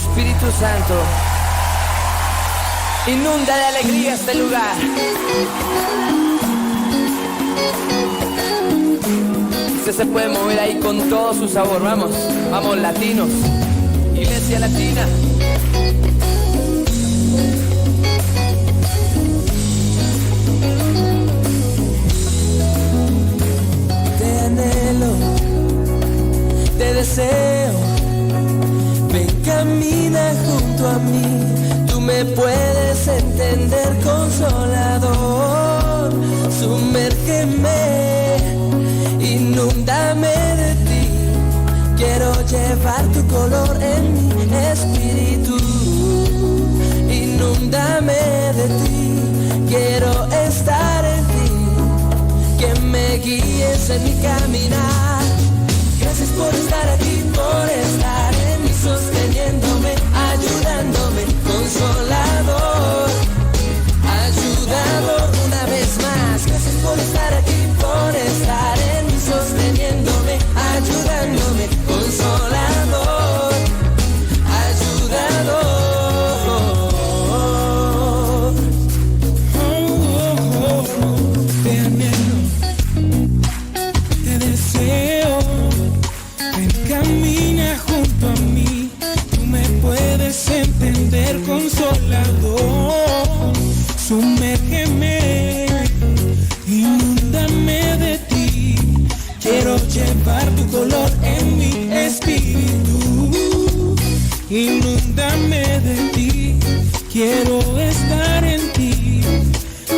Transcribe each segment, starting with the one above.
Espíritu Santo, inunda de alegría este lugar. Usted se puede mover ahí con todo su sabor. Vamos, vamos latinos, Iglesia Latina. Te anhelo, te deseo. Ven, camina junto a mí. Tú me puedes entender, Consolador. Sumérgeme, inúndame de ti. Quiero llevar tu color en mi espíritu. Inúndame de ti. Quiero estar en ti. Que me guíes en mi caminar. Gracias por estar aquí, por estar en mí, sosteniéndome, ayudándome, Consolador, ayudador una vez más. Gracias por estar aquí, por estar en mí, sosteniéndome, ayudándome, Consolador, ayudador. Te anhelo, te deseo. Ven, camina junto a mí. Tú me puedes entender, Consolador. Sumérgeme, inúndame de ti. Quiero llevar tu color en mi espíritu. Inúndame de ti. Quiero estar en ti.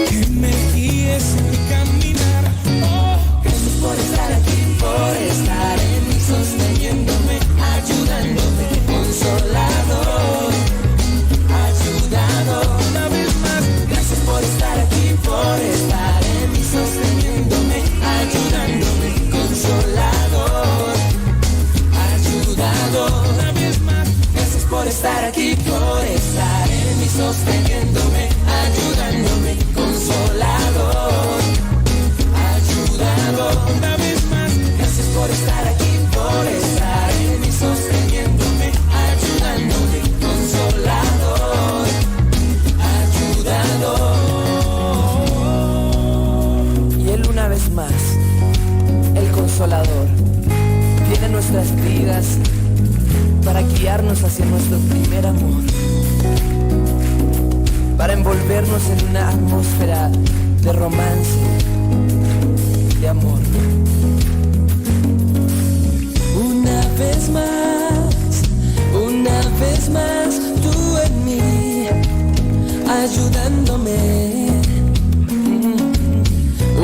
Que me guíes en mi caminar. Oh. Gracias por estar aquí, por estar en mí, sosteniéndome, ayudándome, Consolador, ayudador. Una vez más, Gracias por estar aquí, por estar en mí, sosteniéndome, ayudándome, Consolador, ayudador. una vez más. Gracias por estar aquí, por estar en mí, sosteniéndome, ayudándome, Consolador, ayudador. Una vez más, Gracias por estar aquí, por estar en mí, sosteniéndome, ayudándome, Consolador, ayudador. Y Él una vez más, el Consolador, viene a nuestras vidas para guiarnos hacia nuestro primer amor, para envolvernos en una atmósfera de romance, de amor. Una vez más, tú en mí, ayudándome.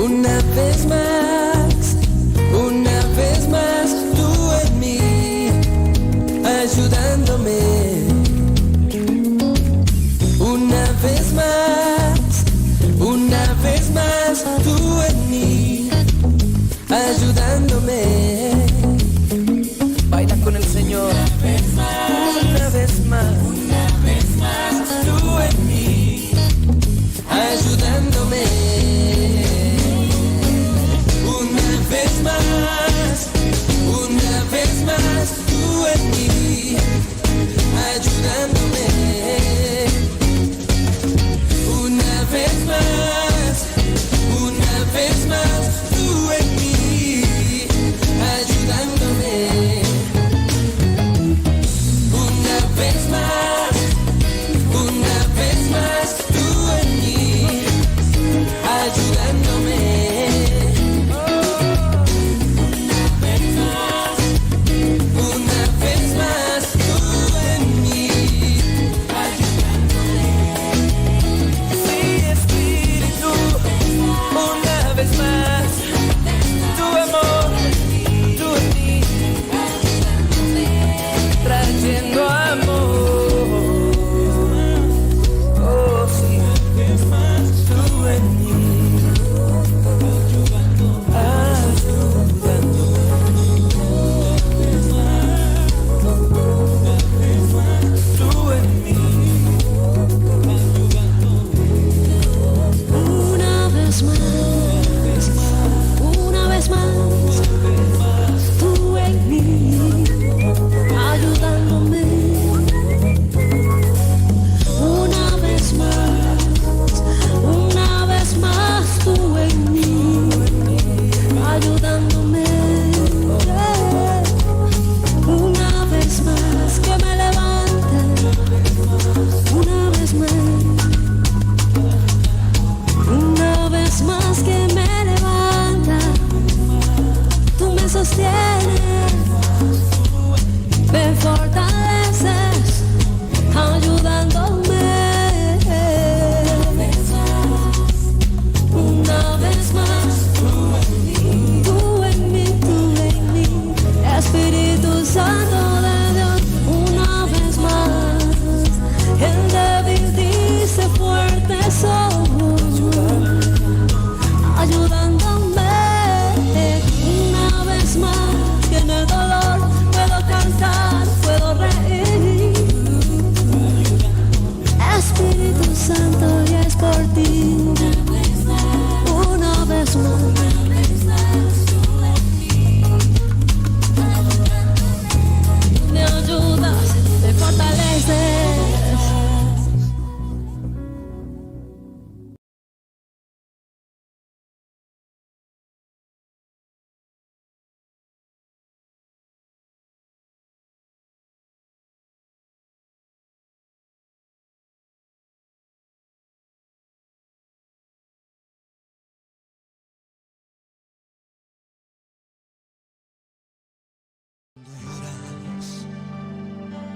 Una vez más, tú en mí, ayudándome. Una vez más, tú en mí,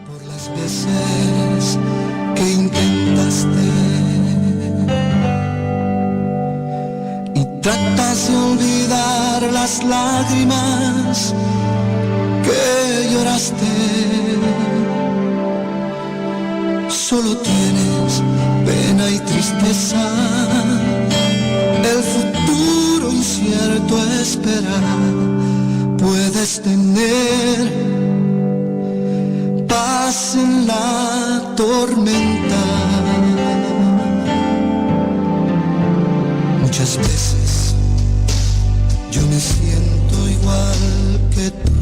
Por las veces que intentaste y tratas de olvidar las lágrimas que lloraste, solo tienes pena y tristeza, el futuro incierto espera. Puedes tener paz en la tormenta. Muchas veces yo me siento igual que tú.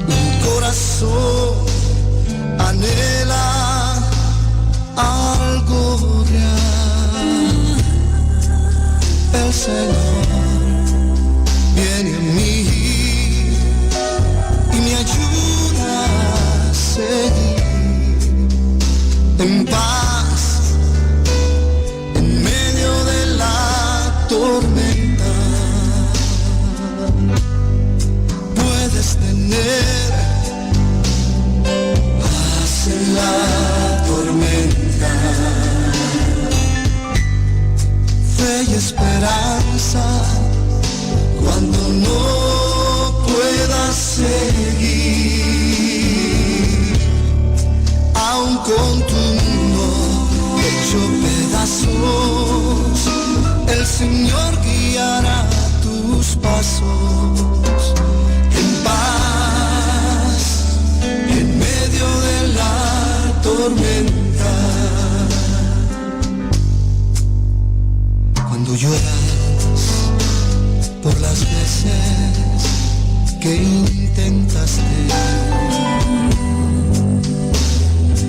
Mi corazón anhela algo real. El Señor viene a mí y me ayuda a seguir en paz en medio de la tormenta. Puedes tener paz en la tormenta, fe y esperanza cuando no puedas seguir, aun con tu mundo hecho pedazos, el Señor guiará tus pasos en paz en medio de la tormenta. Cuando lloras por las veces que intentaste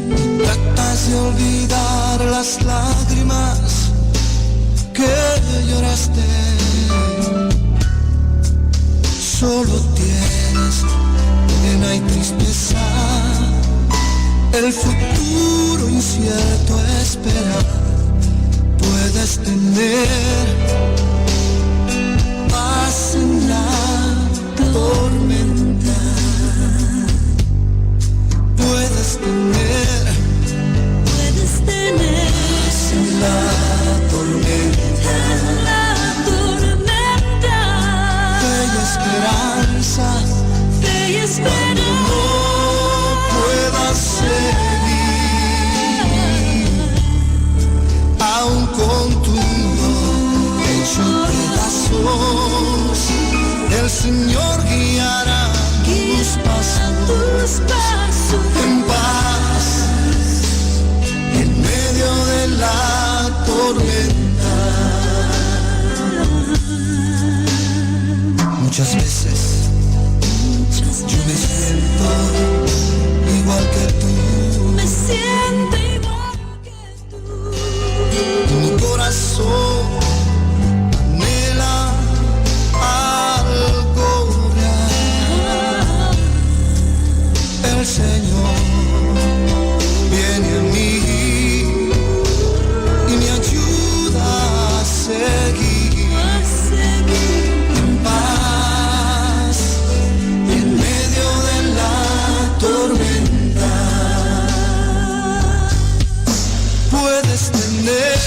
y tratas de olvidar las lágrimas que lloraste, solo tienes pena y tristeza, el futuro incierto espera. Puedes tener paz en la tormenta, puedes tener paz en la tormenta, fe y esperanza, cuando no puedas seguir, aun con tu mundo hecho pedazos, el Señor guiará tus pasos en paz en medio de la tormenta. Muchas veces yo me siento igual que tú, Me siento igual que tú. y mi corazón anhela algo real. El Señor viene a mí y me ayuda a seguir en paz en medio de la tormenta. Puedes tener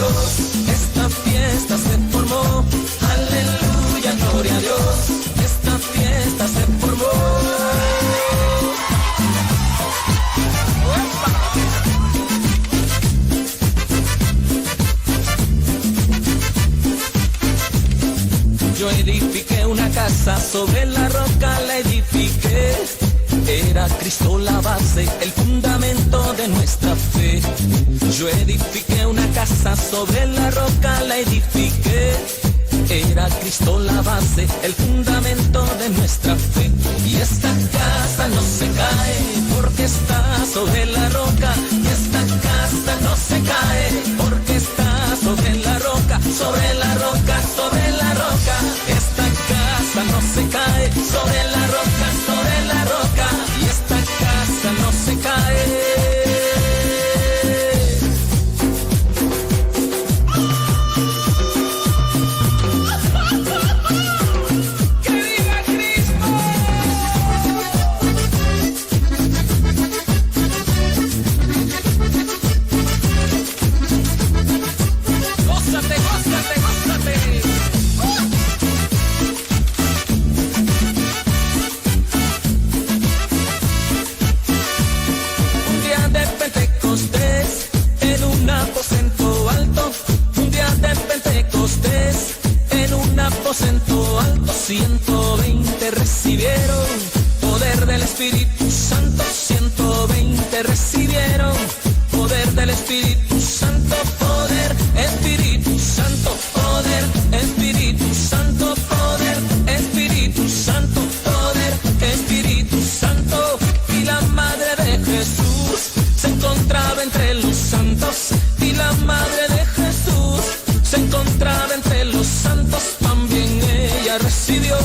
Dios, esta fiesta se formó. Aleluya, gloria a Dios, esta fiesta se formó. Yo edifiqué una casa, sobre la roca la edifiqué. Era Cristo la base, el fundamento de nuestra fe. Yo edifiqué una casa, sobre la roca la edifiqué. Era Cristo la base, el fundamento de nuestra fe. Y esta casa no se cae, porque está sobre la roca. Y esta casa no se cae, porque está sobre la roca, sobre la roca, sobre la roca. Esta casa no se cae, sobre la roca, sobre la roca. Y esta casa no se cae. Aposento alto, 120 recibieron poder del Espíritu Santo, 120 recibieron poder del Espíritu Santo, poder, Espíritu Santo, poder, Espíritu Santo, poder, Espíritu Santo, poder, Espíritu Santo. Y la madre de Jesús se encontraba entre los santos, y la madre de Jesús se encontraba entre los santos. También ella recibió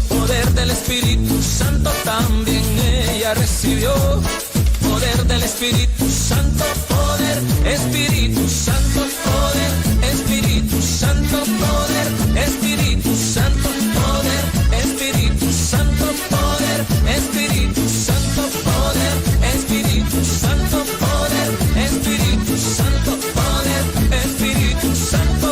poder del Espíritu Santo, también ella recibió poder del Espíritu Santo, poder, Espíritu Santo, poder, Espíritu Santo, poder, Espíritu Santo, poder, Espíritu Santo, poder, Espíritu Santo, poder, Espíritu Santo, poder, Espíritu Santo, poder, Espíritu Santo.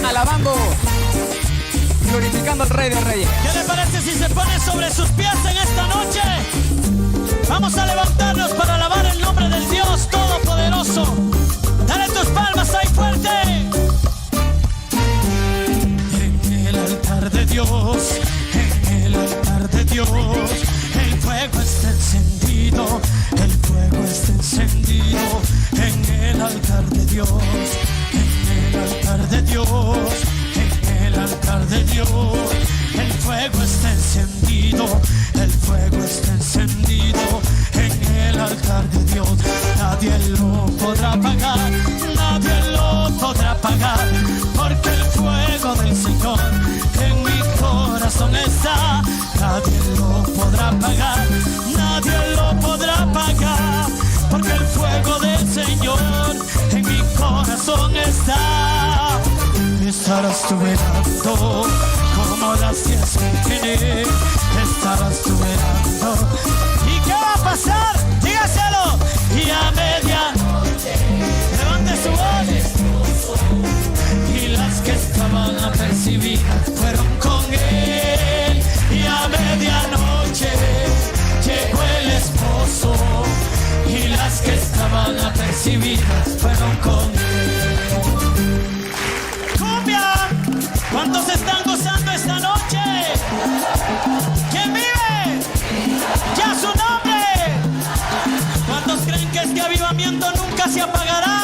Alabando, glorificando al Rey de Reyes. ¿Qué le parece si se pone sobre sus pies en esta noche? Vamos a levantarnos para alabar el nombre del Dios Todopoderoso. Dale tus palmas ahí fuerte. En el altar de Dios, en el altar de Dios, el fuego está encendido, el fuego está encendido. En el altar de Dios, en el altar de Dios, en el altar de Dios, el fuego está encendido, el fuego está encendido. En el altar de Dios, nadie lo podrá apagar, nadie lo podrá apagar, porque el fuego del Señor en mi corazón está. Nadie lo podrá apagar, nadie lo podrá apagar, porque el fuego del Señor en mi corazón está. Estarás tú velando como las 10 que tiene, estarás tú velando. ¿Y qué va a pasar? Dígaselo. Y a medianoche levante su voz. Y las que estaban apercibidas fueron con él. Y a medianoche llegó el esposo. Y las que estaban apercibidas fueron con él. ¡Cumbia! ¿Cuántos están gozando esta noche? ¿Quién vive? nunca se apagará.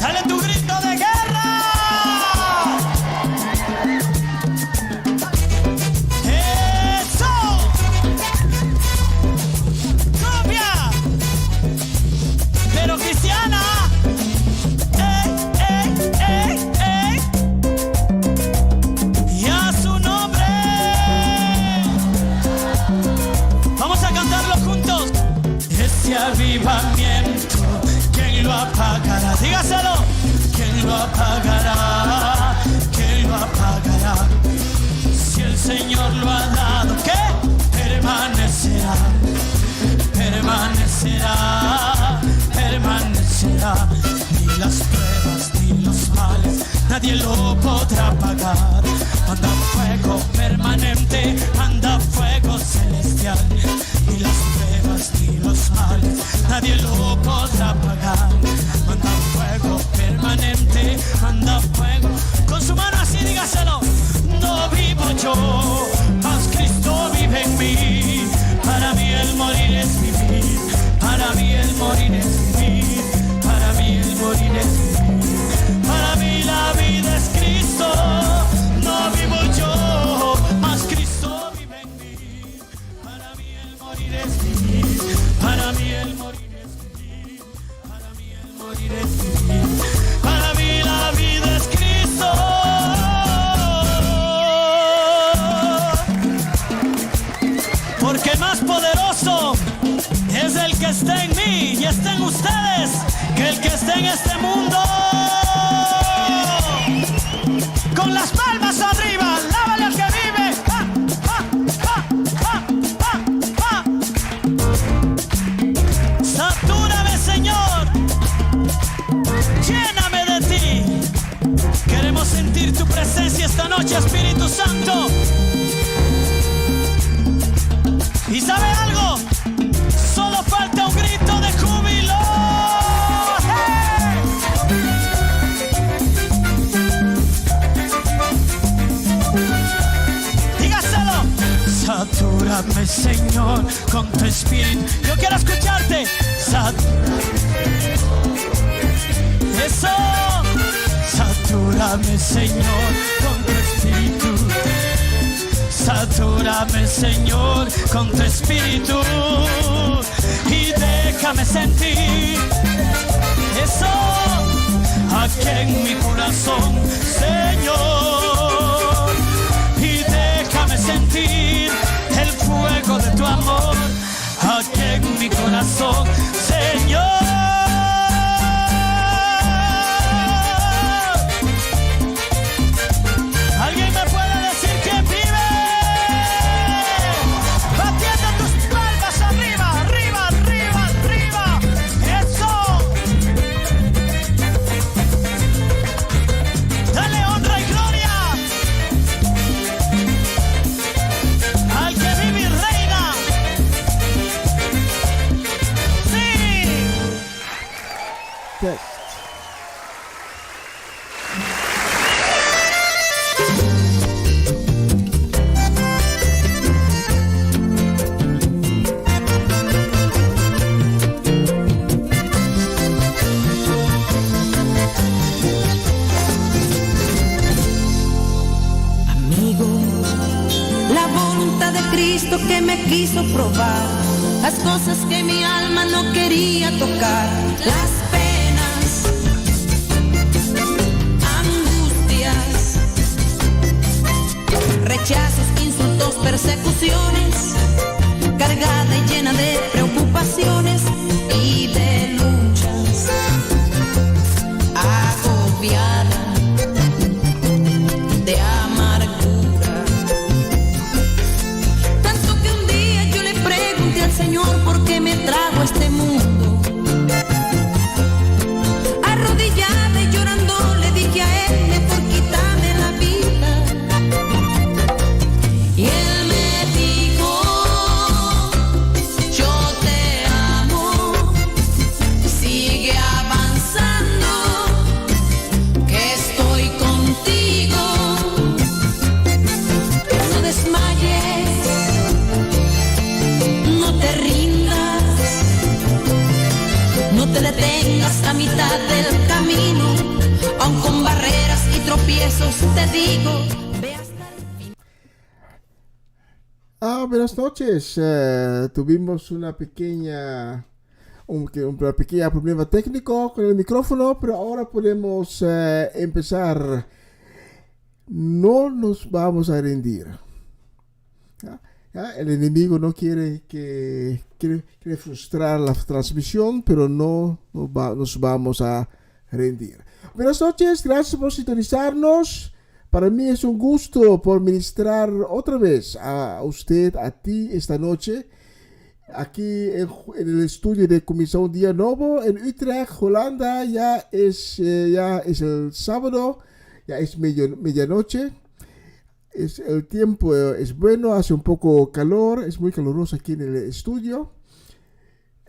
Dale tu grito de guerra. Eso. Copia. Pero cristiana. Ey, ey, ey, ey. Y a su nombre. Vamos a cantarlo juntos. Ese avivamiento, ¿quién lo apagará? Dígaselo. ¿Quién lo apagará? ¿Quién lo apagará? Si el Señor lo ha dado, ¿qué? Permanecerá, permanecerá, permanecerá. Ni las pruebas ni los males nadie lo podrá apagar. Manda fuego permanente, manda fuego celestial. Ni las pruebas ni los males nadie lo podrá apagar. Manda fuego permanente, manda fuego. Con su mano así dígaselo. No vivo yo, mas Cristo vive en mí. Para mí el morir es vivir. Para mí el morir es vivir. Para mí el morir es vivir. Para mí la vida es Cristo. No vivo yo, mas Cristo vive en mí. Para mí el morir es vivir. Para mí el morir es vivir. Para mí el morir es vivir. Para mí la vida es Cristo. Porque más poderoso es el que está en mí y está en ustedes que el que está en este mundo. Con las palmas arriba, lávale al que vive. ¡Ah, ah, ah, ah, ah, ah! Satúrame, Señor. Lléname de ti. Queremos sentir tu presencia esta noche, Espíritu Santo. ¿Y sabe algo? Solo falta un grito de júbilo. ¡Hey! Dígaselo. Satúrame, Señor, con tu espíritu. Yo quiero escucharte. Eso. Satúrame, Señor, con tu espíritu. Satúrame, Señor, con tu espíritu y déjame sentir eso aquí en mi corazón, Señor, y déjame sentir el fuego de tu amor aquí en mi corazón, Señor. ¿Alguien me puede decir que vive? Que me quiso probar las cosas que mi alma no quería tocar, las penas, angustias, rechazos, insultos, persecuciones, cargada y llena de preocupaciones y de luchas, agobiada de amargura. Señor, ¿por qué me trajo a este mundo? Arrodillada y llorando le dije a él, mejor quítame la vida. Y él me dijo, mitad del camino, aun con barreras y tropiezos te digo, ve hasta el fin. Buenas noches. Tuvimos un pequeño problema técnico con el micrófono, pero ahora podemos empezar. No nos vamos a rendir. El enemigo no quiere frustrar la transmisión, pero no nos vamos a rendir. Buenas noches, gracias por sintonizarnos. Para mí es un gusto por ministrar otra vez a usted, a ti esta noche, aquí en el estudio de Comisión Día Novo en Utrecht, Holanda. Ya es el sábado, ya es medianoche. El tiempo es bueno, hace un poco calor, es muy caluroso aquí en el estudio.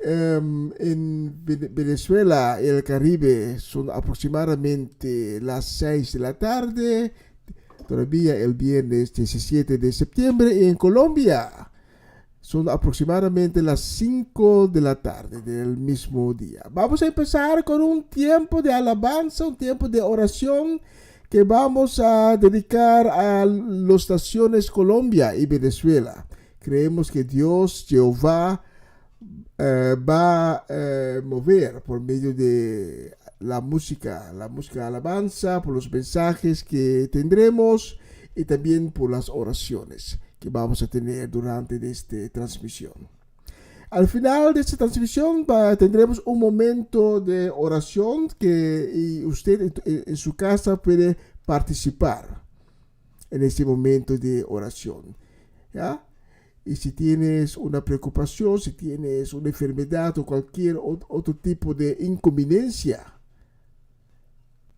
En Venezuela y el Caribe son aproximadamente las 6 de la tarde, todavía el viernes 17 de septiembre. Y en Colombia son aproximadamente las 5 de la tarde del mismo día. Vamos a empezar con un tiempo de alabanza, un tiempo de oración, que vamos a dedicar a las naciones Colombia y Venezuela. Creemos que Dios, Jehová, va a mover por medio de la música de alabanza, por los mensajes que tendremos y también por las oraciones que vamos a tener durante esta transmisión. Al final de esta transmisión tendremos un momento de oración y usted en su casa puede participar en este momento de oración, ¿ya? Y si tienes una preocupación, si tienes una enfermedad o cualquier otro tipo de inconveniencia,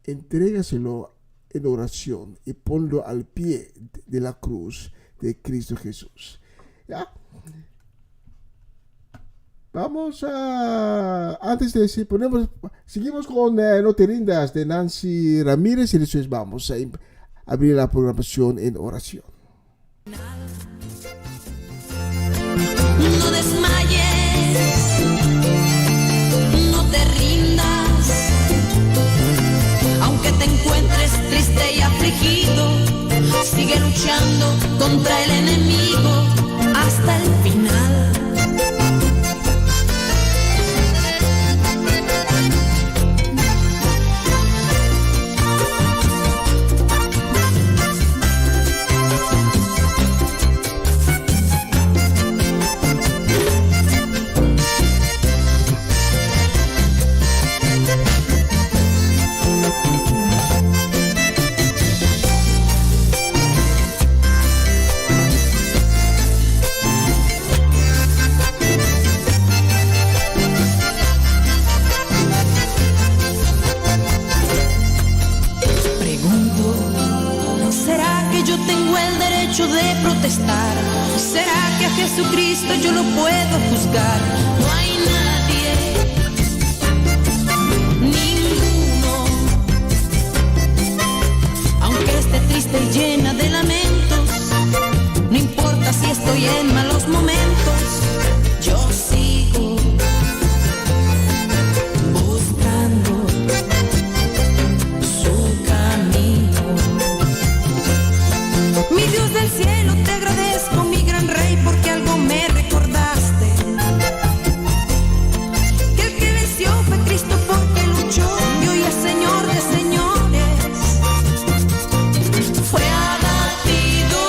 entrégaselo en oración y ponlo al pie de la cruz de Cristo Jesús, ¿ya? Vamos antes de decir, seguimos con No te rindas de Nancy Ramírez y después vamos a abrir la programación en oración. No desmayes, no te rindas, aunque te encuentres triste y afligido, sigue luchando contra el enemigo hasta el final. De protestar, ¿será que a Jesucristo yo lo puedo juzgar? No hay nadie, ninguno, aunque esté triste y llena de lamentos, no importa si estoy en malos momentos, yo sigo buscando su camino. Mi Dios del cielo, te agradezco, mi gran rey, porque algo me recordaste. Que el que venció fue Cristo porque luchó, y hoy es Señor de señores. Fue abatido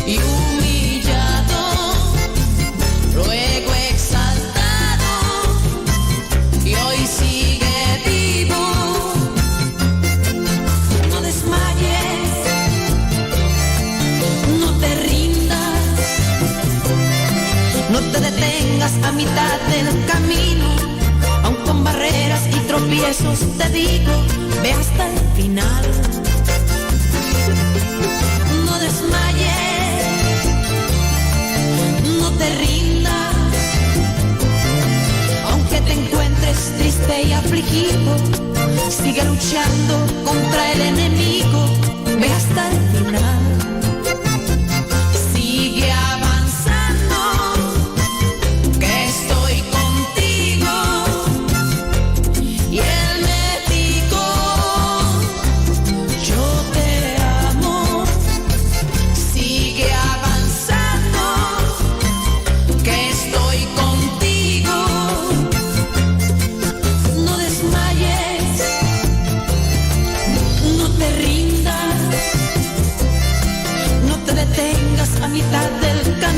y humillado, luego exaltado, y hoy sigue vivo. No desmayes, no te rindas, no te detengas a mitad del camino, aun con barreras y tropiezos te digo, ve hasta el final. No desmayes, no te rindas, aunque te encuentres triste y afligido, sigue luchando contra el enemigo, ve hasta el final. Sigue avanzando, que estoy contigo,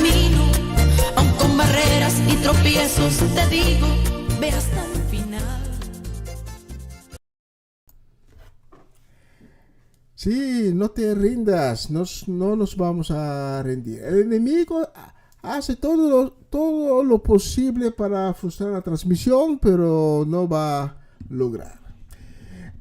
camino, aun con barreras y tropiezos, te digo, ve hasta el final. Sí, no te rindas, no nos vamos a rendir. El enemigo hace todo lo posible para frustrar la transmisión, pero no va a lograr.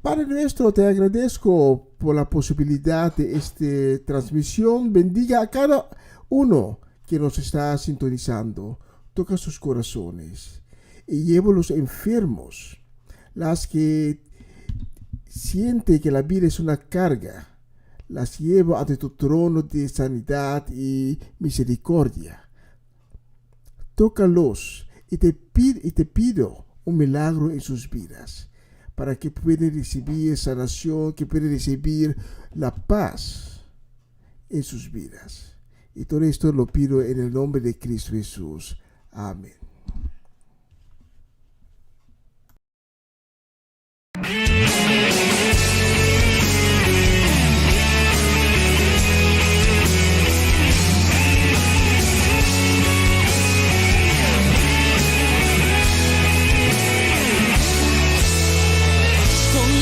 Padre nuestro, te agradezco por la posibilidad de esta transmisión. Bendiga a cada uno que nos está sintonizando. Toca sus corazones y lleva a los enfermos, las que sienten que la vida es una carga. Las llevo ante tu trono de sanidad y misericordia. Tócalos y te pido un milagro en sus vidas, para que puedan recibir sanación, que puedan recibir la paz en sus vidas. Y todo esto lo pido en el nombre de Cristo Jesús. Amén.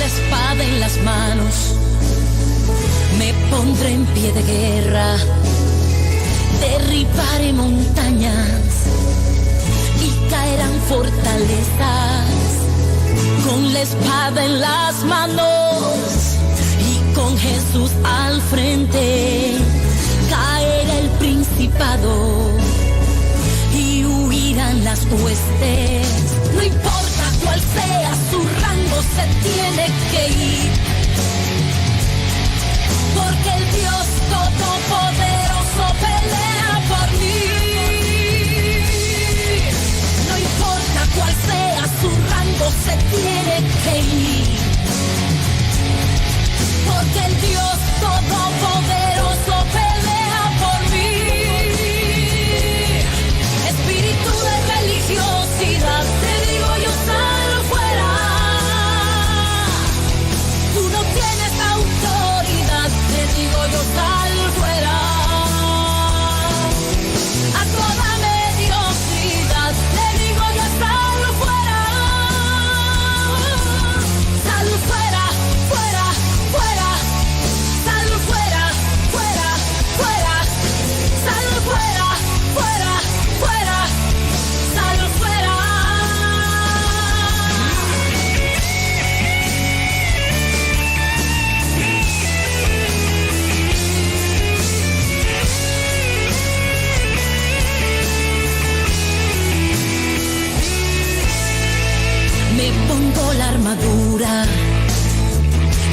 Espada en las manos, me pondré en pie de guerra, derribaré montañas y caerán fortalezas. Con la espada en las manos y con Jesús al frente, caerá el principado y huirán las huestes. No importa cuál sea su rango, se tiene que ir, porque el Dios Todopoderoso pelea por mí. No importa cuál sea su rango, se tiene que ir, porque el Dios Todopoderoso pelea por mí. Espíritu de religiosidad, te digo yo, sal fuera. Tú no tienes autoridad, te digo yo, sal fuera. A toda mediocridad, te digo yo, sal fuera. Sal fuera, fuera, fuera. Sal fuera, fuera, fuera. Sal fuera, fuera, fuera. Sal fuera. Me pongo la armadura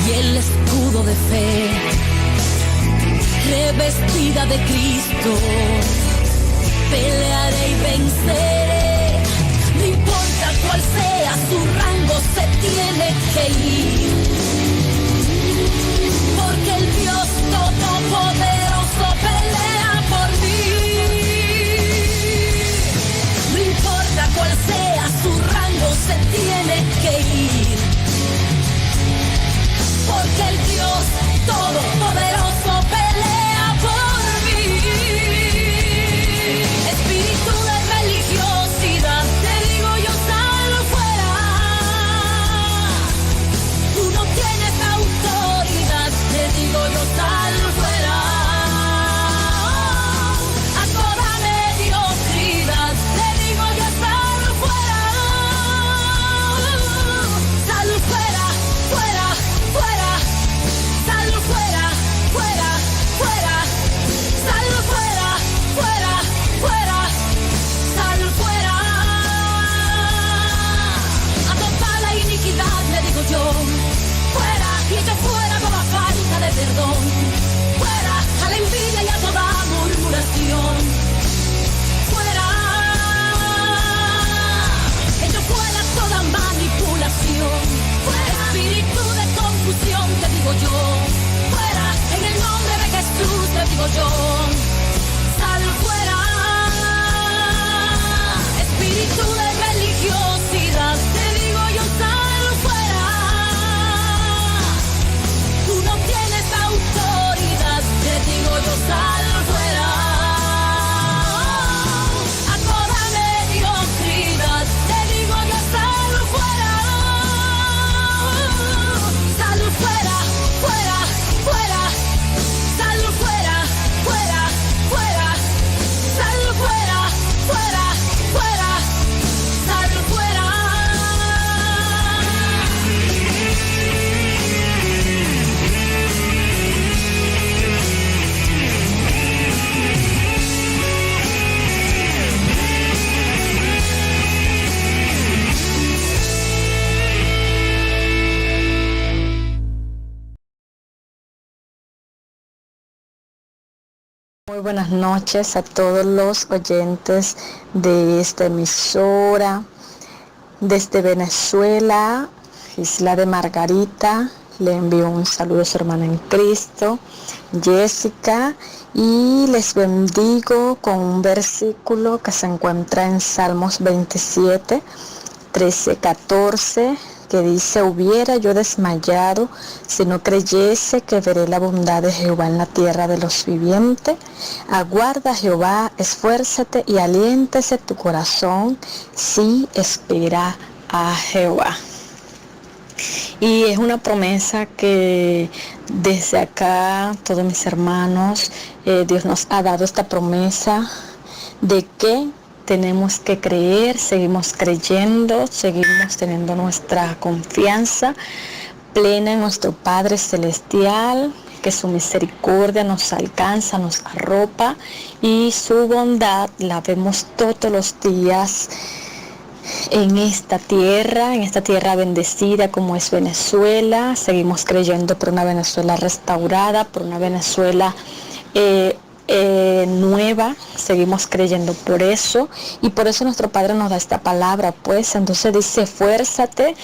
y el escudo de fe, revestida de Cristo, pelearé y venceré. No importa cuál sea su rango, se tiene que ir, porque el Dios Todopoderoso pelea por mí. No importa cuál sea su rango, se tiene que ir, porque el Dios Todopoderoso pelea por mí. Espíritu de religiosidad, te digo yo, sal fuera. Tú no tienes autoridad, te digo yo, sal fuera. A toda mediocridad, te digo yo, sal fuera. Sal fuera, fuera, fuera. Sal fuera, fuera, fuera. Sal fuera, fuera, fuera. Sal fuera. A toda la iniquidad, le digo yo, fuera. Y echa fuera toda falta de perdón. Fuera a la envidia y a toda murmuración. Fuera. Echa fuera toda manipulación. Fuera. Espíritu de confusión, te digo yo. Fuera. En el nombre de Jesús, te digo yo. Sal fuera. Espíritu de religiosidad, te digo yo, sal fuera. Tú no tienes autoridad, te digo yo, sal fuera. Muy buenas noches a todos los oyentes de esta emisora. Desde Venezuela, Isla de Margarita, le envío un saludo a su hermana en Cristo, Jessica, y les bendigo con un versículo que se encuentra en Salmos 27, 13, 14, que dice: hubiera yo desmayado si no creyese que veré la bondad de Jehová en la tierra de los vivientes. Aguarda, Jehová, esfuérzate y aliéntese tu corazón, si espera a Jehová. Y es una promesa que desde acá, todos mis hermanos, Dios nos ha dado esta promesa de que tenemos que creer, seguimos creyendo, seguimos teniendo nuestra confianza plena en nuestro Padre Celestial, que su misericordia nos alcanza, nos arropa, y su bondad la vemos todos los días en esta tierra bendecida como es Venezuela. Seguimos creyendo por una Venezuela restaurada, por una Venezuela nueva, seguimos creyendo por eso, y por eso nuestro Padre nos da esta palabra, pues. Entonces dice: esfuérzate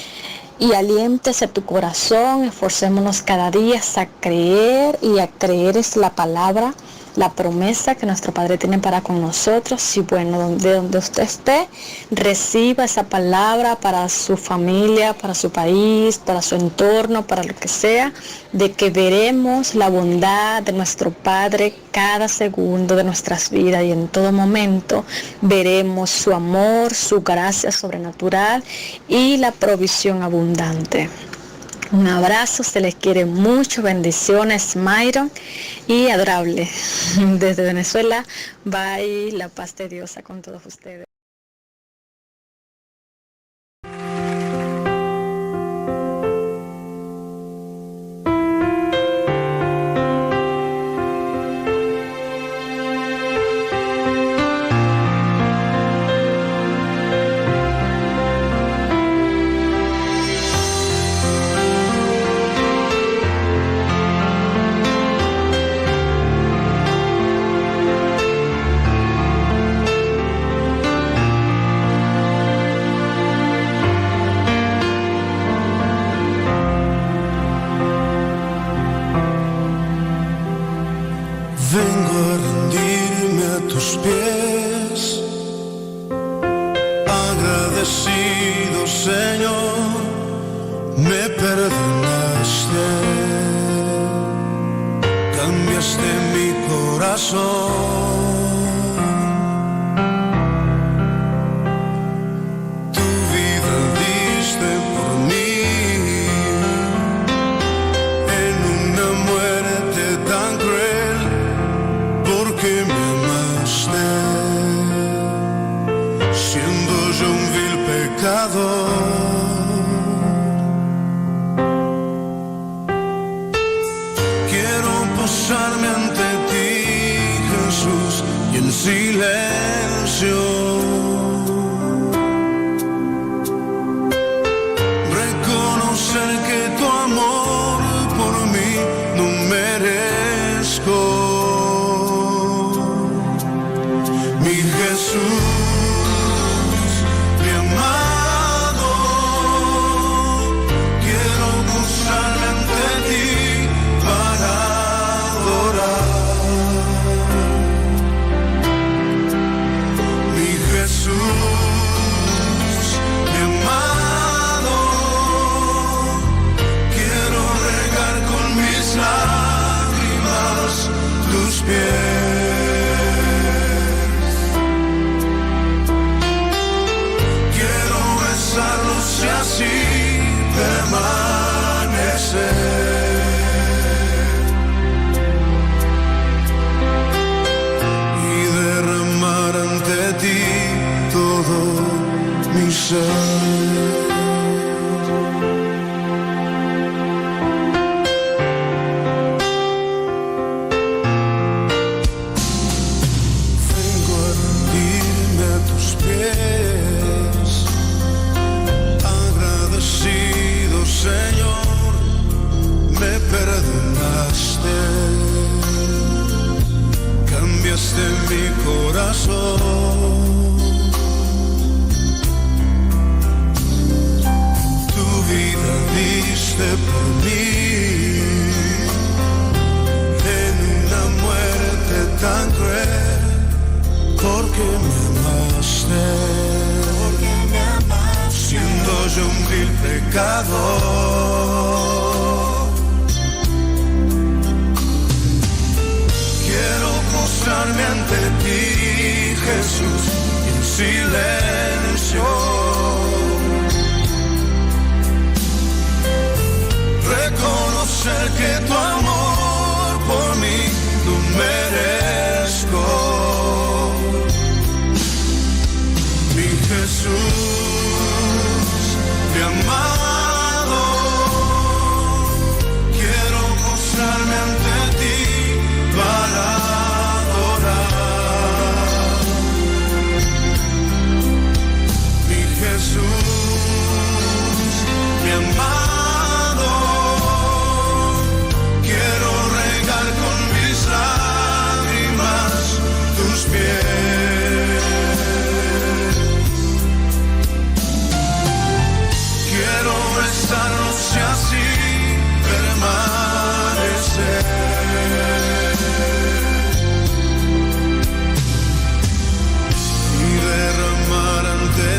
y aliéntese tu corazón, esforcémonos cada día a creer, y a creer es la palabra, la promesa que nuestro Padre tiene para con nosotros. Y bueno, de donde usted esté, reciba esa palabra para su familia, para su país, para su entorno, para lo que sea, de que veremos la bondad de nuestro Padre cada segundo de nuestras vidas, y en todo momento veremos su amor, su gracia sobrenatural y la provisión abundante. Un abrazo, se les quiere mucho, bendiciones, Myron y Adorable. Desde Venezuela, bye, la paz de Dios con todos ustedes. Vengo a rendirme a tus pies, agradecido, Señor, me perdonaste, cambiaste mi corazón, tu vida diste por mí, en una muerte tan cruel, porque me amaste, siendo yo un vil pecador. Quiero posarme ante ti, Jesús, y en silencio reconocer que tu amor por mí no merezco. Mi Jesús, mi amado, quiero posarme ante ti para adorar. Mi Jesús, mi amado, quiero regar con mis lágrimas tus pies. Y así permanecer, y derramar ante ti todo mi ser. Vengo a rendirme a tus pies, agradecido, Señor, me perdonaste, cambiaste me amaste, siendo yo un vil pecador. Quiero postrarme ante ti, Jesús, en silencio. Reconocer que tu amor por mí no merezco. Mi Jesús, mi amado, quiero postrarme ante ti para adorar. Mi Jesús, mi amado, quiero regar con mis lágrimas tus pies. Quiero besarlos y así permanecer. Y derramar ante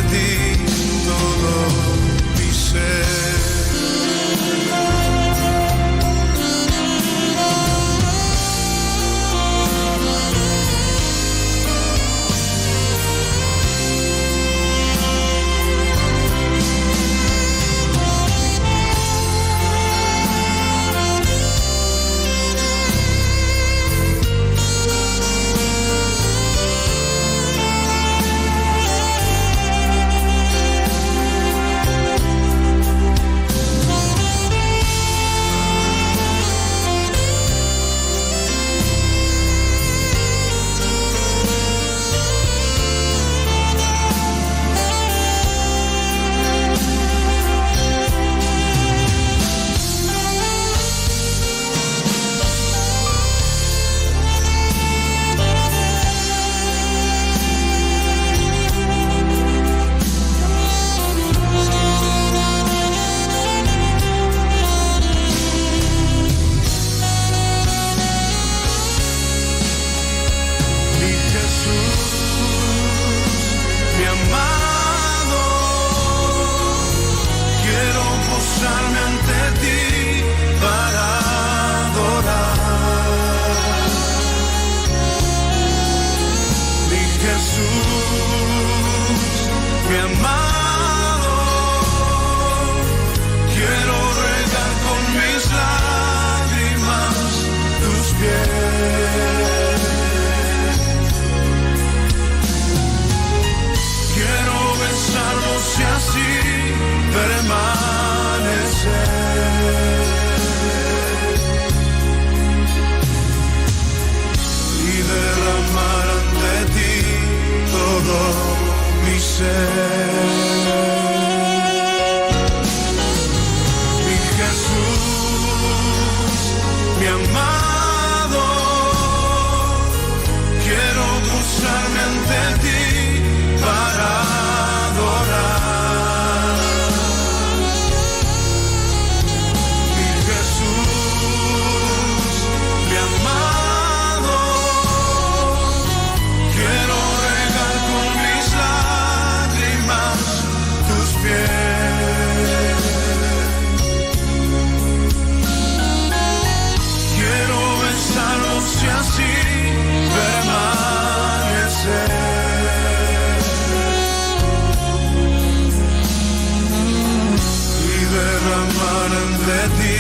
ti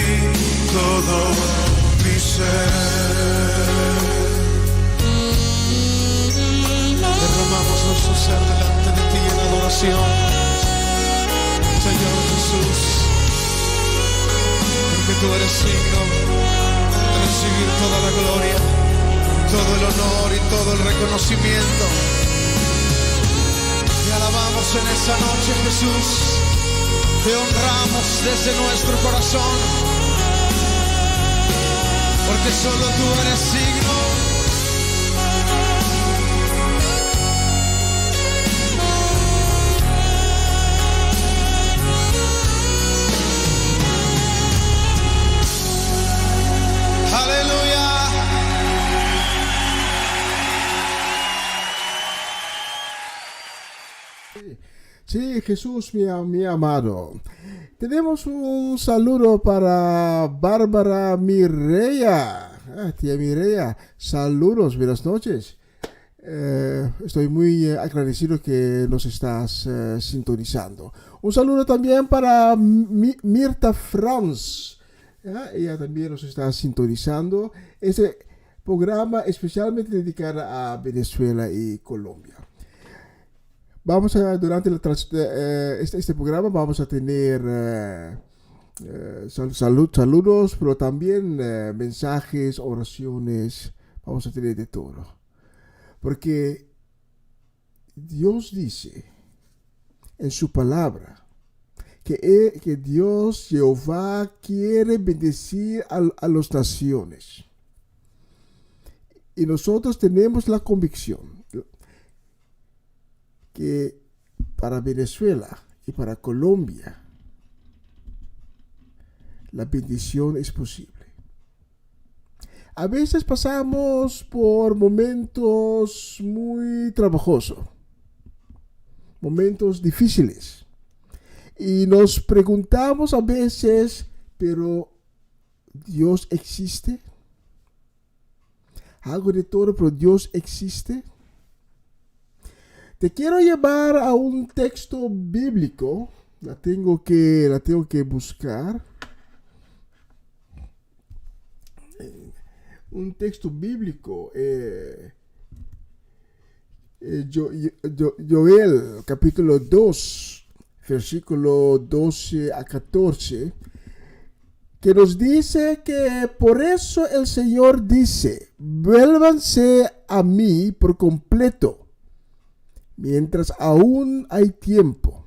todo mi ser. Derramamos nuestro ser delante de ti en adoración, Señor Jesús, porque tú eres digno de recibir toda la gloria, todo el honor y todo el reconocimiento. Te alabamos en esta noche, Jesús, te honramos desde nuestro corazón, porque solo tú eres digno. Sí, Jesús, mi amado. Tenemos un saludo para Bárbara Mireya. Tía Mireya, saludos, buenas noches. Estoy muy agradecido que nos estás sintonizando. Un saludo también para Mirta Franz. Ella también nos está sintonizando. Este programa especialmente dedicado a Venezuela y Colombia. Durante este programa vamos a tener saludos, pero también mensajes, oraciones, vamos a tener de todo. Porque Dios dice en su palabra que Dios, Jehová, quiere bendecir a las naciones. Y nosotros tenemos la convicción que para Venezuela y para Colombia la bendición es posible. A veces pasamos por momentos muy trabajosos, momentos difíciles, y nos preguntamos a veces, ¿pero Dios existe? Hago de todo, pero Dios existe. Te quiero llevar a un texto bíblico. La tengo que buscar. Un texto bíblico. Joel, capítulo 2, versículo 12 a 14. Que nos dice que por eso el Señor dice: vuélvanse a mí por completo, mientras aún hay tiempo.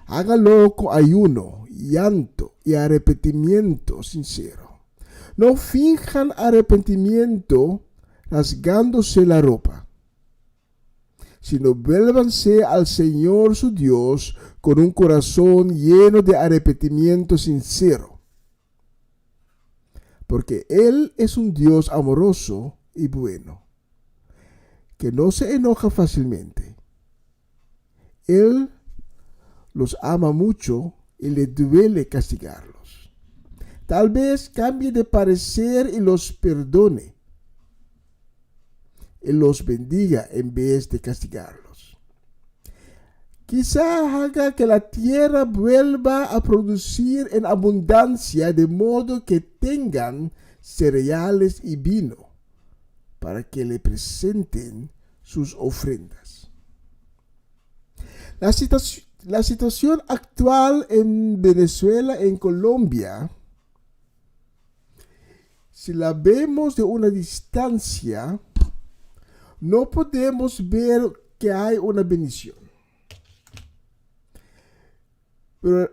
Hágalo con ayuno, llanto y arrepentimiento sincero. No finjan arrepentimiento rasgándose la ropa, sino vuélvanse al Señor su Dios con un corazón lleno de arrepentimiento sincero. Porque Él es un Dios amoroso y bueno, que no se enoja fácilmente. Él los ama mucho y le duele castigarlos. Tal vez cambie de parecer y los perdone. Él los bendiga en vez de castigarlos. Quizá haga que la tierra vuelva a producir en abundancia, de modo que tengan cereales y vino, para que le presenten sus ofrendas. La situación actual en Venezuela, en Colombia, si la vemos de una distancia, no podemos ver que hay una bendición. Pero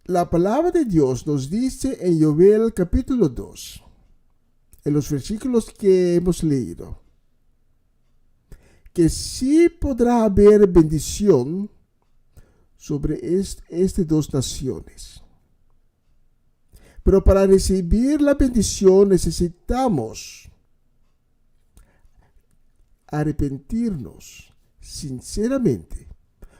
la palabra de Dios nos dice en Joel capítulo 2, en los versículos que hemos leído, que sí podrá haber bendición sobre estas dos naciones. Pero para recibir la bendición necesitamos arrepentirnos sinceramente.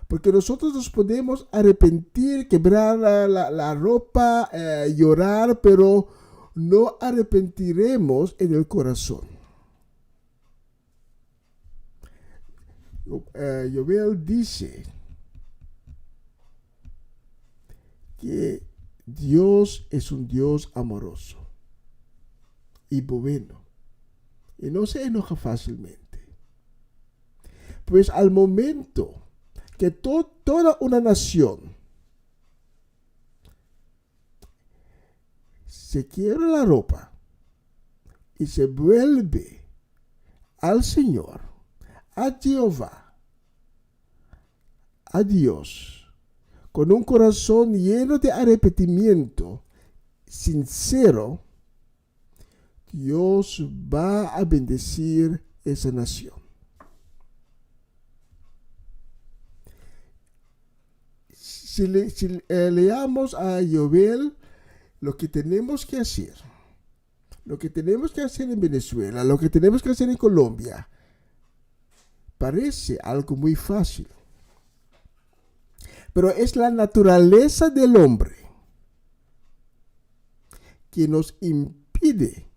Porque nosotros nos podemos arrepentir, quebrar la ropa, llorar, pero no arrepentiremos en el corazón. Joel dice que Dios es un Dios amoroso y bueno, y no se enoja fácilmente. Pues al momento que toda una nación se quiebra la ropa y se vuelve al Señor, a Jehová, a Dios, con un corazón lleno de arrepentimiento sincero, Dios va a bendecir esa nación. Si leamos a Joel, lo que tenemos que hacer en Venezuela, lo que tenemos que hacer en Colombia, parece algo muy fácil. Pero es la naturaleza del hombre que nos impide,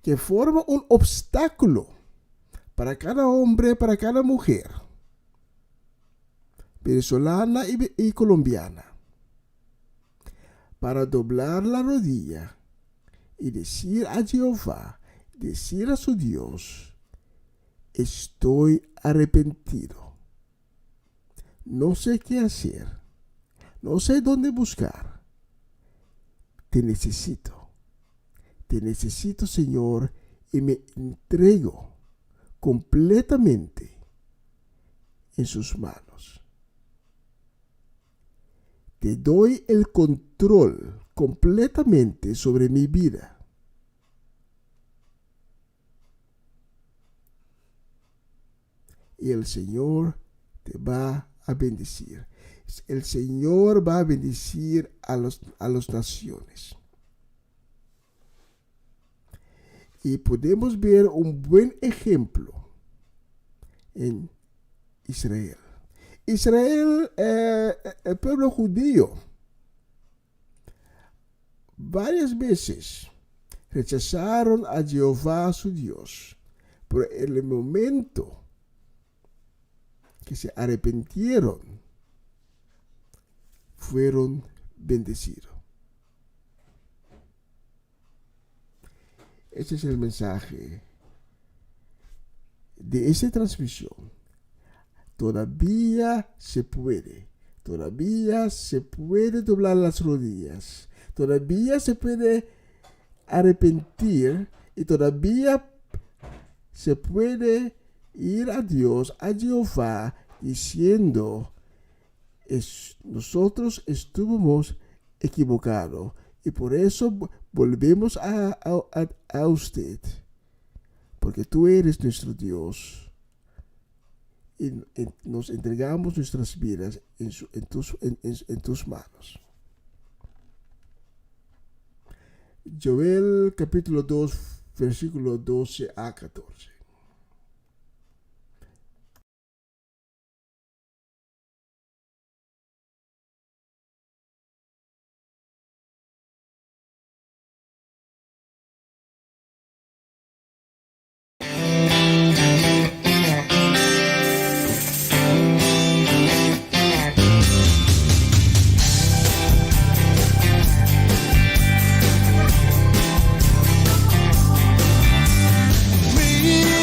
que forma un obstáculo para cada hombre, para cada mujer, venezolana y colombiana, para doblar la rodilla y decir a Jehová, decir a su Dios: estoy arrepentido, no sé qué hacer, no sé dónde buscar, te necesito, Señor, y me entrego completamente en sus manos. Te doy el control completamente sobre mi vida. Y el Señor te va a bendecir. El Señor va a bendecir a las naciones. Y podemos ver un buen ejemplo en Israel. Israel, el pueblo judío, varias veces rechazaron a Jehová su Dios, pero en el momento que se arrepintieron, fueron bendecidos. Este es el mensaje de esta transmisión. Todavía se puede doblar las rodillas, todavía se puede arrepentir y todavía se puede ir a Dios, a Jehová, diciendo: nosotros estuvimos equivocados y por eso volvemos a usted, porque tú eres nuestro Dios. Y nos entregamos nuestras vidas en tus manos. Joel capítulo 2, versículo 12 a 14. Mira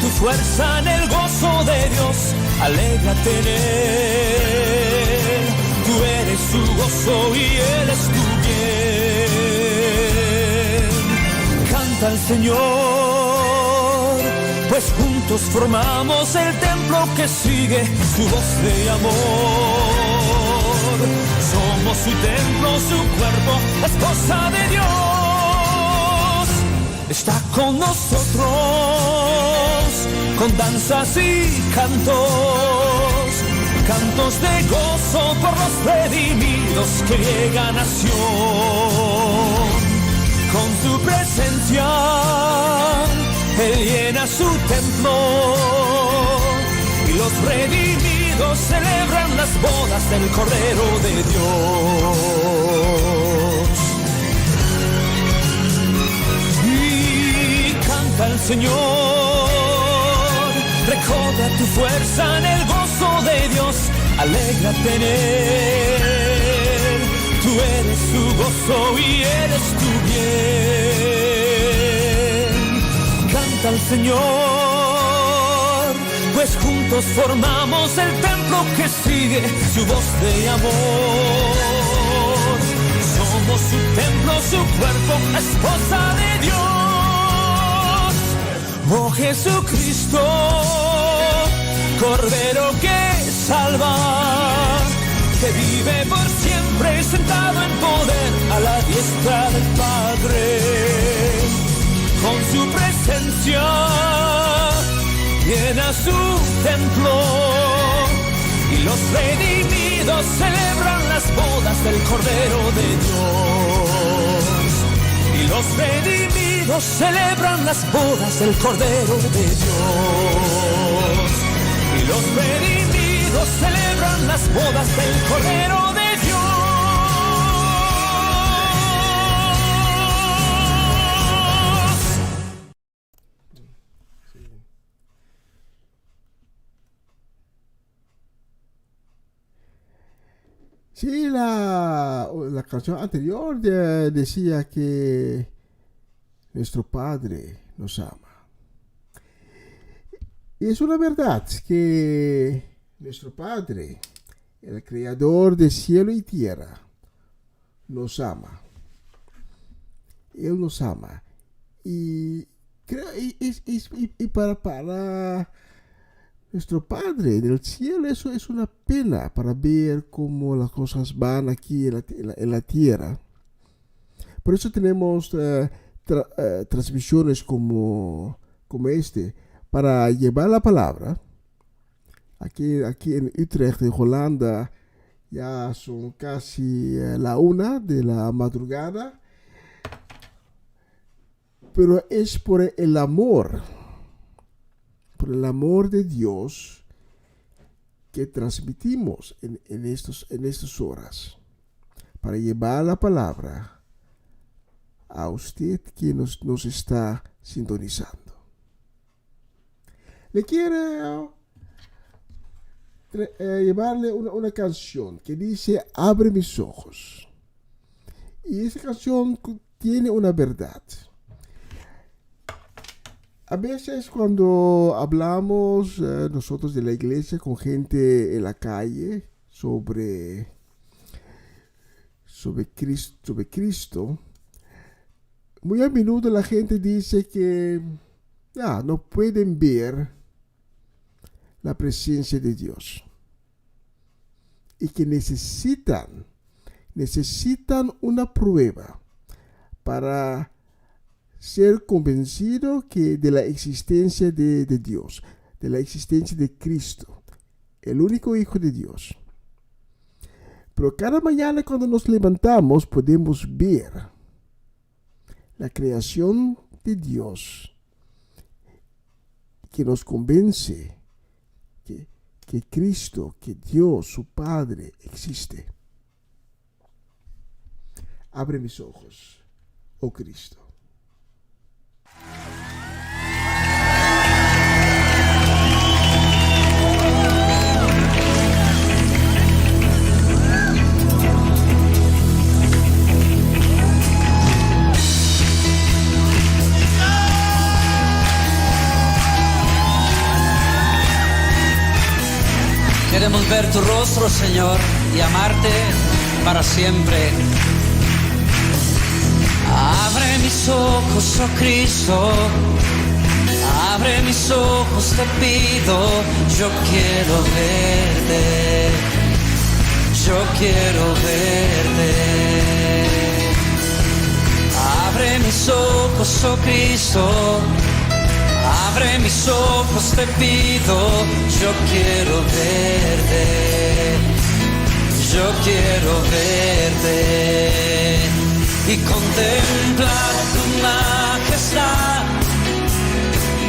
tu fuerza en el gozo de Dios, alégrate en Él. Tú eres su gozo y Él es tu bien. Canta al Señor, pues juntos formamos el templo que sigue su voz de amor. Somos su templo, su cuerpo, la esposa de Dios. Está con nosotros, con danzas y cantos, cantos de gozo por los redimidos que llegan a Sión. Con su presencia Él llena su templo y los redimidos celebran las bodas del Cordero de Dios. Y canta al Señor, recobra tu fuerza en el gozo de Dios, alégrate en Él. Tú eres su gozo y Él es tu bien. Canta al Señor, pues juntos formamos el templo que sigue su voz de amor. Somos su templo, su cuerpo, la esposa de Dios. Oh Jesucristo, Cordero que salva, que vive por siempre sentado en poder a la diestra del Padre. Con su presencia llena su templo y los redimidos celebran las bodas del Cordero de Dios. Y los redimidos celebran las bodas del Cordero de Dios. Y los redimidos celebran las bodas del Cordero de Dios. Sí, la canción anterior decía que nuestro Padre nos ama. Y es una verdad que nuestro Padre, el Creador de cielo y tierra, nos ama. Él nos ama. Y creo y para nuestro Padre del cielo, eso es una pena para ver cómo las cosas van aquí en la tierra. Por eso tenemos transmisiones como este, para llevar la palabra. Aquí en Utrecht, en Holanda, ya son casi la 1 de la madrugada. Pero es por el amor de Dios que transmitimos en estas horas, para llevar la palabra a usted que nos está sintonizando. Le quiero llevarle una canción que dice Abre mis ojos. Y esa canción tiene una verdad. A veces cuando hablamos nosotros de la iglesia con gente en la calle sobre Cristo, muy a menudo la gente dice que no pueden ver la presencia de Dios y que necesitan una prueba para ser convencido de la existencia de Dios, de la existencia de Cristo, el único Hijo de Dios. Pero cada mañana cuando nos levantamos podemos ver la creación de Dios que nos convence que Cristo, que Dios, su Padre, existe. Abre mis ojos, oh Cristo. podemos ver tu rostro, Señor, y amarte para siempre. Abre mis ojos, oh Cristo, abre mis ojos, te pido, yo quiero verte, yo quiero verte. Abre mis ojos, oh Cristo, abre mis ojos, te pido, yo quiero verte, yo quiero verte y contemplar tu majestad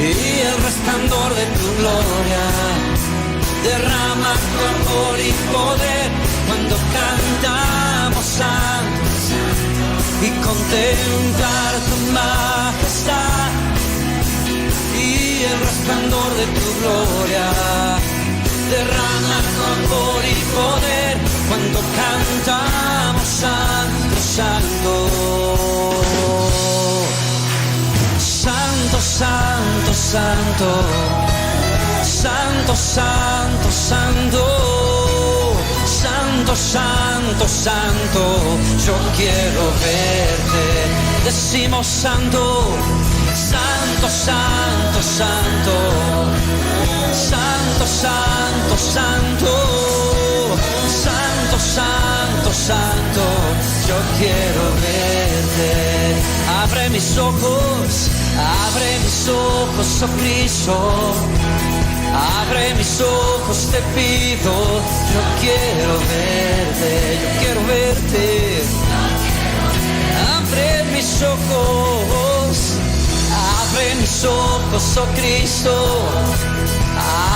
y el resplandor de tu gloria. Derrama tu amor y poder cuando cantamos santos y contemplar tu majestad y el resplandor de tu gloria. Derrama tu amor y poder cuando cantamos santo, santo. Santo, santo, santo. Santo, santo, santo. Santo, santo, santo. Yo quiero verte. Decimos santo. Santo, santo, santo. Santo, santo, santo. Santo, santo, santo. Yo quiero verte. Abre mis ojos, oh Cristo. Abre mis ojos, te pido. Yo quiero verte, yo quiero verte. Abre mis ojos. Abre mis ojos, oh Cristo,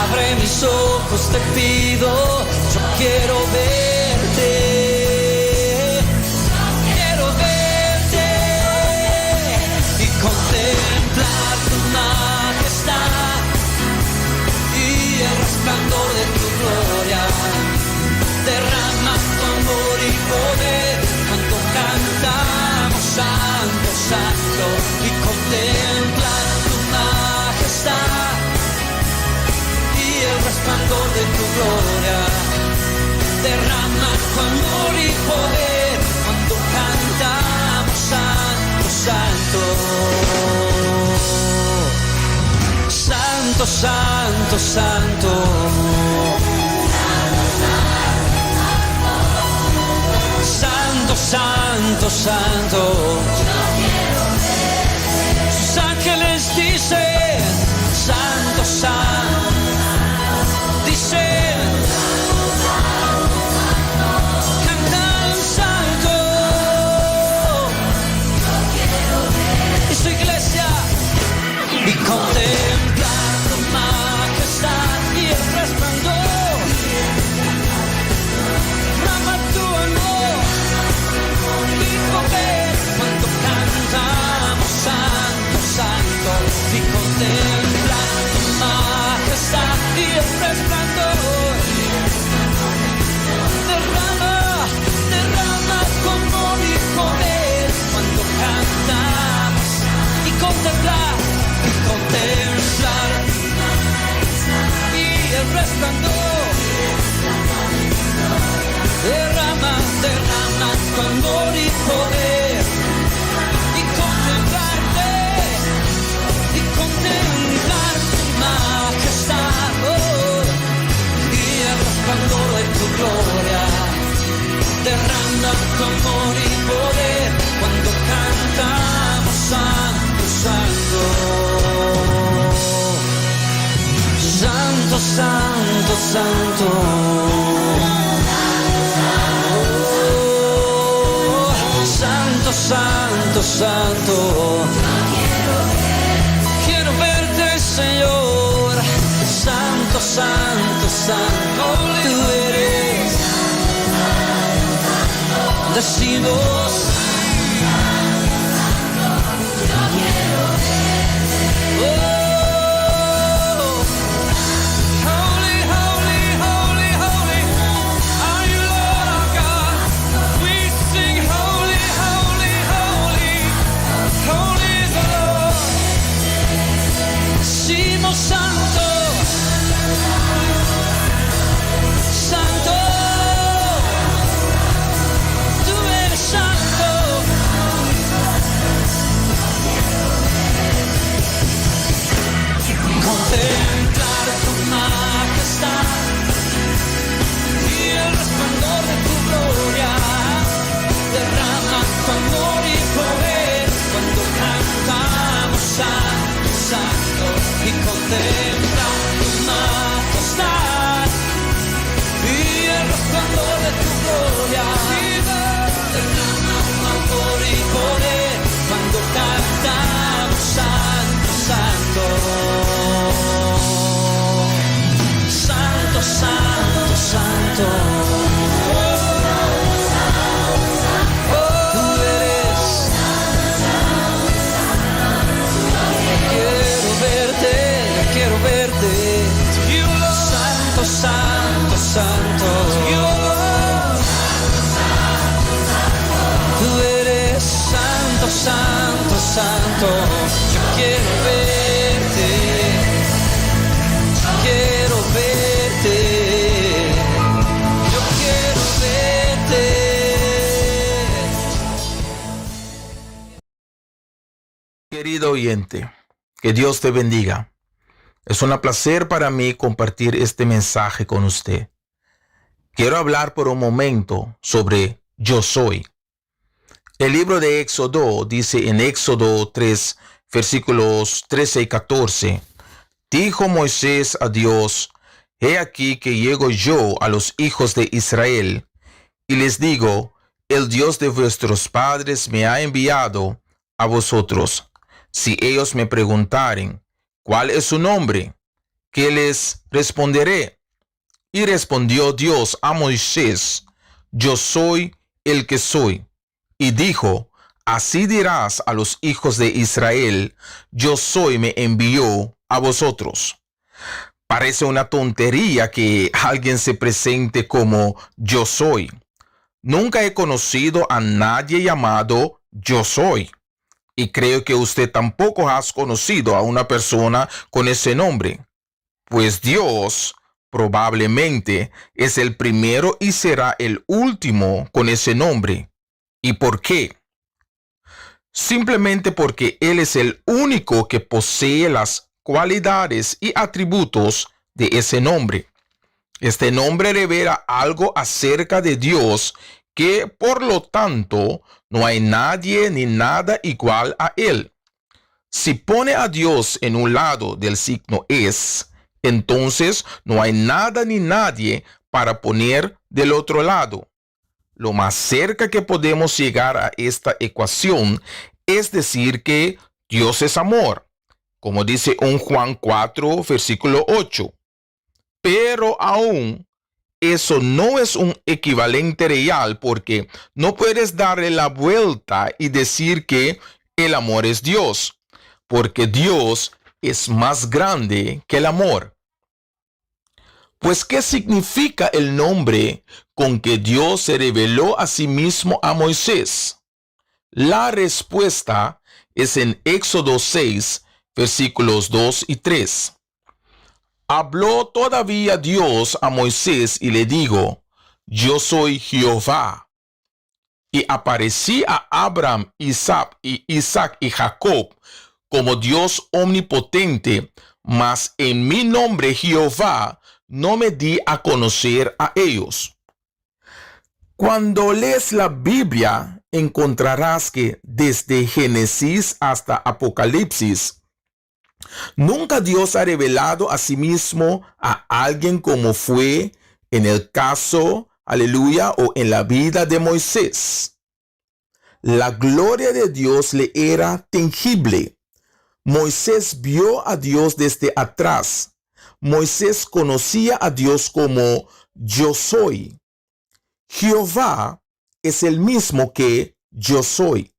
abre mis ojos, te pido, yo quiero verte, y contemplar tu majestad y el resplandor de tu gloria. Derrama tu amor y poder cuando cantamos santo, santo, y contempla tu majestad y el resplandor de tu gloria. Derrama tu amor y poder cuando cantamos santo, santo. Santo, santo, santo. Santo, santo, santo. Sus ángeles dicen, santo, santo. Dicen, cantan santo. Y su iglesia, y contemplar tu majestad y el resplandor. Rama tu amor y poder cuando cantamos santo, santo, y contemplar tu majestad y el resplandor. Derrama, derrama tu amor y poder cuando cantamos y contemplar y el resplandor. Derrama, derrama tu amor y poder y contemplarte y contemplar tu majestad, oh, y el resplandor de tu gloria. Derrama tu amor y poder cuando cantamos santo, santo. Santo, santo, santo. Oh, santo, santo, santo. Quiero verte, Señor. Santo, santo, santo. Tú eres. Decimos. Santo, majestad y el resplandor de tu gloria. Derrama tu amor y poder cuando cantamos santo, santo, y contempla tu majestad y el resplandor de tu gloria. Derrama tu amor y poder cuando cantamos santo, santo. Santo, santo, santo. Tú eres. Quiero verte. Santo, santo, santo. Tú eres santo, santo, santo. Yo quiero verte. Quiero verte. Yo quiero verte. Querido oyente, que Dios te bendiga. Es un placer para mí compartir este mensaje con usted. Quiero hablar por un momento sobre Yo Soy. El libro de Éxodo dice en Éxodo 3, versículos 13 y 14, dijo Moisés a Dios, he aquí que llego yo a los hijos de Israel, y les digo, el Dios de vuestros padres me ha enviado a vosotros. Si ellos me preguntaren, ¿cuál es su nombre? ¿Qué les responderé? Y respondió Dios a Moisés, yo soy el que soy. Y dijo, así dirás a los hijos de Israel, yo soy me envió a vosotros. Parece una tontería que alguien se presente como yo soy. Nunca he conocido a nadie llamado yo soy. Y creo que usted tampoco ha conocido a una persona con ese nombre. Pues Dios probablemente es el primero y será el último con ese nombre. ¿Y por qué? Simplemente porque Él es el único que posee las cualidades y atributos de ese nombre. Este nombre revela algo acerca de Dios que, por lo tanto, no hay nadie ni nada igual a Él. Si pone a Dios en un lado del signo es, entonces no hay nada ni nadie para poner del otro lado. Lo más cerca que podemos llegar a esta ecuación es decir que Dios es amor, como dice en Juan 4, versículo 8. Pero aún eso no es un equivalente real porque no puedes darle la vuelta y decir que el amor es Dios, porque Dios es más grande que el amor. Pues, ¿qué significa el nombre con que Dios se reveló a sí mismo a Moisés? La respuesta es en Éxodo 6, versículos 2 y 3. Habló todavía Dios a Moisés y le dijo, yo soy Jehová. Y aparecí a Abraham, Isaac y Jacob como Dios omnipotente, mas en mi nombre Jehová no me di a conocer a ellos. Cuando lees la Biblia, encontrarás que desde Génesis hasta Apocalipsis, nunca Dios ha revelado a sí mismo a alguien como fue en el caso, aleluya, o en la vida de Moisés. La gloria de Dios le era tangible. Moisés vio a Dios desde atrás. Moisés conocía a Dios como yo soy. Jehová es el mismo que yo soy.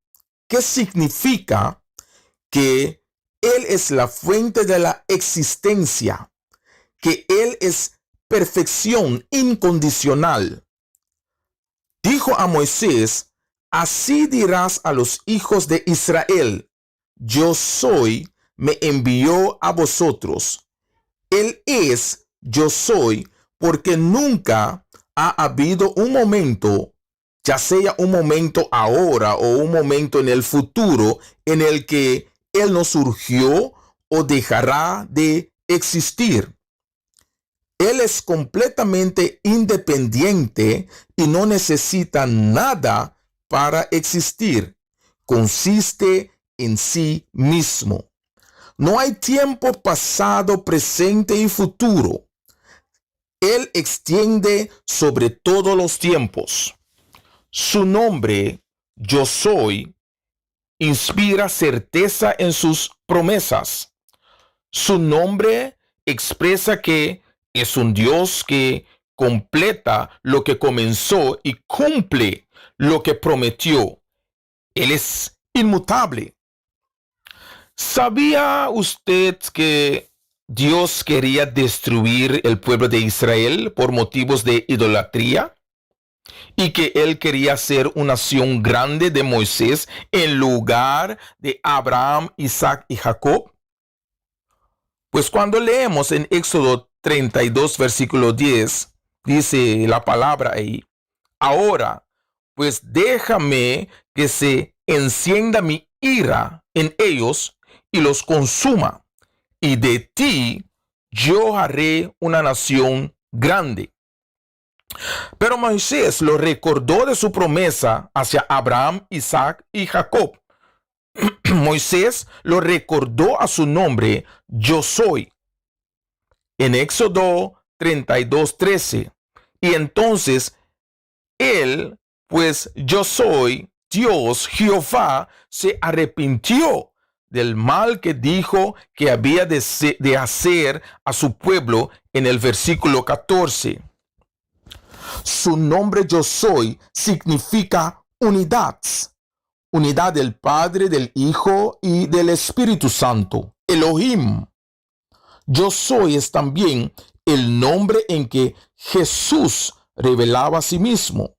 ¿Qué significa? Que Él es la fuente de la existencia, que Él es perfección incondicional. Dijo a Moisés, así dirás a los hijos de Israel, yo soy, me envió a vosotros. Él es, yo soy, porque nunca ha habido un momento, ya sea un momento ahora o un momento en el futuro, en el que Él no surgió o dejará de existir. Él es completamente independiente y no necesita nada para existir. Consiste en sí mismo. No hay tiempo pasado, presente y futuro. Él extiende sobre todos los tiempos. Su nombre, Yo Soy, inspira certeza en sus promesas. Su nombre expresa que es un Dios que completa lo que comenzó y cumple lo que prometió. Él es inmutable. ¿Sabía usted que Dios quería destruir el pueblo de Israel por motivos de idolatría? Y que Él quería hacer una nación grande de Moisés en lugar de Abraham, Isaac y Jacob. Pues cuando leemos en Éxodo 32, versículo 10, dice la palabra ahí: ahora, pues déjame que se encienda mi ira en ellos y los consuma, y de ti yo haré una nación grande. Pero Moisés lo recordó de su promesa hacia Abraham, Isaac y Jacob. Moisés lo recordó a su nombre, Yo Soy, en Éxodo 32:13. Y entonces él, pues Yo Soy, Dios, Jehová, se arrepintió del mal que dijo que había de hacer a su pueblo en el versículo 14. Su nombre Yo Soy significa unidad. Unidad del Padre, del Hijo y del Espíritu Santo. Elohim. Yo Soy es también el nombre en que Jesús revelaba a sí mismo.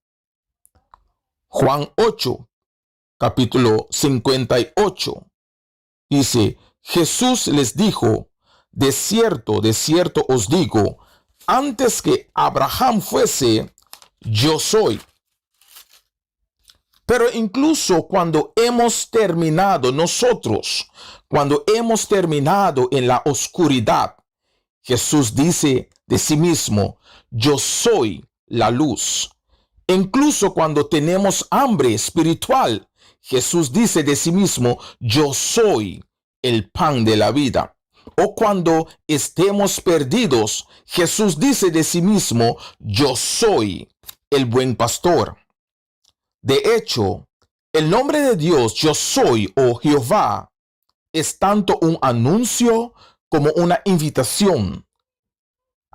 Juan 8, capítulo 58. Dice: Jesús les dijo: de cierto os digo, antes que Abraham fuese, yo soy. Pero incluso cuando hemos terminado nosotros, cuando hemos terminado en la oscuridad, Jesús dice de sí mismo: yo soy la luz. Incluso cuando tenemos hambre espiritual, Jesús dice de sí mismo: yo soy el pan de la vida. O cuando estemos perdidos, Jesús dice de sí mismo: yo soy el buen pastor. De hecho, el nombre de Dios, Yo Soy o Jehová, es tanto un anuncio como una invitación.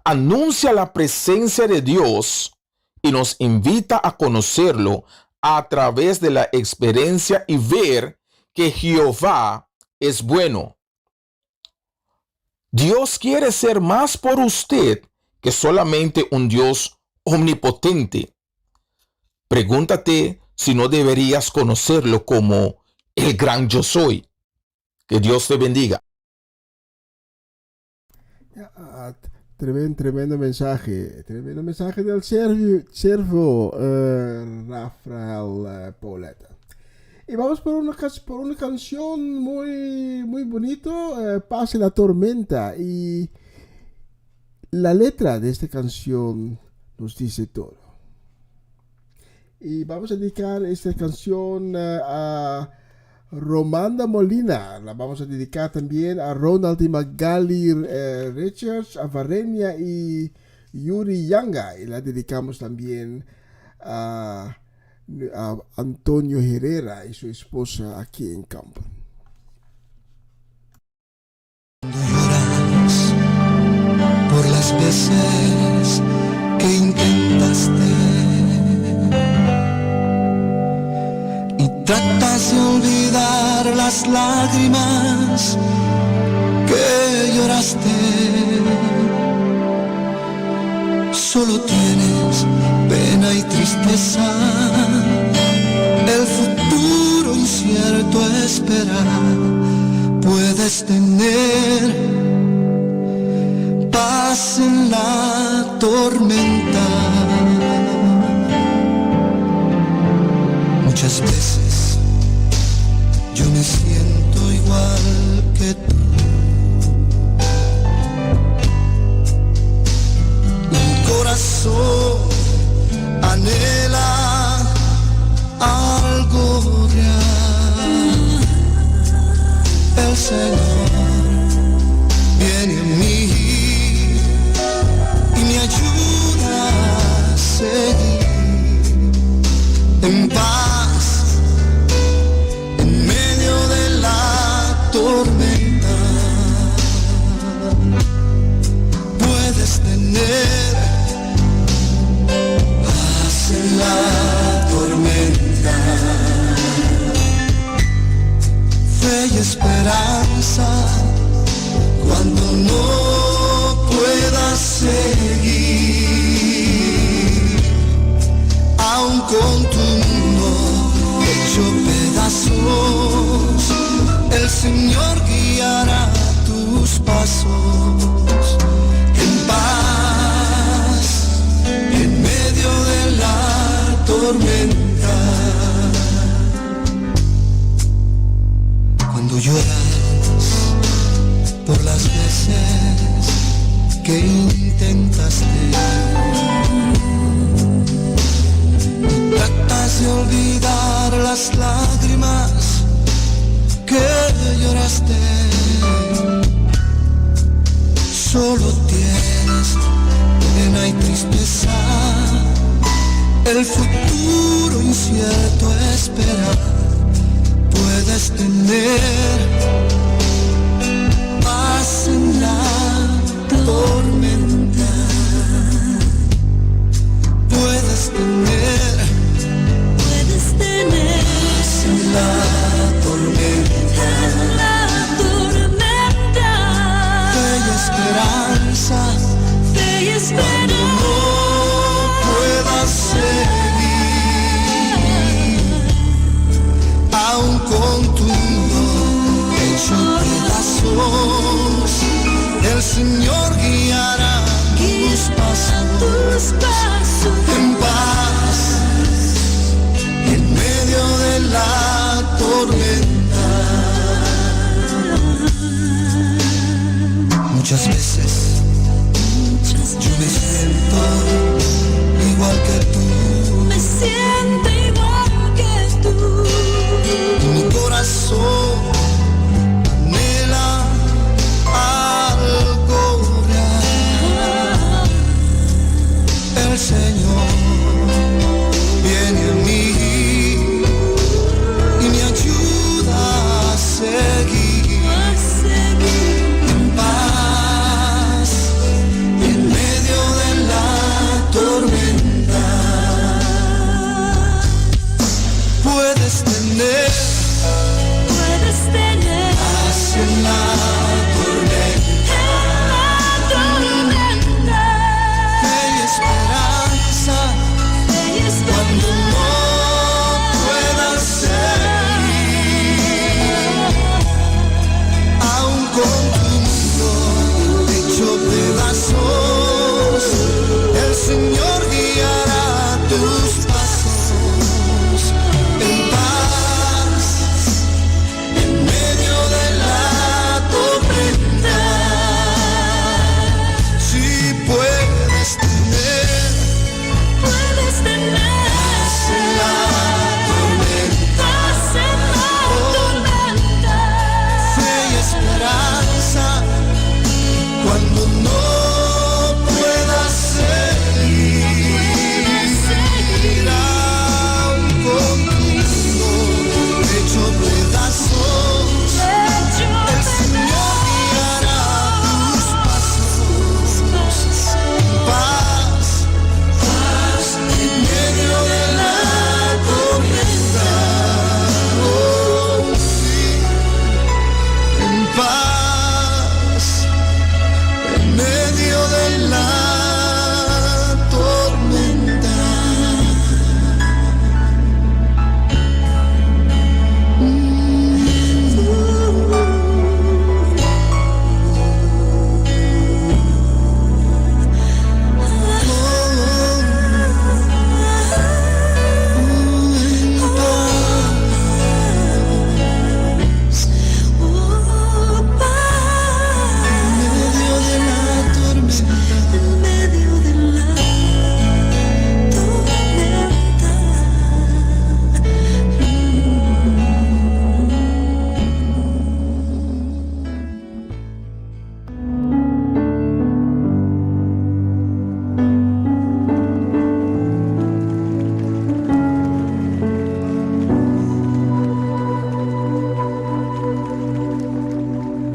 Anuncia la presencia de Dios y nos invita a conocerlo a través de la experiencia y ver que Jehová es bueno. Dios quiere ser más por usted que solamente un Dios omnipotente. Pregúntate si no deberías conocerlo como el gran Yo Soy. Que Dios te bendiga. Tremendo mensaje del servo Rafael Pauleta. Y vamos por una canción muy bonito, Pase la tormenta. Y la letra de esta canción nos dice todo. Y vamos a dedicar esta canción a Romanda Molina. La vamos a dedicar también a Ronald y Magali Richards, a Varenia y Yuri Yanga. Y la dedicamos también a Antonio Herrera y su esposa aquí en campo. Cuando lloras por las veces que intentaste y tratas de olvidar las lágrimas que lloraste, solo tienes pena y tristeza, el futuro incierto esperar. Puedes tener paz en la tormenta. Muchas veces yo me siento igual que tú. esperanza cuando no puedas seguir, aun con tu mundo hecho pedazos, el Señor guiará tus pasos en paz, en medio de la tormenta. Cuando lloras por las veces que intentaste, tratas de olvidar las lágrimas que lloraste, solo tienes pena y tristeza, el futuro incierto espera. Puedes tener paz en la tormenta, puedes tener paz en la tormenta, fe y esperanza, cuando no puedas seguir, aun con tu mundo hecho pedazos, el Señor guiará tus pasos en paz, en medio de la tormenta. Muchas veces yo me siento igual que tú, y mi corazón anhela algo real. El Señor viene a mí y me ayuda a seguir en paz, en medio de la tormenta. Puedes tener paz en la tormenta, fe y esperanza, cuando no puedas seguir, aun con tu mundo hecho pedazos, el Señor guiará tus pasos en paz, en medio de la tormenta. Si puedes tener paz en la tormenta, fe y esperanza, cuando no puedas seguir, aun con tu mundo hecho pedazos, el Señor guiará tus pasos en paz, en medio de la tormenta. Oh, sí, en paz, en medio de la tormenta.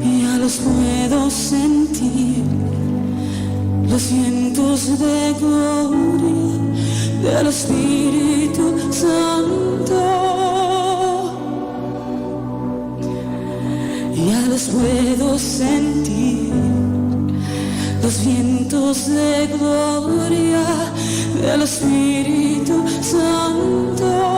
Ya los puedo sentir, los vientos de gloria del Espíritu Santo. puedo sentir, los vientos de gloria del Espíritu Santo.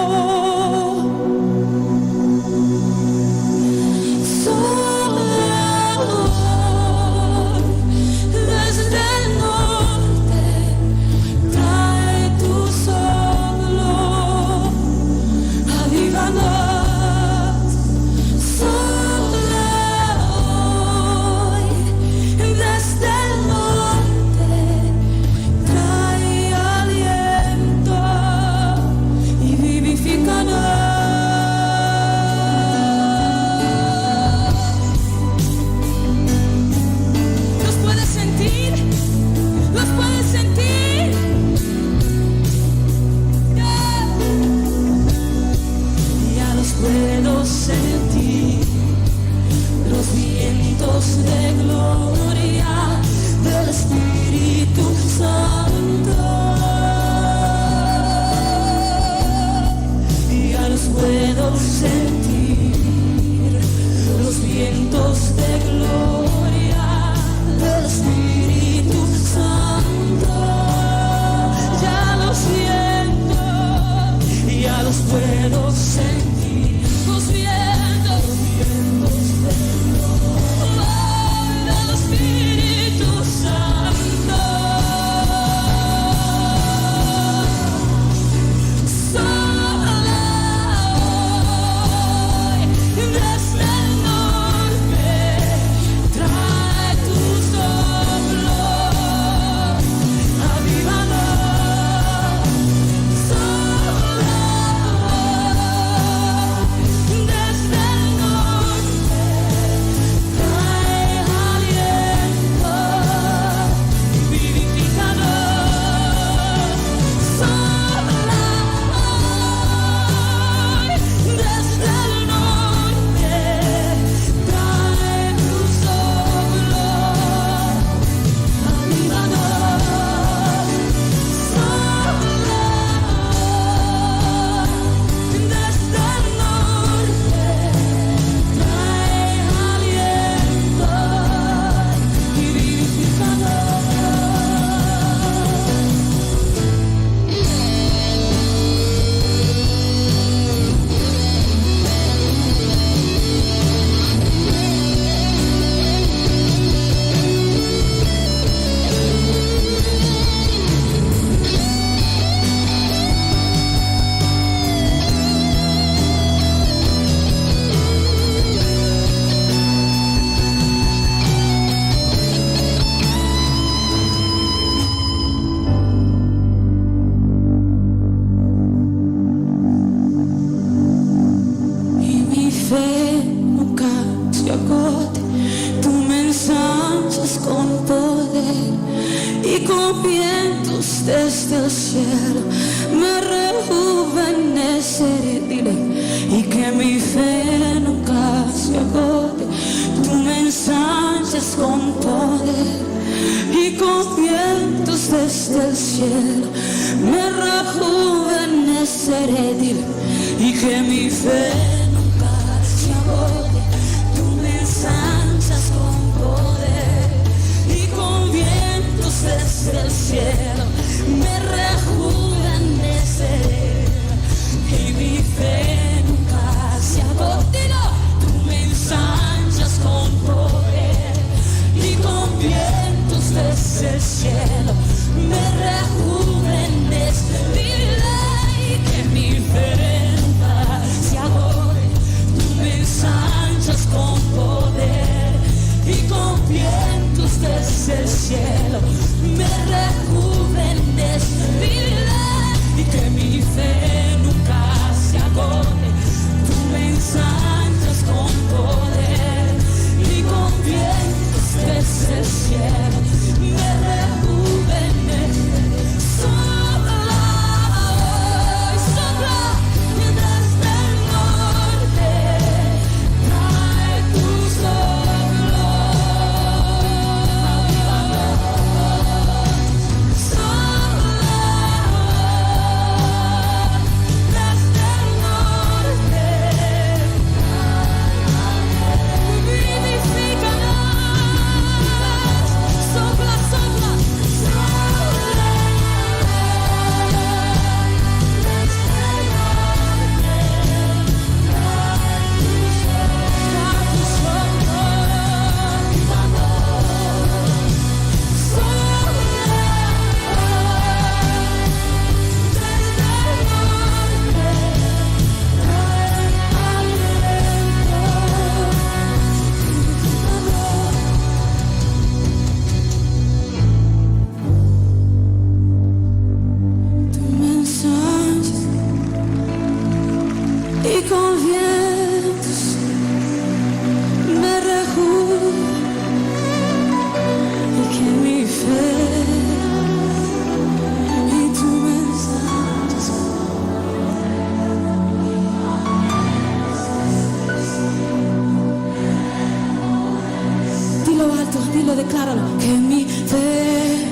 decláralo, que mi fe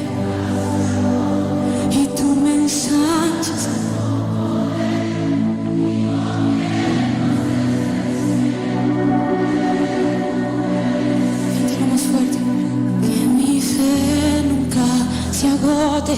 y tú me ensanchas. Cántalo más fuerte, que mi fe nunca se agote.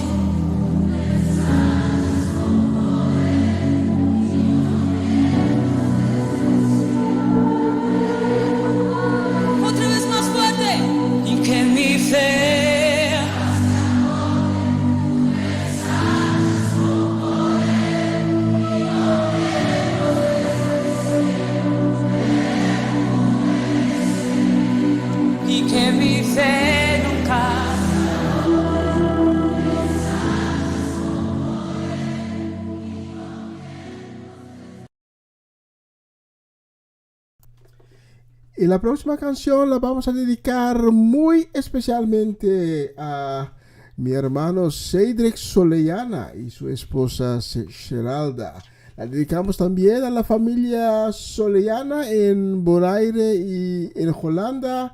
Y la próxima canción la vamos a dedicar muy especialmente a mi hermano Cedric Soleyana y su esposa Geralda. La dedicamos también a la familia Soleyana en Bonaire y en Holanda.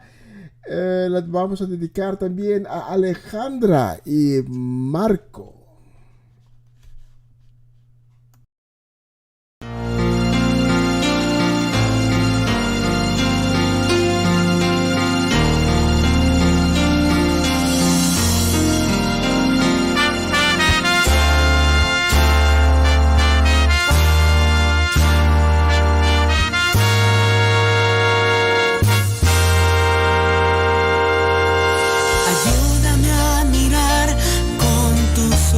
La vamos a dedicar también a Alejandra y Marco. Ayúdame a mirar con tus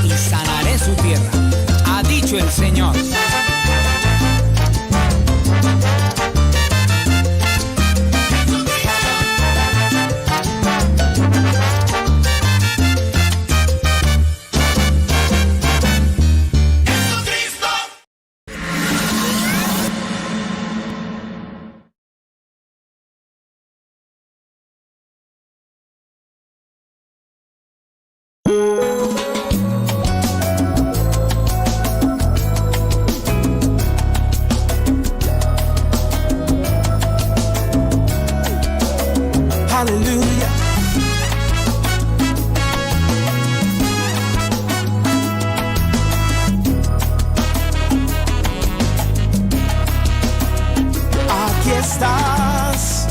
y sanaré su tierra, ha dicho el Señor. Hallelujah. Aquí estás,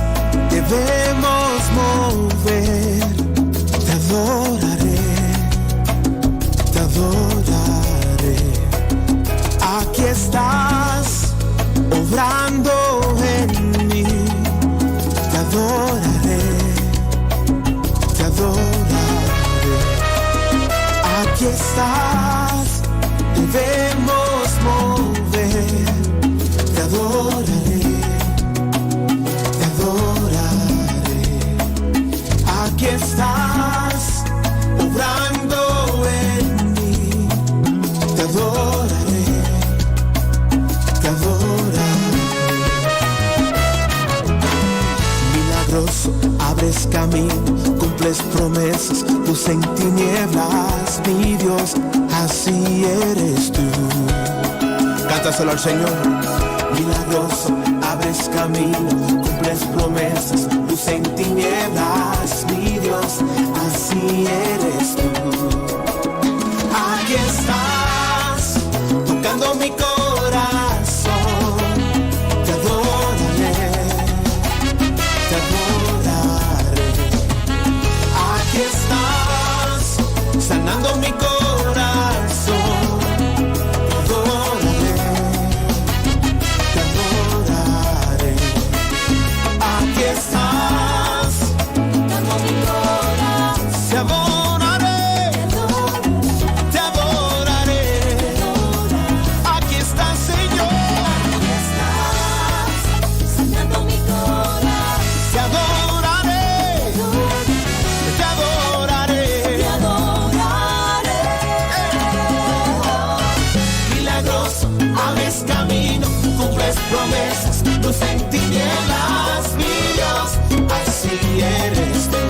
debemos mover, te adoraré, te adoraré. Aquí estás, obrando en mí, te adoraré, te adoraré. Aquí estás, debemos mover, te adoraré, te adoraré. Aquí estás, obrando en mí, te adoraré, te adoraré. Milagroso, abres camino, cumples promesas, luz en tinieblas, mi Dios, así eres tú. Cántaselo al Señor. Milagroso, abres camino, cumples promesas, luz en tinieblas, mi Dios, así eres tú. Aquí estás, tocando mi corazón, te adoraré, te adoraré. Aquí estás, sanando mi corazón, te adoraré, te adoraré. Aquí estás, dando mi corazón, te adoraré, te adoraré. Aquí estás, Señor. Aquí estás, sanando mi corazón, te adoraré, te adoraré, te adoraré. Milagroso, abres camino, cumples promesas, luz en tinieblas, mi Dios, así eres tú.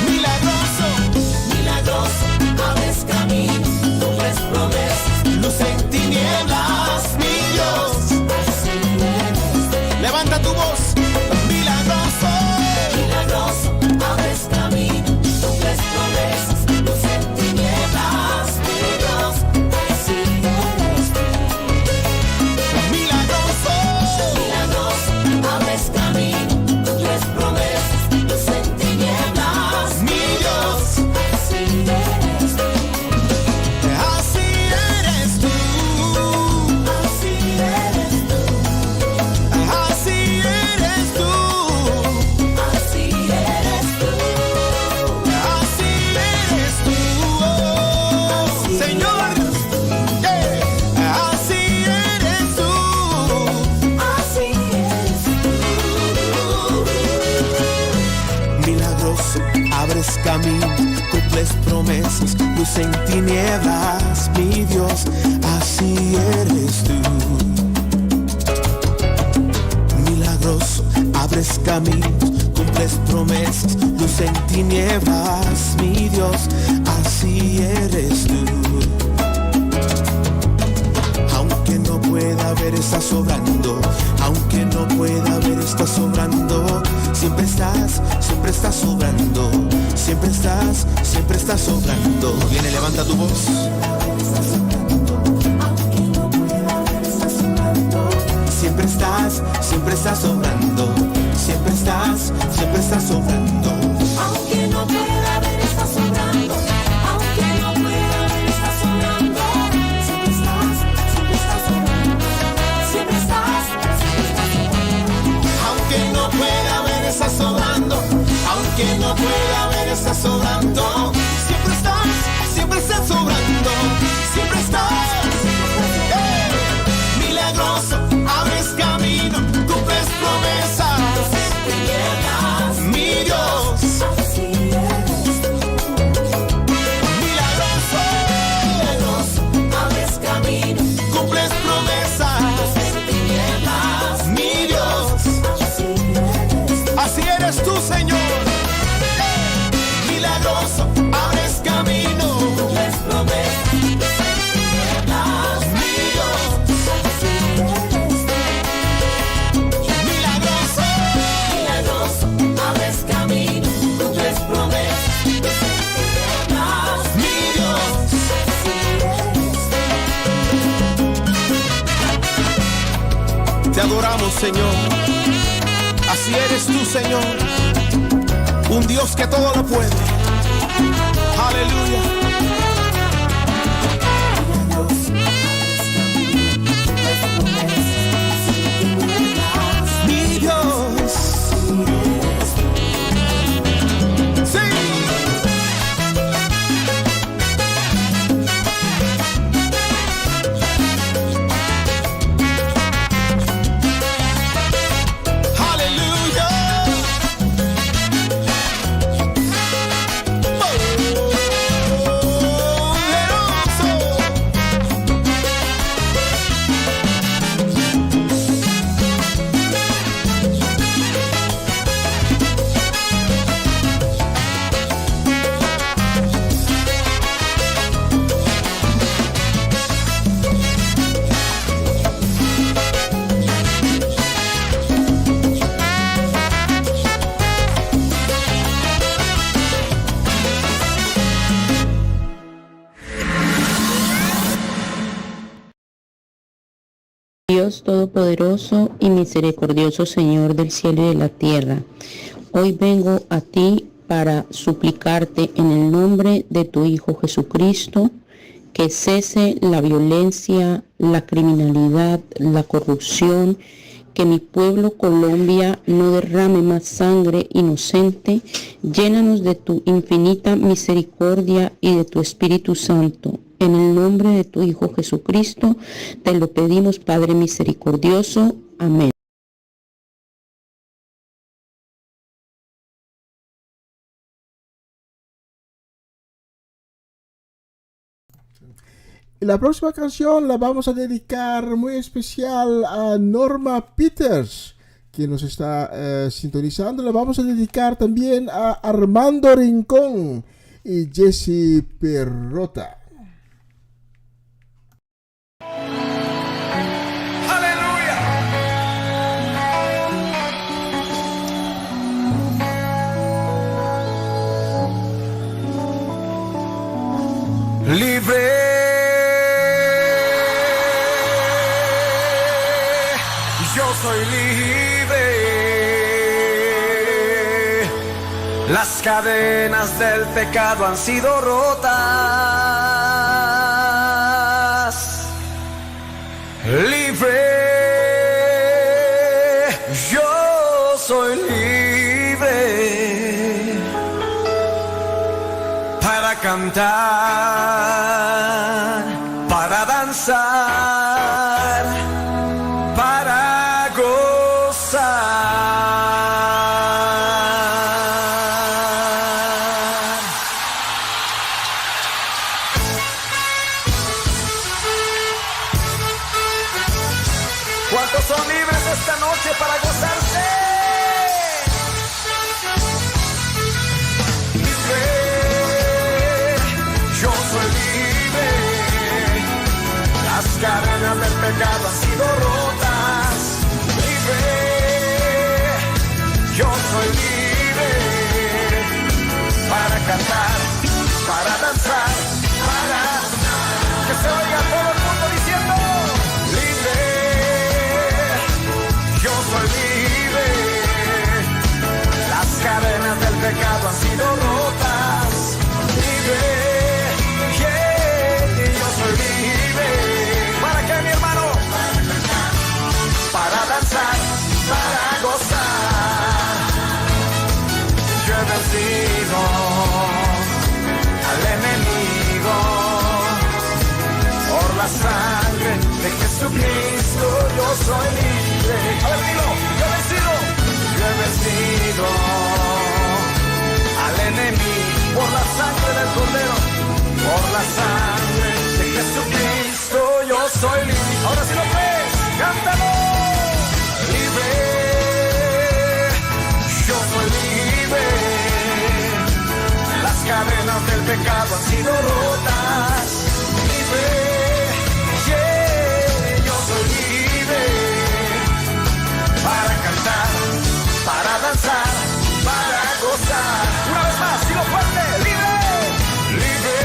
Milagroso, milagroso, abres camino, cumples promesas, luz en tinieblas, mi Dios, así eres tú. Levanta tu voz. Milagroso, milagroso, abres camino, cumples promesas, luz en tinieblas, mi Dios, así eres tú. Milagroso, milagroso, abres camino, cumples promesas, luz en tinieblas, mi Dios, así eres tú. Así eres tú, así eres tú, así eres tú, así eres tú, así eres tú, oh, Señor, así eres tú, así eres tú. Milagroso, abres camino, cumples promesas, luz en tinieblas, mi Dios, así eres tú. Milagroso, abres caminos, cumples promesas, luz en tinieblas, mi Dios, así eres tú. Aunque no pueda ver, estás sobrando. Aunque no pueda ver, estás sobrando. Siempre estás sobrando. Siempre estás sobrando. Viene, levanta tu voz. Siempre estás sobrando. Siempre estás sobrando. Aunque no pueda ver, estás sobrando. Aunque no pueda ver, estás sobrando. Siempre estás sobrando. Siempre estás sobrando. Aunque no pueda ver, estás sobrando. Aunque no pueda ver, estás sobrando. Siempre estás Te adoramos, Señor. Así eres tú, Señor. Un Dios que todo lo puede. Aleluya. Mi Dios. Sí. Dios Todopoderoso y misericordioso Señor del cielo y de la tierra, hoy vengo a ti para suplicarte en el nombre de tu Hijo Jesucristo que cese la violencia, la criminalidad, la corrupción, que mi pueblo Colombia no derrame más sangre inocente. Llénanos de tu infinita misericordia y de tu Espíritu Santo. En el nombre de tu Hijo Jesucristo, te lo pedimos, Padre misericordioso. Amén. Y la próxima canción la vamos a dedicar muy especial a Norma Peters, quien nos está sintonizando. La vamos a dedicar también a Armando Rincón y Jesse Perrota. Libre, yo soy libre. Las cadenas del pecado han sido rotas. Libre, yo soy libre para cantar, para danzar, para gozar. ¿Cuántos son libres esta noche para gozarse? Las cadenas del pecado han sido rotas. Libre, yo soy libre para cantar, para danzar, para que se oiga todo el mundo diciendo: libre, yo soy libre. Las cadenas del pecado han sido rotas. Libre, yo soy libre. ¿Para qué, mi hermano? Para danzar, para gozar. Yo he vencido al enemigo por la sangre de Jesucristo. Yo soy libre. A ver, dilo. Yo he vencido al enemigo por la sangre del Cordero. Por la sangre de Jesucristo yo soy libre. Ahora sí lo crees, cántalo. Libre, yo soy libre. Las cadenas del pecado han sido rotas. Libre, yo soy libre. Para cantar, para danzar, para gozar. Una vez más, sigo fuerte, libre. Libre,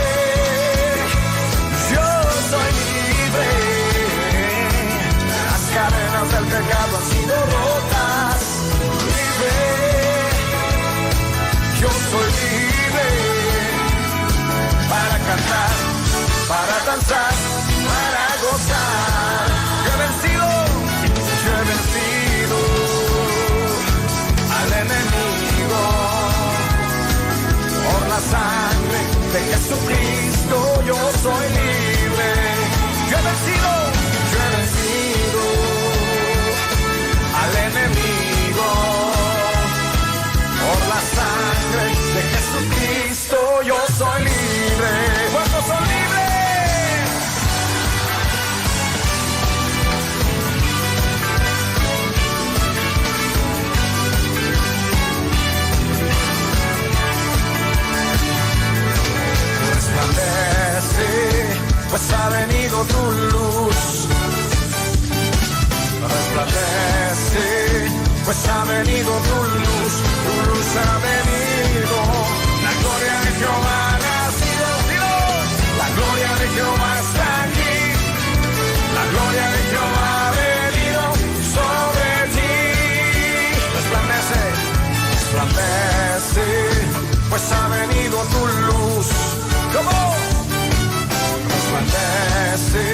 yo soy libre. Las cadenas del pecado para danzar, para gozar. Yo he vencido al enemigo por la sangre de Jesucristo. Yo soy libre. Yo he vencido al enemigo por la sangre de Jesucristo. Yo soy libre. ¿Cuántos son libres? Resplandece, pues ha venido tu luz. Resplandece, pues ha venido tu luz ha venido. La gloria de Jehová ha nacido, Dios. La gloria de Jehová está aquí. La gloria de Jehová ha venido sobre ti. Resplandece, resplandece, pues ha venido tu luz. ¿Cómo? Resplandece,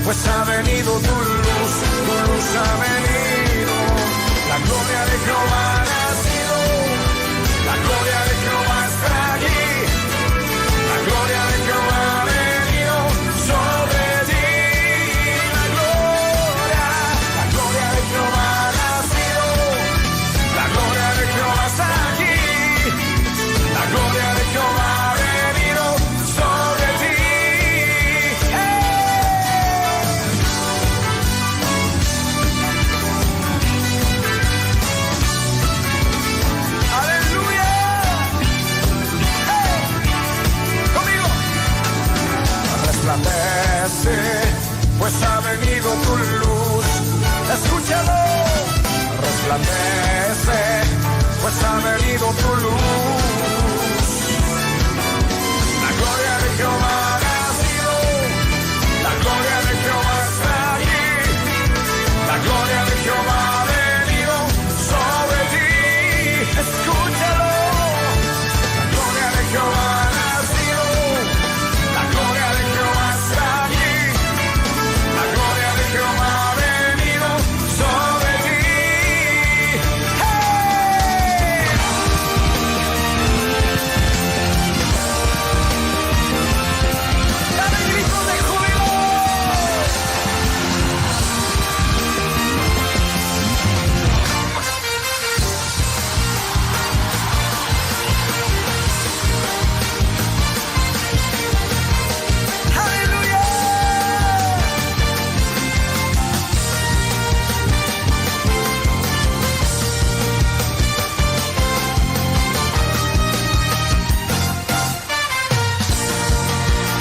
pues ha venido tu luz ha venido. La gloria de Jehová ha nacido, la gloria de Jehová está aquí, la gloria de Jehová ha venido sobre ti. La gloria de Jehová ha nacido, la gloria de Jehová está aquí, la gloria de Jehová ha venido sobre ti. Resplandece, pues ha venido tu luz. Escúchalo. Resplandece, pues ha venido tu luz. La gloria de Jehová ha nacido, la gloria de Jehová está aquí, la gloria de Jehová ha venido sobre ti. Escúchalo. La gloria de Jehová ha nacido, la gloria de Jehová está aquí, la gloria de Jehová ha venido sobre ti. ¡Hey! ¡Dale gritos de júbilo!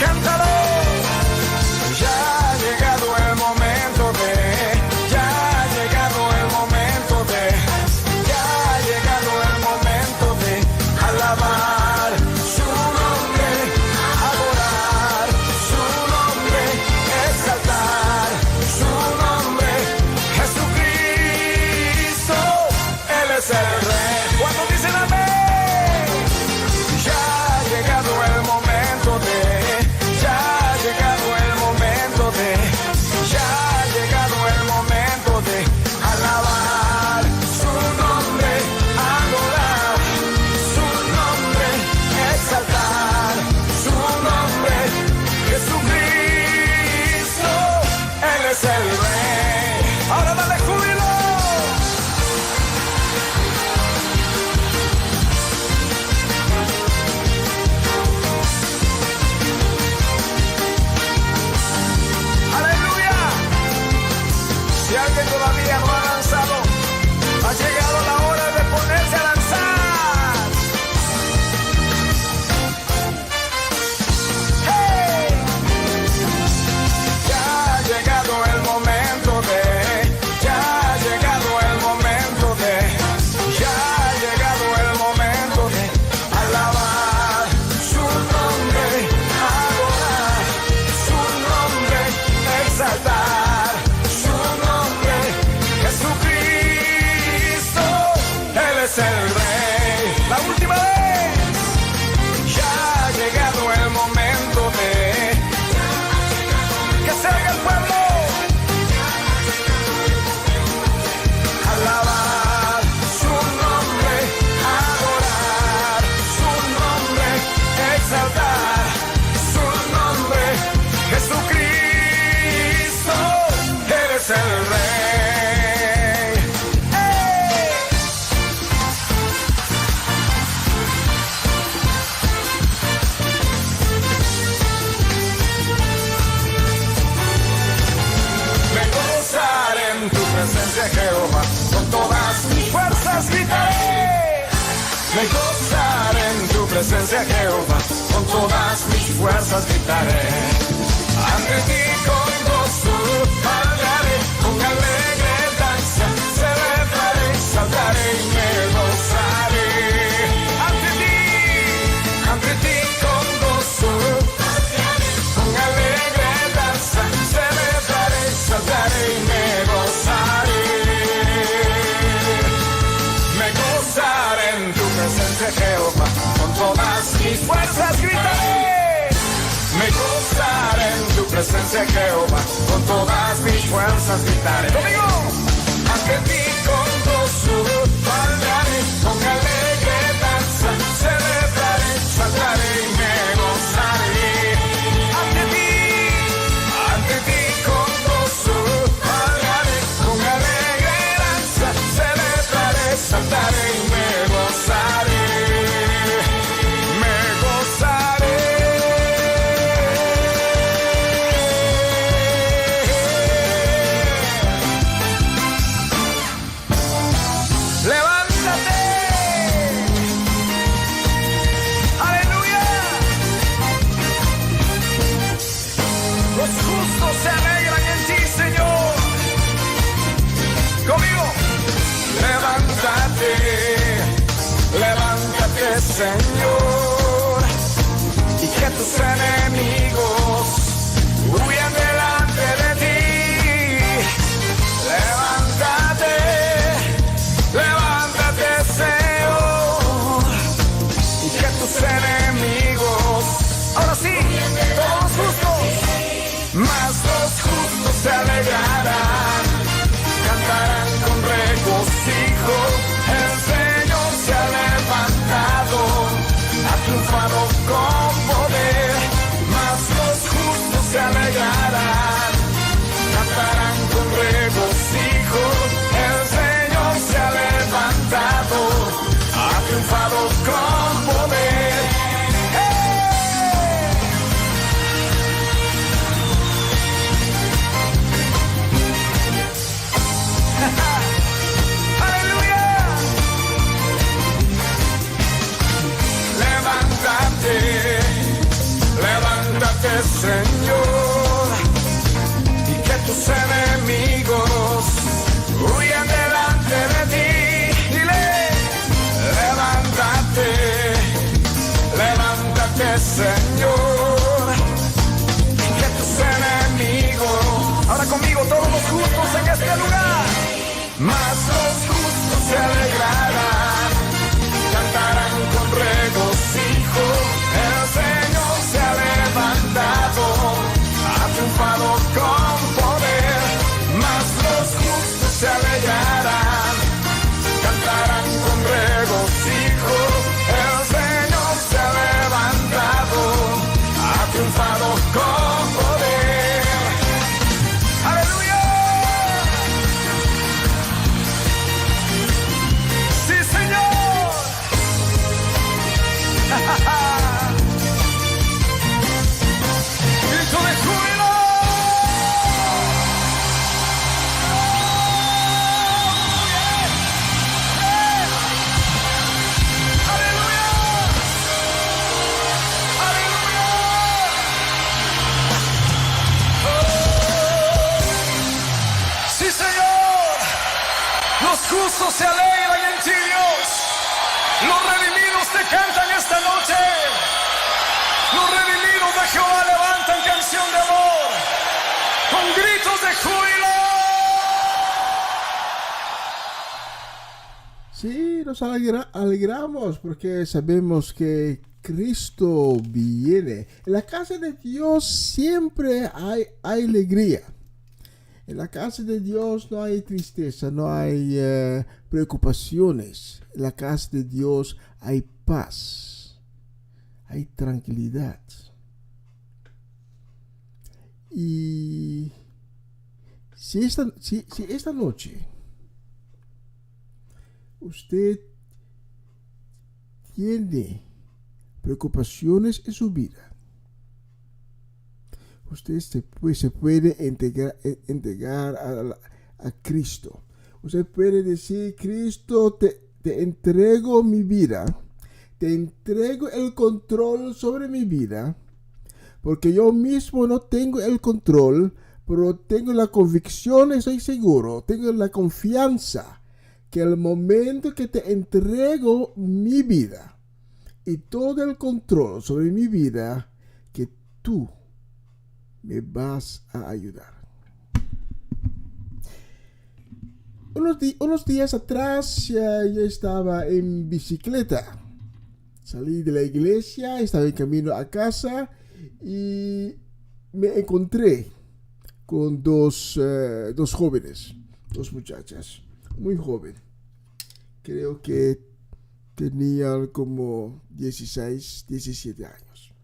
Cántalo. Ya ha llegado el momento de, ya ha llegado el momento de, ya ha llegado el momento de alabar su nombre, adorar su nombre, exaltar su nombre. Jesucristo, Él es el Rey. ¿Cuántos dicen amén? Ya ha llegado el momento de, ya ha llegado el momento de, ya ha llegado el momento de alabar su nombre, adorar su nombre, exaltar su nombre. Jesucristo, Él es el Rey. Ahora dale júbilo. ¡Aleluya! Si alguien todavía no ha lanzado, ha llegado la hora de ponerse a lanzar. ¡Hey! Ya ha llegado el momento de, ya ha llegado el momento de, ya ha llegado el momento de alabar su nombre, adorar su nombre, exaltar su nombre. Jesucristo. presencia, Jehová. Con todas mis fuerzas gritaré. Me gozaré en tu presencia, Jehová. Con todas mis fuerzas gritaré. Ante ti con gozo hablaré, con alegre danza celebraré, saltaré y me gozaré. Ante ti con gozo hablaré, con alegre danza celebraré, saltaré y me gozaré. Me gozaré en tu presencia, Jehová, con todas mis fuerzas gritaré. Me gozaré en tu presencia, Jehová, con todas mis fuerzas gritaré. ¡Conmigo! Ante ti con gozo hablaré, con alegre danza celebraré, saltaré y me gozaré. Ante ti con gozo hablaré, con alegre danza celebraré, saltaré y me gozaré. Me gozaré. Levántate, aleluya. Los justos se alegran en ti, Señor. Conmigo. Levántate, levántate, Señor, y que tus enemigos huyan delante de ti. Levántate, levántate, Señor, y que tus enemigos, ahora sí, todos justos, más los justos se alegrarán, cantarán con regocijo. El Señor se ha levantado, ha triunfado con poder, más los justos se alegrarán, cantarán con regocijo. El Señor se ha levantado, ha triunfado con poder. ¡Aleluya! Levántate, levántate, Señor, y que tus enemigos huyan delante de ti. Dile, levántate, levántate, Señor, y que tus enemigos, ahora conmigo todos los justos en este lugar, más los justos se alegrarán, cantarán con regocijo. El Señor se ha levantado, ha triunfado con poder, más los justos se alegrarán, cantarán con regocijo. El Señor se ha levantado, ha triunfado con poder. ¡Aleluya! ¡Sí, Señor! ¡Grito de júbilo! ¡Aleluya! ¡Aleluya! ¡Sí, Señor! Los justos se alegran en ti, Dios. Los redimidos te cantan esta noche. Los redimidos de Jehová levantan canción de amor con gritos de júbilo. Sí, nos alegramos porque sabemos que Cristo viene. En la casa de Dios siempre hay alegría. En la casa de Dios no hay tristeza, no hay preocupaciones. En la casa de Dios hay paz, hay tranquilidad. Y si esta noche usted tiene preocupaciones en su vida, usted se puede entregar a Cristo. Usted puede decir, Cristo, te entrego mi vida. Te entrego el control sobre mi vida. Porque yo mismo no tengo el control, pero tengo la convicción, estoy seguro, tengo la confianza que el momento que te entrego mi vida y todo el control sobre mi vida, que tú me vas a ayudar. Unos días atrás yo estaba en bicicleta. Salí de la iglesia, estaba en camino a casa y me encontré con dos jóvenes, dos muchachas, muy jóvenes. Creo que tenían como 16, 17 años.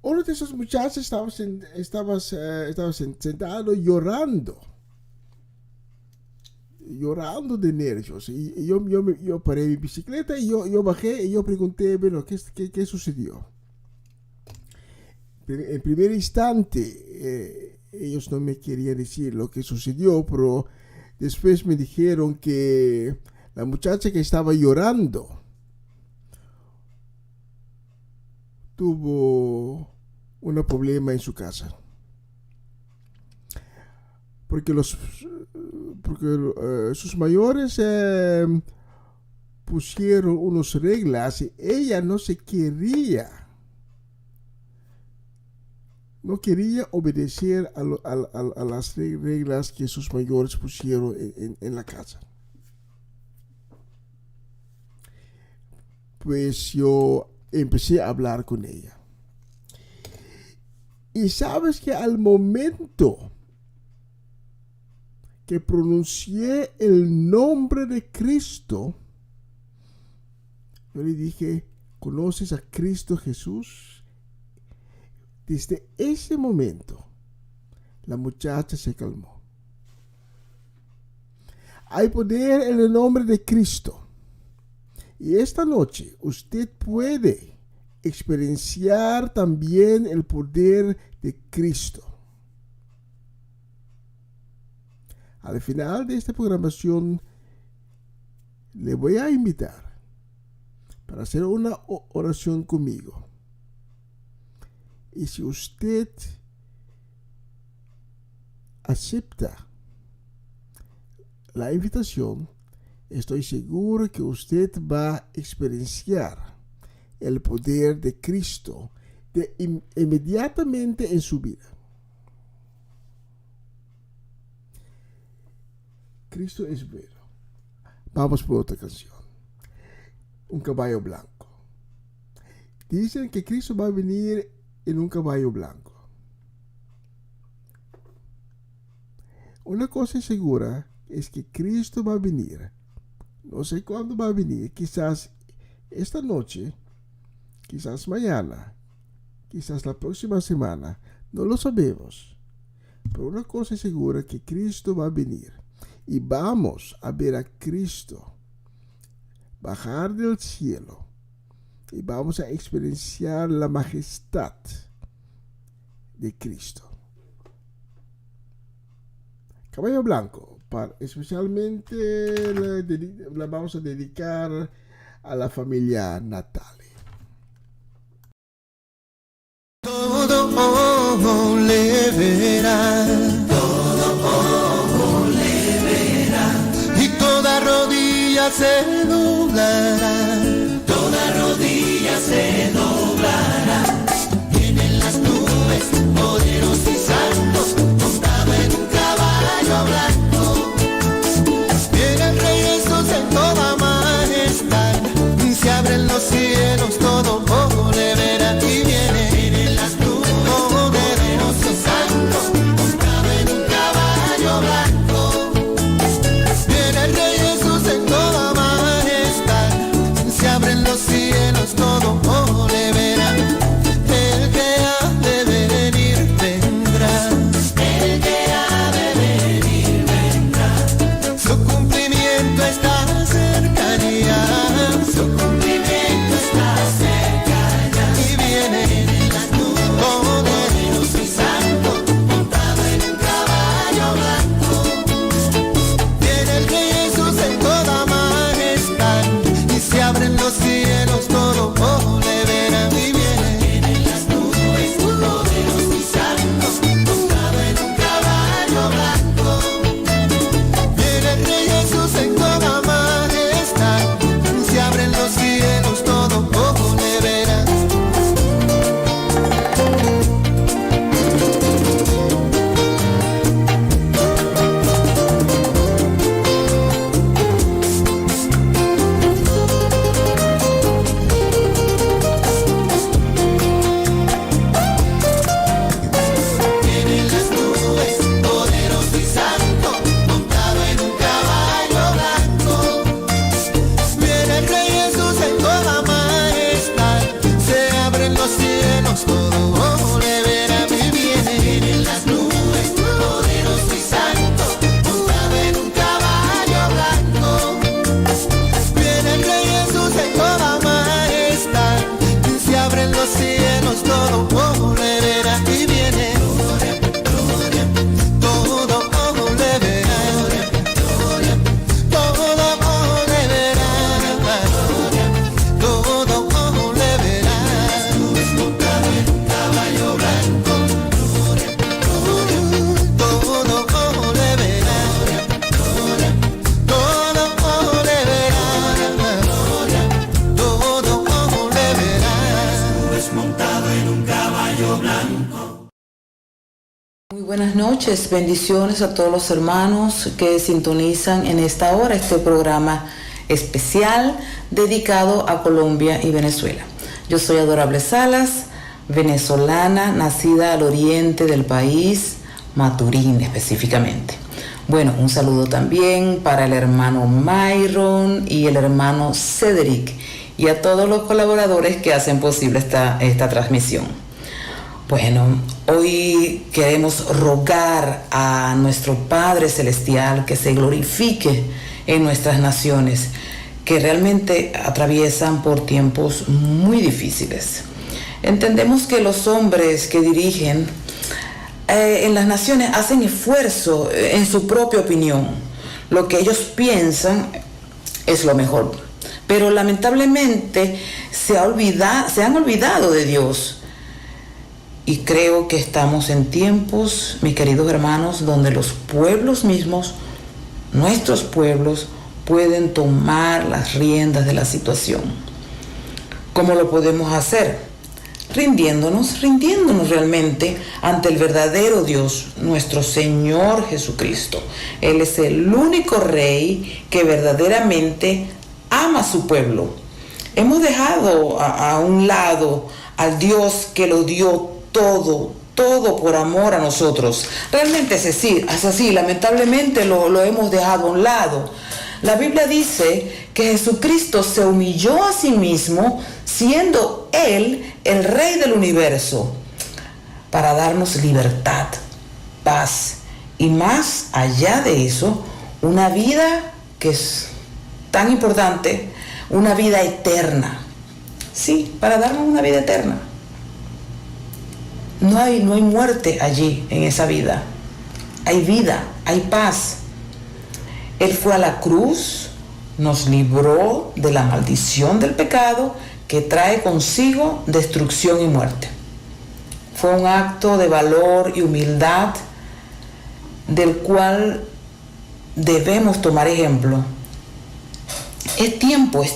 Uno de esos muchachos estaba sentado llorando de nervios. Y yo paré mi bicicleta y yo bajé y yo pregunté, bueno, ¿qué sucedió? En primer instante, ellos no me querían decir lo que sucedió, pero después me dijeron que la muchacha que estaba llorando tuvo un problema en su casa. Porque sus mayores pusieron unas reglas y ella no quería obedecer a las reglas que sus mayores pusieron en la casa. Pues yo empecé a hablar con ella. Y sabes que al momento que pronuncié el nombre de Cristo, yo le dije, ¿conoces a Cristo Jesús? Desde ese momento, la muchacha se calmó. Hay poder en el nombre de Cristo. Y esta noche usted puede experienciar también el poder de Cristo. Al final de esta programación, le voy a invitar para hacer una oración conmigo. Y si usted acepta la invitación, estoy seguro que usted va a experienciar el poder de Cristo inmediatamente en su vida. Cristo es bueno. Vamos por otra canción. Un caballo blanco. Dicen que Cristo va a venir en un caballo blanco. Una cosa segura es que Cristo va a venir. No sé cuándo va a venir. Quizás esta noche, quizás mañana, quizás la próxima semana. No lo sabemos. Pero una cosa es segura, que Cristo va a venir. Y vamos a ver a Cristo bajar del cielo. Y vamos a experienciar la majestad de Cristo. Caballo blanco, especialmente la vamos a dedicar a la familia Natale. Todo ojo le verá, todo ojo le verá, y toda rodilla se doblará, toda rodilla se doblará. Vienen las nubes, poderosos y santos, montado en un caballo blanco. Viene el Rey Jesús en toda majestad, se abren los cielos, todo ojo le verá. Y vienen las nubes, poderosos y santos, montado en un caballo blanco. Viene el Rey Jesús en toda majestad, se abren los cielos, todo ojo le verá. Muy buenas noches, bendiciones a todos los hermanos que sintonizan en esta hora este programa especial dedicado a Colombia y Venezuela. Yo soy Adorable Salas, venezolana, nacida al oriente del país, Maturín específicamente. Bueno, un saludo también para el hermano Myron y el hermano Cedric y a todos los colaboradores que hacen posible esta transmisión. Bueno, hoy queremos rogar a nuestro Padre Celestial que se glorifique en nuestras naciones, que realmente atraviesan por tiempos muy difíciles. Entendemos que los hombres que dirigen en las naciones hacen esfuerzo en su propia opinión. Lo que ellos piensan es lo mejor. Pero lamentablemente se han olvidado de Dios. Y creo que estamos en tiempos, mis queridos hermanos, donde los pueblos mismos, nuestros pueblos, pueden tomar las riendas de la situación. ¿Cómo lo podemos hacer? Rindiéndonos realmente ante el verdadero Dios, nuestro Señor Jesucristo. Él es el único Rey que verdaderamente ama a su pueblo. Hemos dejado a un lado al Dios que lo dio todo por amor a nosotros. Realmente es así, lamentablemente lo hemos dejado a un lado. La Biblia dice que Jesucristo se humilló a sí mismo, siendo Él el Rey del universo, para darnos libertad, paz y más allá de eso, una vida que es tan importante, una vida eterna. Sí, para darnos una vida eterna. No hay muerte allí en esa vida. Hay vida, hay paz. Él fue a la cruz, nos libró de la maldición del pecado que trae consigo destrucción y muerte. Fue un acto de valor y humildad del cual debemos tomar ejemplo. Es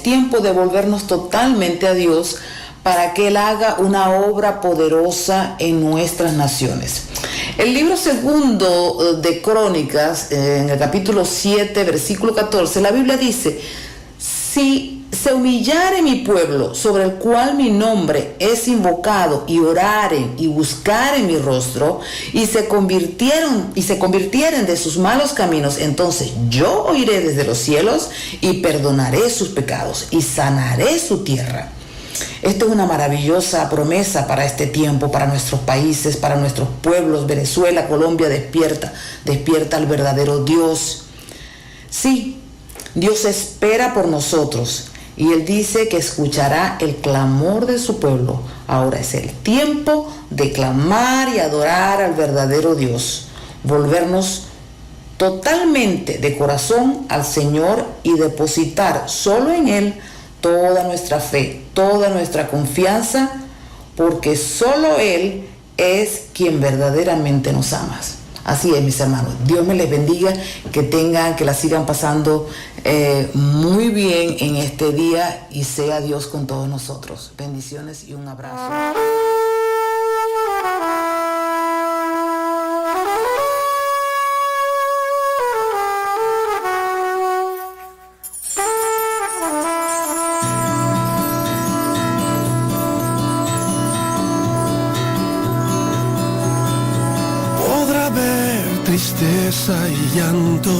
tiempo de volvernos totalmente a Dios para que Él haga una obra poderosa en nuestras naciones. El libro segundo de Crónicas, en el capítulo 7, versículo 14, la Biblia dice: si se humillare mi pueblo, sobre el cual mi nombre es invocado, y oraren y buscaren mi rostro, y se convirtieren de sus malos caminos, entonces yo oiré desde los cielos y perdonaré sus pecados y sanaré su tierra. Esto es una maravillosa promesa para este tiempo, para nuestros países, para nuestros pueblos. Venezuela, Colombia, despierta al verdadero Dios. Sí, Dios espera por nosotros y Él dice que escuchará el clamor de su pueblo. Ahora es el tiempo de clamar y adorar al verdadero Dios, volvernos totalmente de corazón al Señor y depositar solo en Él toda nuestra fe, toda nuestra confianza, porque solo Él es quien verdaderamente nos ama. Así es, mis hermanos. Dios me les bendiga, que la sigan pasando muy bien en este día y sea Dios con todos nosotros. Bendiciones y un abrazo. Tristeza y llanto,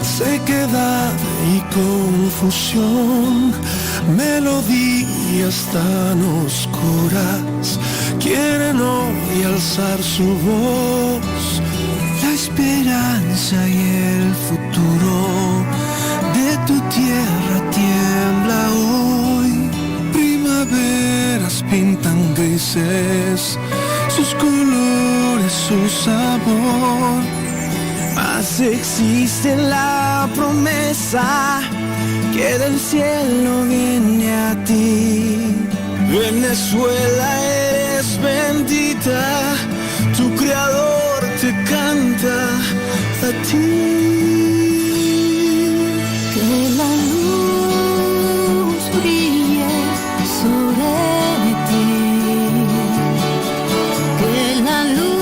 sequedad y confusión, melodías tan oscuras quieren hoy alzar su voz. La esperanza y el futuro de tu tierra tiembla hoy. Primaveras pintan grises sus colores, su sabor, mas existe la promesa que del cielo viene a ti. Venezuela, eres bendita, tu creador te canta a ti. Que la luz brille sobre ti, que la luz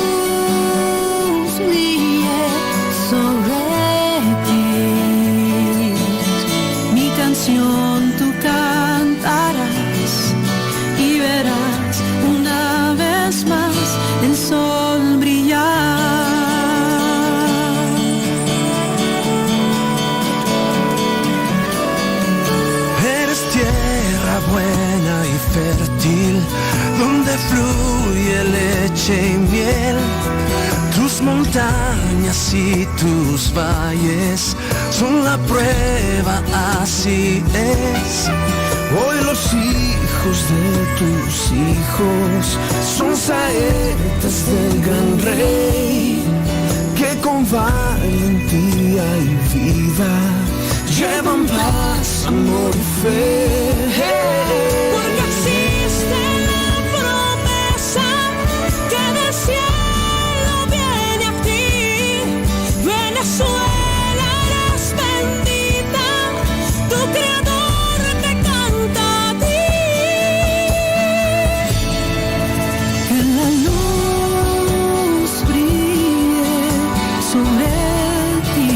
miel. Tus montañas y tus valles son la prueba, así es. Hoy los hijos de tus hijos son saetas del gran rey, que con valentía y vida llevan paz, amor y fe. Porque existe la promesa que del cielo viene a ti. Venezuela, eres bendita, tu creador te canta a ti. Que la luz brille sobre ti.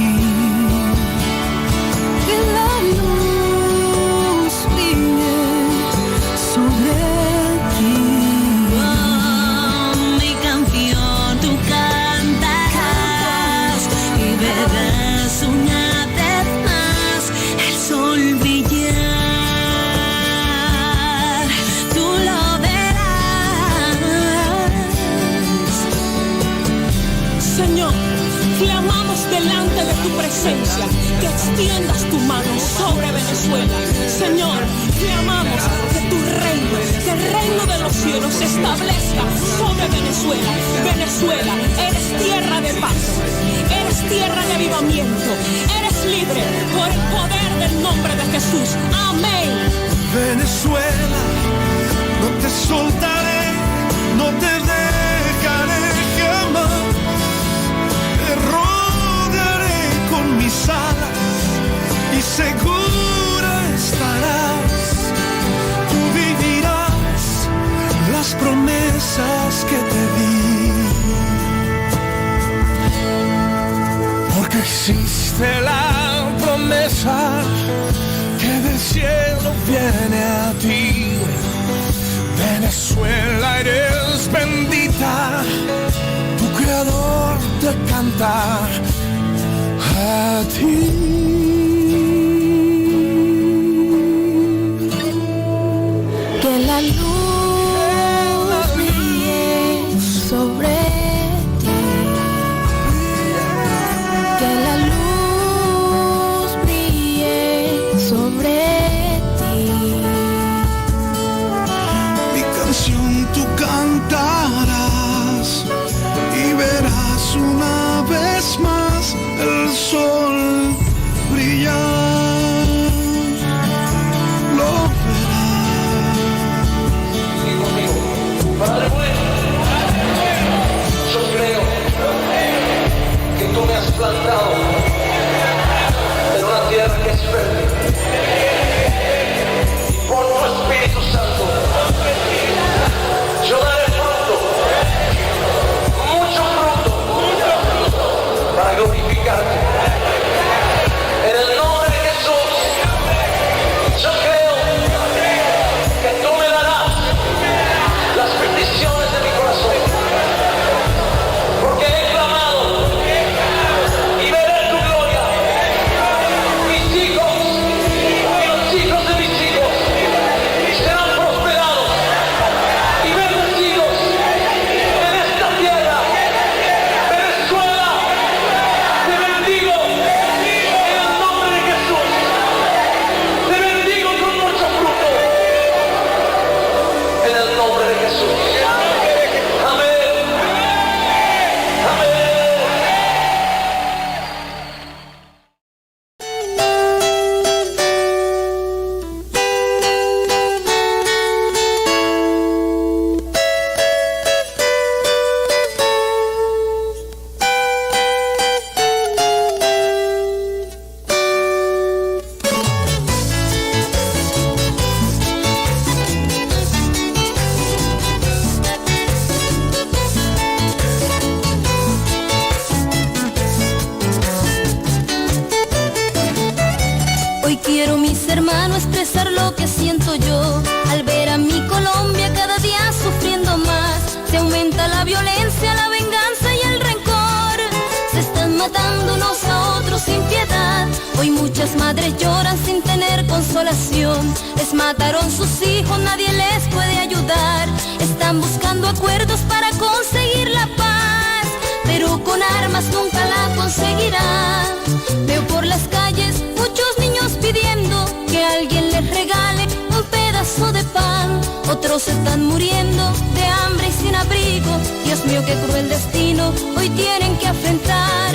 Que la luz brille sobre ti. Oh, mi canción tú cantarás y verás una vez más el sol brillar. Tú lo verás. Señor, clamamos delante de tu presencia que extiendas tu mano sobre Venezuela. Señor, clamamos que tu reino, que el reino de los cielos se establezca sobre Venezuela. Venezuela, eres tierra de paz, eres tierra de avivamiento, eres libre por el poder del nombre de Jesús. Amén. Venezuela, no te soltaré, no te dejaré jamás. Te rodearé con mis alas y segura estarás. Tú vivirás las promesas que te di. Porque existe la promesa que del cielo viene a ti. Venezuela, eres bendita, tu creador te canta a ti. Que la luz brille sobre ti. Que la luz brille sobre ti. Mi canción tú cantarás y verás una vez más el sol brillar. Lo verás. Padre bueno, yo creo que tú me has plantado en una tierra que es verde. Y por tu Espíritu Santo, yo daré fruto, mucho fruto, para glorificarte. En el nombre de Jesús, yo creo que tú me darás las peticiones de mi corazón, porque he clamado y veré tu gloria. Mis hijos y los hijos de mis hijos serán prosperados y bendecidos en esta tierra. Venezuela, te bendigo en el nombre de Jesús. Te bendigo con mucho fruto en el nombre de Jesús. Amén. Amén. Hoy quiero, mis hermanos, expresar lo que siento yo al ver a mi Colombia cada día sufriendo más. Se aumenta la violencia, la venganza y el rencor. Se están matando unos a otros sin piedad. Hoy muchas madres lloran sin tener consolación. Les mataron sus hijos, nadie les puede ayudar. están buscando acuerdos para conseguir la paz, pero con armas nunca la conseguirán. Veo por las calles muchos niños pidiendo que alguien les regale un pedazo de pan. Otros están muriendo de hambre y sin abrigo. Dios mío, qué cruel destino hoy tienen que afrontar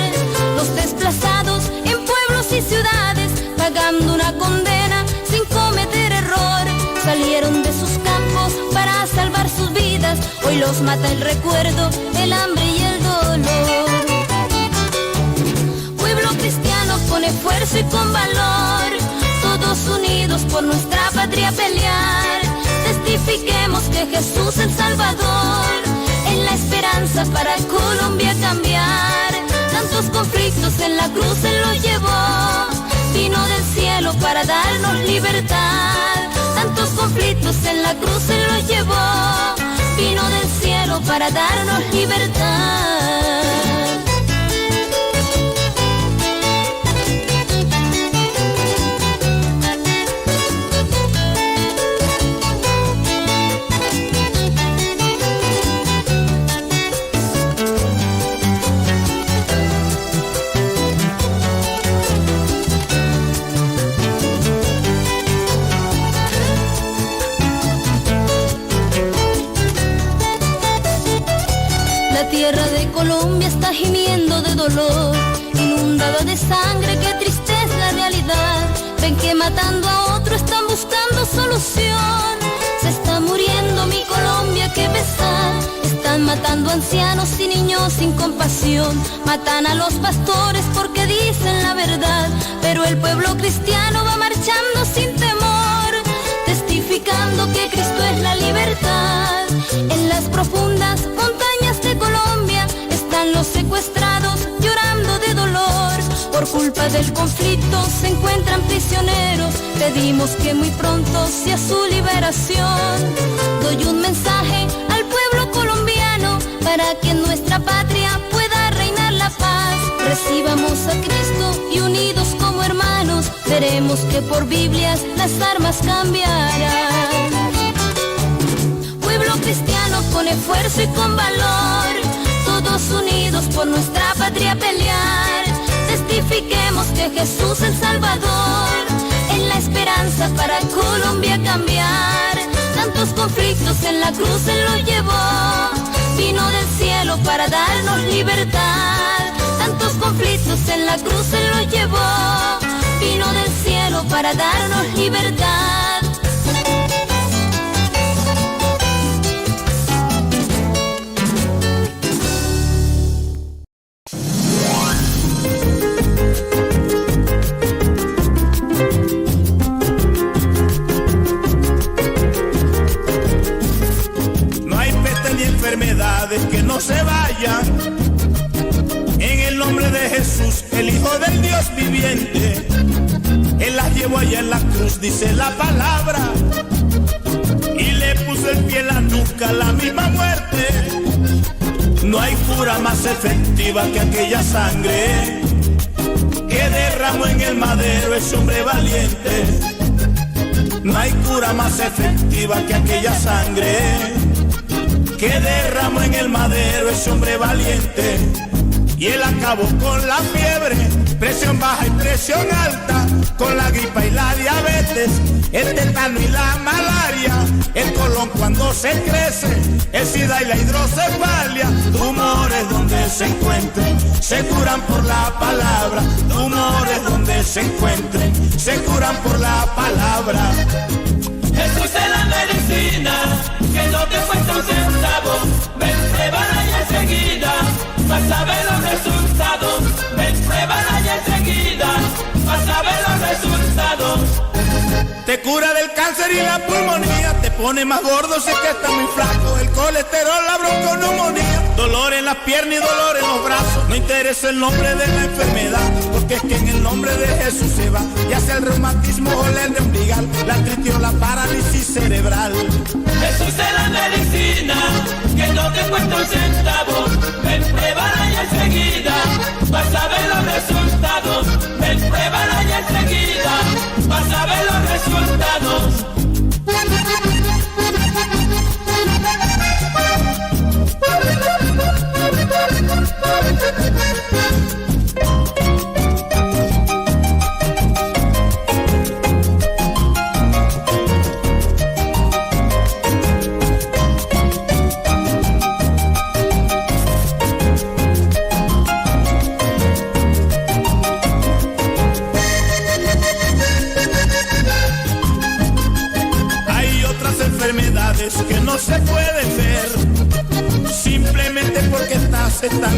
los desplazados en pueblos y ciudades, pagando una condena sin cometer error. Salieron de sus campos para salvar sus vidas, hoy los mata el recuerdo, el hambre y el dolor. Pueblo cristiano con esfuerzo y con valor, todos unidos por nuestra patria pelear. Testifiquemos que Jesús el Salvador es la esperanza para Colombia cambiar. Tantos conflictos en la cruz Él los llevó, vino del cielo para darnos libertad. Tantos conflictos en la cruz Él los llevó, vino del cielo para darnos libertad. La tierra de Colombia está gimiendo de dolor, inundada de sangre, qué triste es la realidad. Ven que matando a otro están buscando solución. Se está muriendo mi Colombia, qué pesar. Están matando ancianos y niños sin compasión. Matan a los pastores porque dicen la verdad, pero el pueblo cristiano va marchando sin temor, testificando que Cristo es la libertad. En las profundas montañas de Colombia están los secuestrados llorando de dolor. Por culpa del conflicto se encuentran prisioneros. Pedimos que muy pronto sea su liberación. Doy un mensaje al pueblo colombiano para que en nuestra patria pueda reinar la paz. Recibamos a Cristo y unidos como hermanos veremos que por Biblias las armas cambiarán. Pueblo cristiano con esfuerzo y con valor, todos unidos por nuestra patria pelear. Testifiquemos que Jesús el Salvador es la esperanza para Colombia cambiar. Tantos conflictos en la cruz Él los llevó, vino del cielo para darnos libertad. Tantos conflictos en la cruz Él los llevó, vino del cielo para darnos libertad. Enfermedades que no se vayan, en el nombre de Jesús, el Hijo del Dios viviente. Él las llevó allá en la cruz, dice la palabra, y le puso el pie en la nuca, la misma muerte. No hay cura más efectiva que aquella sangre que derramó en el madero ese hombre valiente. No hay cura más efectiva que aquella sangre que derramó en el madero ese hombre valiente. Y él acabó con la fiebre, presión baja y presión alta, con la gripa y la diabetes, el tétano y la malaria, el colon cuando se crece, el sida y la hidrocefalia. Tumores donde se encuentren, se curan por la palabra. Tumores donde se encuentren, se curan por la palabra. Jesús es la medicina, que no te cuesta un centavo. Ven, pruébala ya enseguida, vas a ver los resultados. Ven, pruébala ya enseguida, vas a ver los resultados. Te cura del cáncer y la pulmonía, te pone más gordo si que estás muy flaco. El colesterol, la bronconeumonía, dolor en las piernas y dolor en los brazos. No interesa el nombre de la enfermedad, porque es que en el nombre de Jesús se va. Ya sea el reumatismo o el hernia umbilical, la artritis o la parálisis cerebral. Jesús es la medicina, que no te cuesta un centavo. Ven, pruébala ya enseguida, vas a ver los resultados. Ven, pruébala ya enseguida, vas a ver los resultados.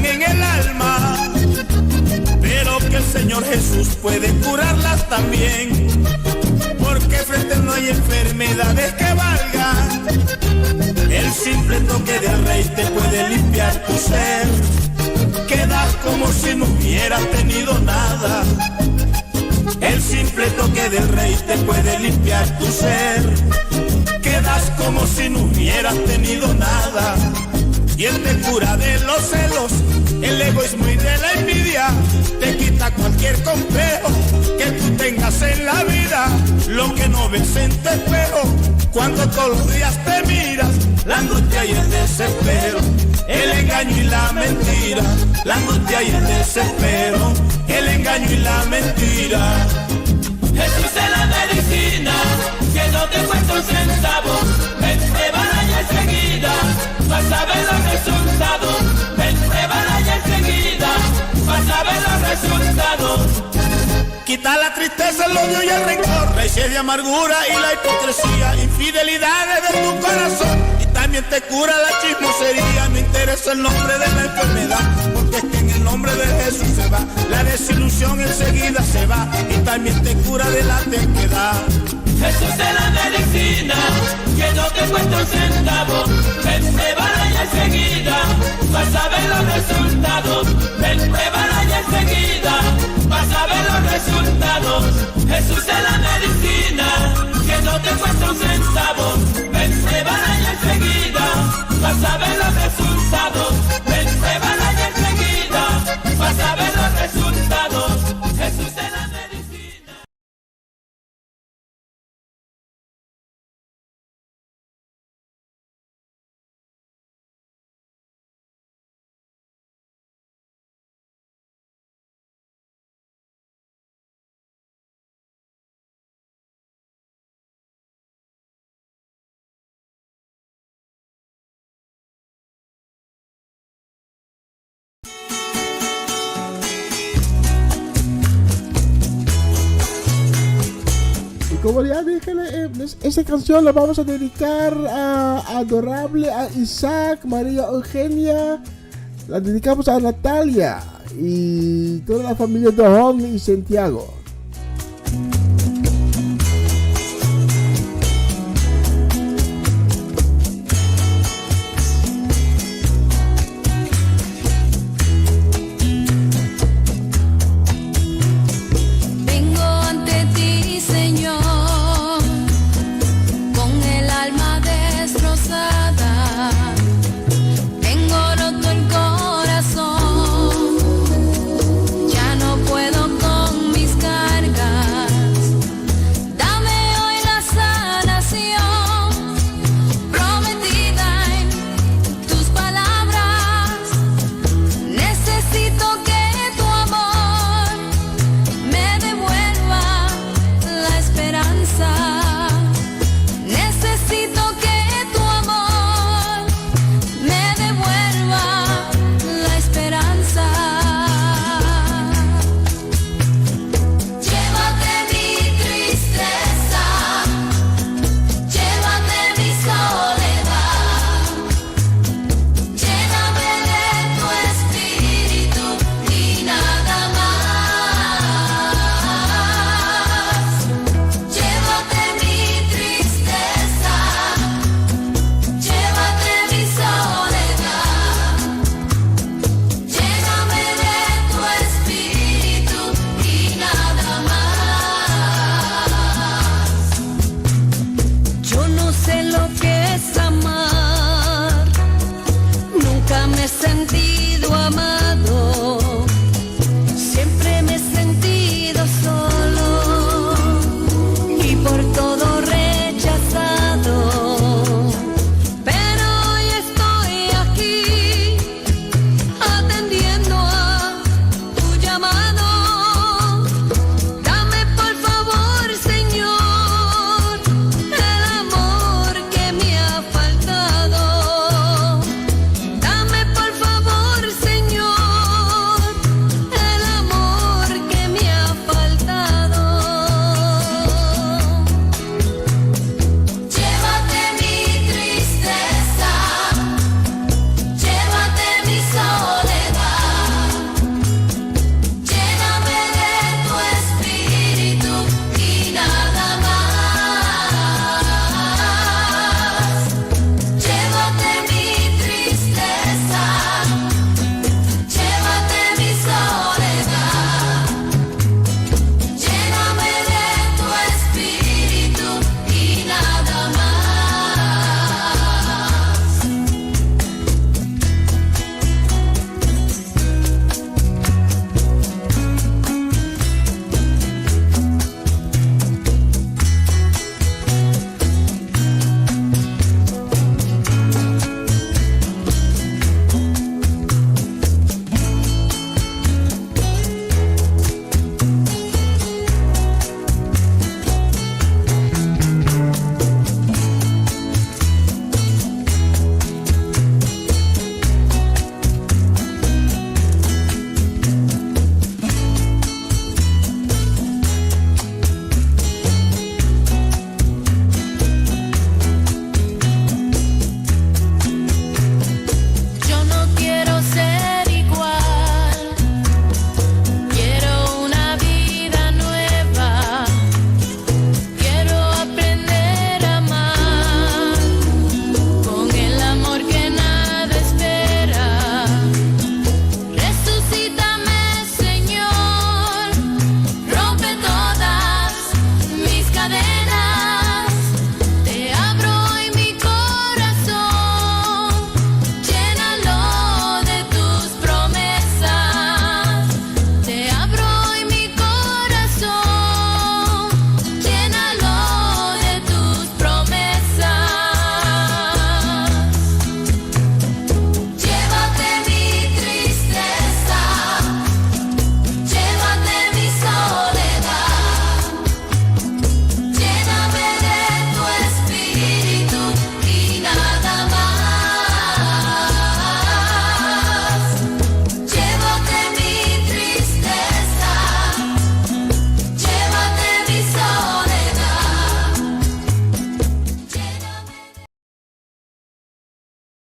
están en el alma, pero que el Señor Jesús puede curarlas también, porque frente a él no hay enfermedades que valgan. El simple toque del Rey te puede limpiar tu ser, quedas como si no hubieras tenido nada. El simple toque del Rey te puede limpiar tu ser, quedas como si no hubieras tenido nada. Y él te cura de los celos, el egoísmo y de la envidia, te quita cualquier complejo que tú tengas en la vida. Lo que no ves en tu espejo, cuando todos los días te miras, la angustia y el desespero, el engaño y la mentira. La angustia y el desespero, el engaño y la mentira. Jesús es la medicina, que no te cuesta un centavo. Ven, pruébala ya enseguida, vas a ver los resultados. Ven, pruébala ya enseguida, vas a ver los resultados. Quita la tristeza, el odio y el rencor, raíces de amargura y la hipocresía, infidelidades de tu corazón. Y también te cura la chismosería. No interesa el nombre de la enfermedad, porque es que en el nombre de Jesús se va. La desilusión enseguida se va, y también te cura de la terquedad. Jesús es la medicina, que no te cuesta un centavo. Ven, pruébala ya enseguida, vas a ver los resultados. Ven, pruébala ya enseguida, vas a ver los resultados. Jesús es la medicina, que no te cuesta un centavo. Ven, pruébala ya enseguida, vas a ver los resultados. Ven, pruébala ya enseguida, vas a ver los resultados. Jesús es la medicina. Como ya dije, esta canción la vamos a dedicar a Adorable, a Isaac, María Eugenia, la dedicamos a Natalia y toda la familia de Don y Santiago. Ya no puedo con mis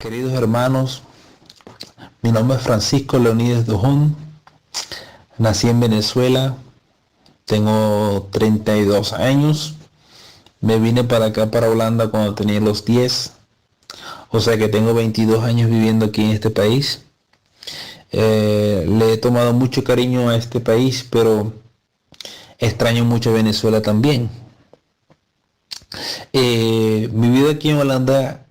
Queridos hermanos, mi nombre es Francisco Leonides Dojón, nací en Venezuela, tengo 32 años, me vine para acá, para Holanda, cuando tenía los 10, o sea que tengo 22 años viviendo aquí en este país. Le he tomado mucho cariño a este país, pero extraño mucho Venezuela también. Mi vida aquí en Holanda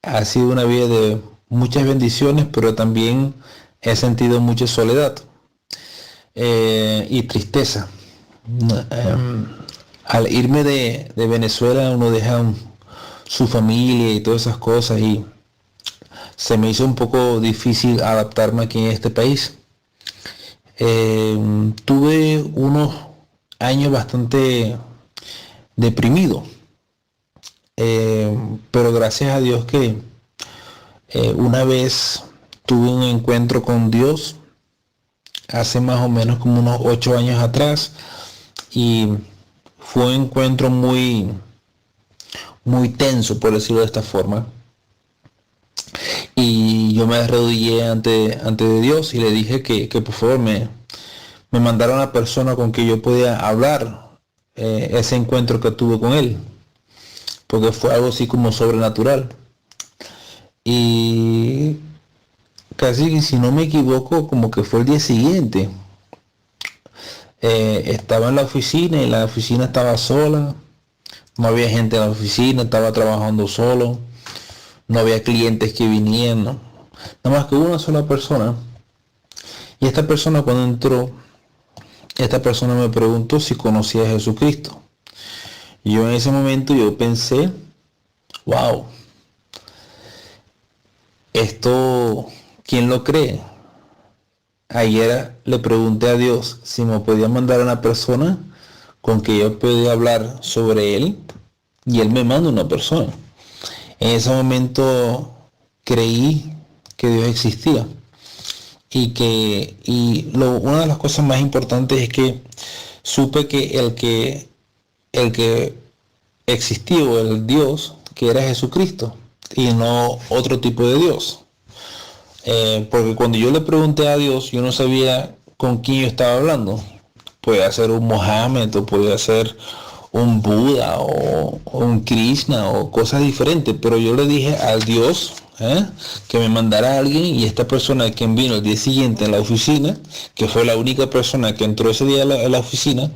ha sido una vida de muchas bendiciones, pero también he sentido mucha soledad y tristeza. Al irme de Venezuela, uno deja su familia y todas esas cosas, y se me hizo un poco difícil adaptarme aquí en este país. Tuve unos años bastante deprimido, pero gracias a Dios que una vez tuve un encuentro con Dios hace más o menos como unos 8 años atrás, y fue un encuentro muy tenso, por decirlo de esta forma, y yo me arrodillé ante Dios y le dije que por favor me mandara una persona con que yo podía hablar ese encuentro que tuve con él, porque fue algo así como sobrenatural. Y casi, si no me equivoco, como que fue el día siguiente, estaba en la oficina y la oficina estaba sola, no había gente en la oficina, estaba trabajando solo, no había clientes que vinieran, ¿no? Nada más que una sola persona. Y esta persona, cuando entró, esta persona me preguntó si conocía a Jesucristo. Y yo en ese momento yo pensé, wow, esto, ¿quién lo cree? Ayer le pregunté a Dios si me podía mandar a una persona con que yo podía hablar sobre él, y él me manda una persona. En ese momento creí que Dios existía, una de las cosas más importantes es que supe que el que existía, o el Dios, que era Jesucristo, y no otro tipo de Dios. Porque cuando yo le pregunté a Dios, yo no sabía con quién yo estaba hablando. Podía ser un Mohammed, o podía ser un Buda, o un Krishna, o cosas diferentes, pero yo le dije al Dios que me mandara a alguien, y esta persona que vino el día siguiente en la oficina, que fue la única persona que entró ese día a la oficina,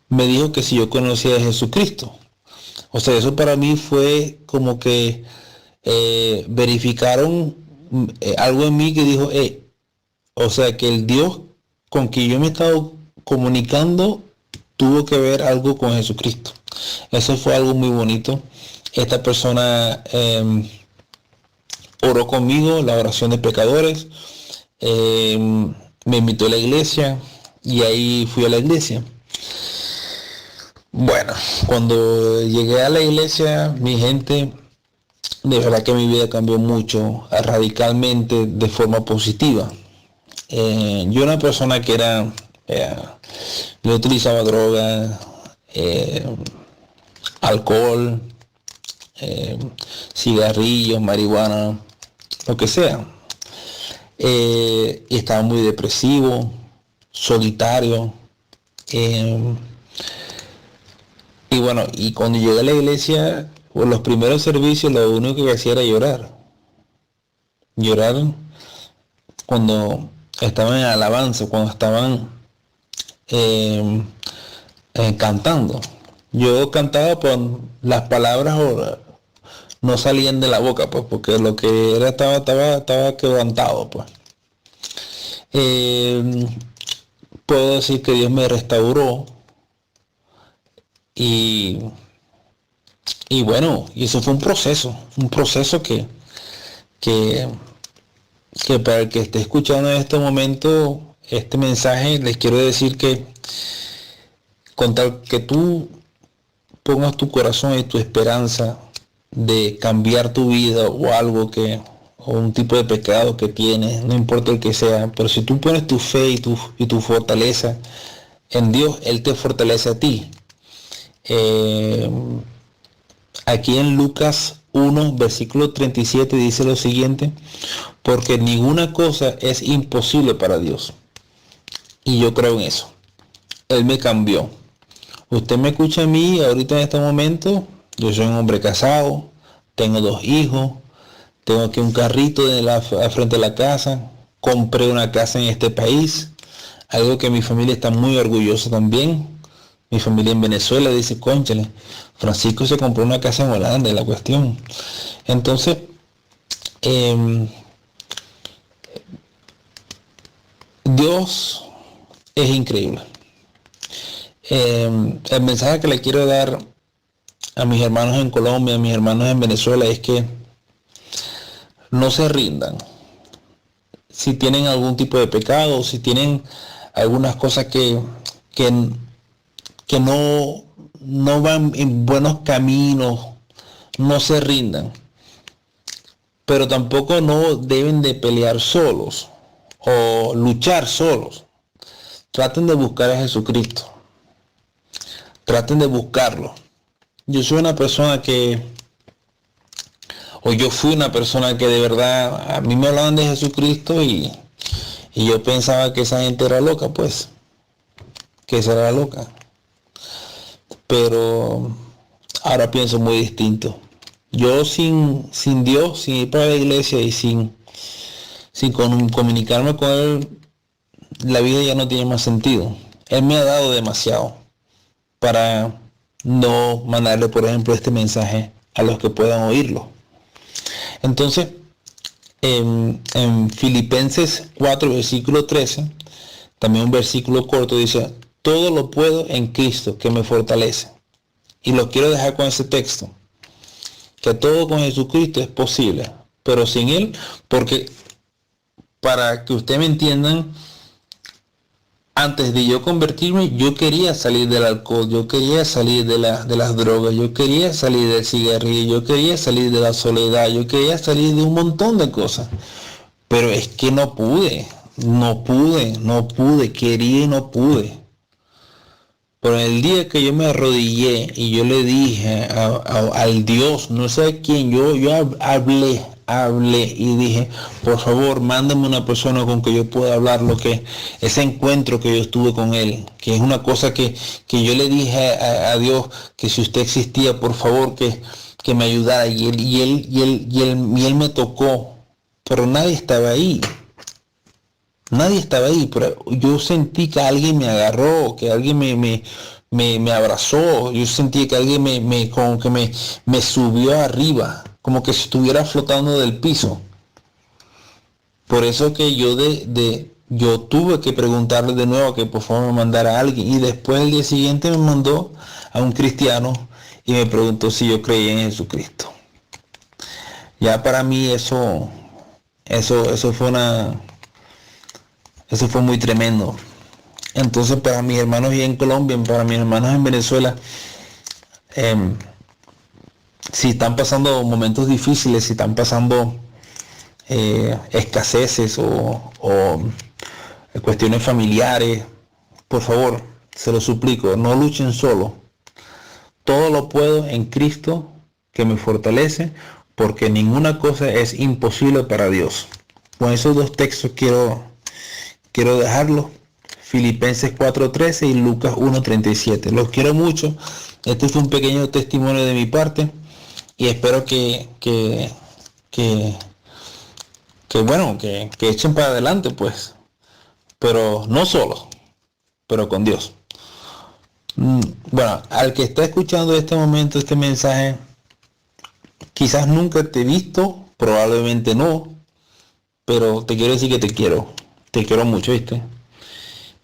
me dijo que si yo conocía a Jesucristo. O sea, eso para mí fue como que verificaron algo en mí que dijo, o sea, que el Dios con quien yo me he estado comunicando tuvo que ver algo con Jesucristo. Eso fue algo muy bonito. Esta persona oró conmigo, la oración de pecadores, me invitó a la iglesia, y ahí fui a la iglesia. Bueno, cuando llegué a la iglesia, mi gente, de verdad que mi vida cambió mucho, radicalmente, de forma positiva. Yo era una persona que yo utilizaba droga, alcohol, cigarrillos, marihuana, lo que sea. Y estaba muy depresivo, solitario. Y bueno, y cuando llegué a la iglesia, por los primeros servicios, lo único que hacía era llorar. Llorar cuando estaban en alabanza, cuando estaban cantando. Yo cantaba, pues las palabras no salían de la boca, pues, porque lo que era estaba quebrantado, pues. Puedo decir que Dios me restauró, y bueno, y eso fue un proceso que para el que esté escuchando en este momento este mensaje, les quiero decir que con tal que tú pongas tu corazón y tu esperanza de cambiar tu vida, o algo o un tipo de pecado que tienes, no importa el que sea, pero si tú pones tu fe y tu fortaleza en Dios, Él te fortalece a ti. Aquí en Lucas 1, versículo 37 dice lo siguiente: porque ninguna cosa es imposible para Dios. Y yo creo en eso. Él me cambió. Usted me escucha a mí ahorita en este momento. Yo soy un hombre casado, tengo 2 hijos, tengo aquí un carrito al frente de la casa, compré una casa en este país, algo que mi familia está muy orgullosa también. Mi familia en Venezuela dice, cónchale, Francisco se compró una casa en Holanda, es la cuestión. Entonces, Dios es increíble. El mensaje que le quiero dar a mis hermanos en Colombia, a mis hermanos en Venezuela, es que no se rindan. Si tienen algún tipo de pecado, si tienen algunas cosas que no van en buenos caminos, no se rindan. Pero tampoco no deben de pelear solos o luchar solos. Traten de buscar a Jesucristo. Traten de buscarlo. Yo fui una persona que de verdad, a mí me hablaban de Jesucristo y yo pensaba que esa gente era loca, pues. Que esa era loca. Pero ahora pienso muy distinto. Yo sin Dios, sin ir para la iglesia y sin comunicarme con Él, la vida ya no tiene más sentido. Él me ha dado demasiado para no mandarle, por ejemplo, este mensaje a los que puedan oírlo. Entonces, en Filipenses 4, versículo 13, también un versículo corto, dice, todo lo puedo en Cristo que me fortalece. Y lo quiero dejar con ese texto, que todo con Jesucristo es posible, pero sin Él, porque para que ustedes me entiendan, antes de yo convertirme, yo quería salir del alcohol, yo quería salir de las drogas, yo quería salir del cigarrillo, yo quería salir de la soledad, yo quería salir de un montón de cosas. Pero es que no pude, quería y no pude. Pero el día que yo me arrodillé y yo le dije al Dios, no sé quién, yo hablé y dije, por favor, mándame una persona con que yo pueda hablar ese encuentro que yo estuve con Él, que es una cosa que yo le dije a Dios, que si usted existía, por favor, que me ayudara, y él me tocó, pero nadie estaba ahí, pero yo sentí que alguien me agarró, que alguien me abrazó, yo sentí que alguien me subió arriba, como que si estuviera flotando del piso. Por eso que yo tuve que preguntarle de nuevo que por favor me mandara a alguien, y después el día siguiente me mandó a un cristiano y me preguntó si yo creía en Jesucristo. Ya para mí eso fue muy tremendo. Entonces, para mis hermanos y en Colombia, para mis hermanos en Venezuela, si están pasando momentos difíciles, si están pasando escaseces o cuestiones familiares, por favor, se lo suplico, no luchen solo. Todo lo puedo en Cristo que me fortalece, porque ninguna cosa es imposible para Dios. Con esos 2 textos quiero dejarlo. Filipenses 4:13 y Lucas 1:37. Los quiero mucho. Este fue un pequeño testimonio de mi parte y espero que echen para adelante, pues, pero no solo, pero con Dios. Bueno, al que está escuchando este momento, este mensaje, quizás nunca te he visto, probablemente no, pero te quiero decir que te quiero mucho, ¿viste?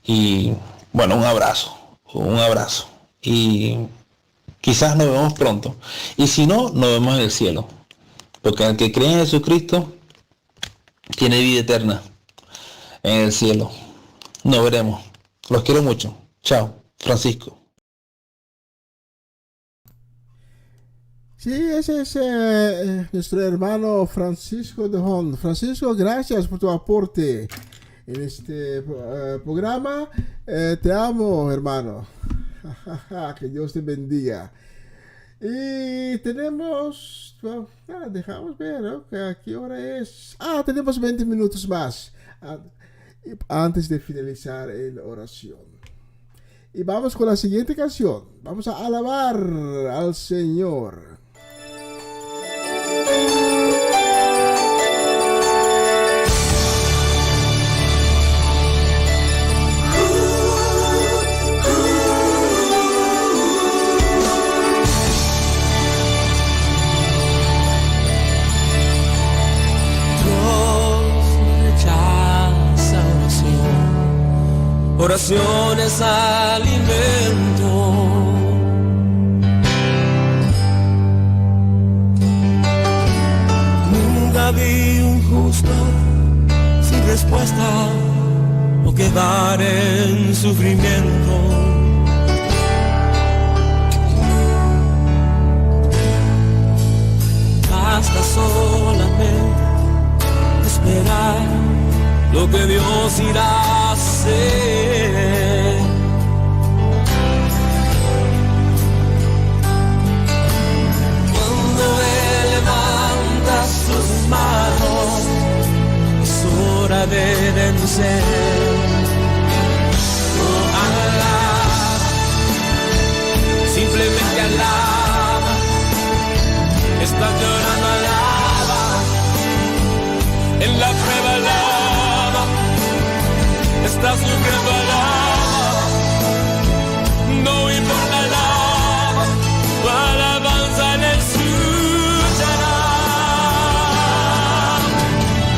Y bueno, un abrazo, y quizás nos vemos pronto, y si no, nos vemos en el cielo, porque el que cree en Jesucristo tiene vida eterna en el cielo. Nos veremos. Los quiero mucho. Chao, Francisco. Sí, ese es nuestro hermano Francisco de Hon. Francisco, gracias por tu aporte en este programa. Te amo, hermano. Que Dios te bendiga. Y tenemos, dejamos ver, ¿no? ¿A qué hora es? Tenemos 20 minutos más antes de finalizar la oración. Y vamos con la siguiente canción. Vamos a alabar al Señor. Oración es alimento. Nunca vi un justo sin respuesta o quedar en sufrimiento. Basta solamente esperar lo que Dios irá a hacer. Cuando Él levanta sus manos, es hora de vencer. Oh, alaba, simplemente alaba. Estás llorando, alaba. En la prueba, alaba. Estás sufriendo, alaba. No importa, alaba. Tu alabanza le escuchará.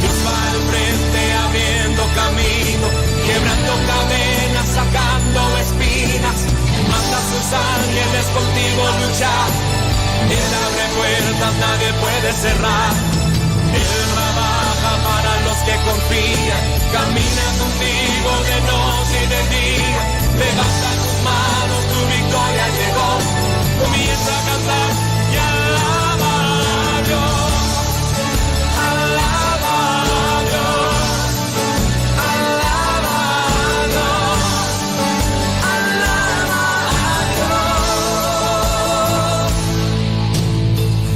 Dios va al frente abriendo camino, quebrando cadenas, sacando espinas. Manda a sus ángeles contigo luchar. Él abre puertas, nadie puede cerrar. Él trabaja para los que confían, camina contigo de noche y de día. Levanta tus manos, tu victoria llegó. Comienza a cantar y alaba a Dios. Alaba a Dios. Alaba a Dios. Alaba a Dios.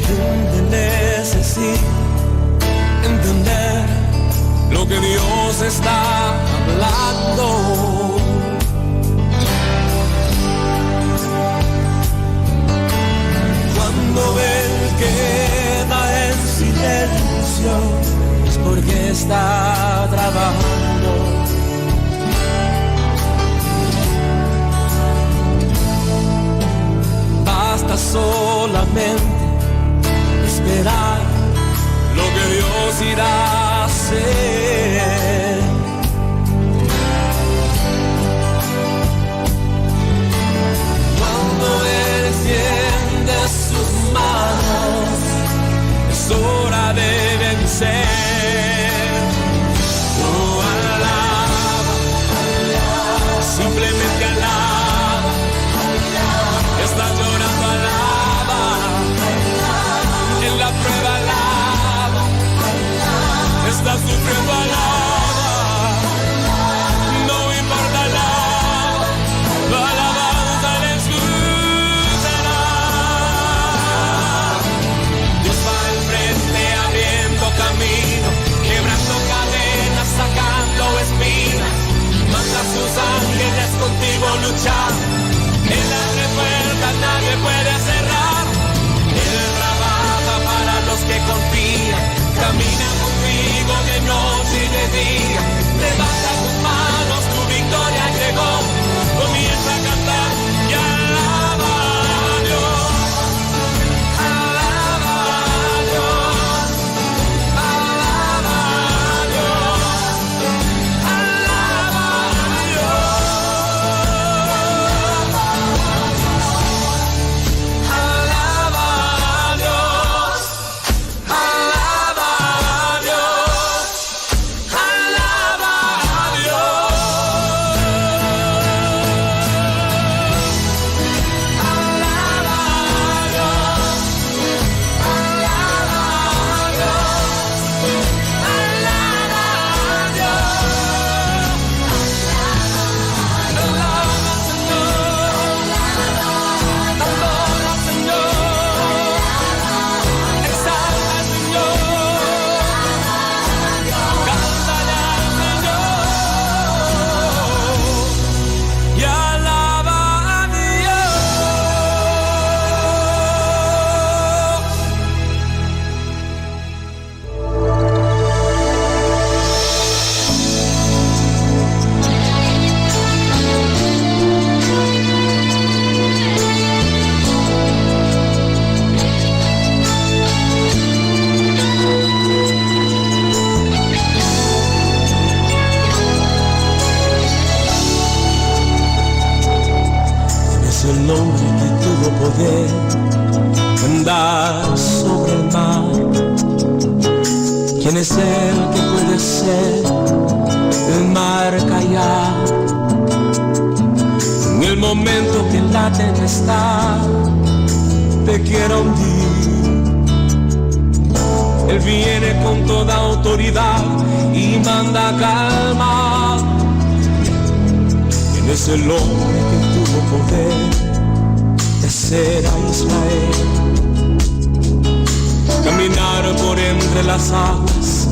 Gente necesita entender lo que Dios está hablando. Cuando Él queda en silencio es porque está trabajando. Basta solamente esperar lo que Dios irá a hacer. Cuando Él extiende sus manos, es hora de vencer. Oh, alaba, simplemente alaba. Estás llorando, alaba. el hombre que tuvo poder andar sobre el mar? ¿Quién es el que puede ser el mar callar? En el momento que la tempestad te quiera hundir, Él viene con toda autoridad y manda calma. ¿Quién es el hombre que tuvo poder de hacer a Israel caminar por entre las aguas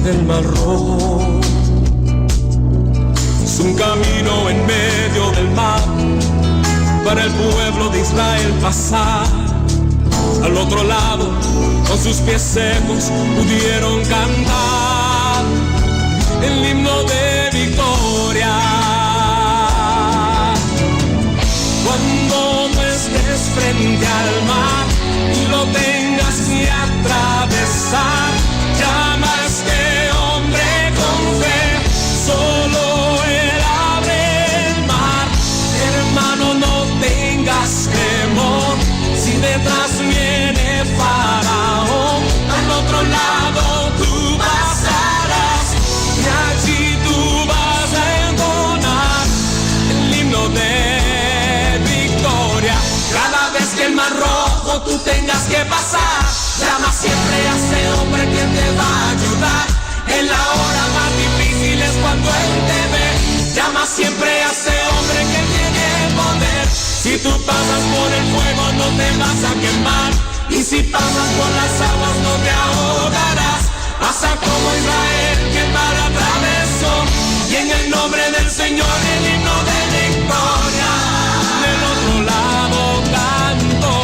del Mar Rojo? Es un camino en medio del mar para el pueblo de Israel pasar. Al otro lado, con sus pies secos, pudieron cantar el himno de victoria. Cuando tú estés frente al mar y lo tengas que atravesar, llama a este hombre con fe, solo Él abre el mar. Hermano, no tengas temor, si detrás viene Faraón, al otro lado tú pasarás y allí tú vas a entonar el himno de victoria. Cada vez que el Mar Rojo tú tengas que pasar, llama siempre a ese hombre que te va a ayudar. En la hora más difícil es cuando Él te ve. Llama siempre a ese hombre que tiene poder. Si tú pasas por el fuego no te vas a quemar, y si pasas por las aguas no te ahogarás. Pasa como Israel que el mar atravesó, y en el nombre del Señor el himno de victoria. Del otro lado cantó,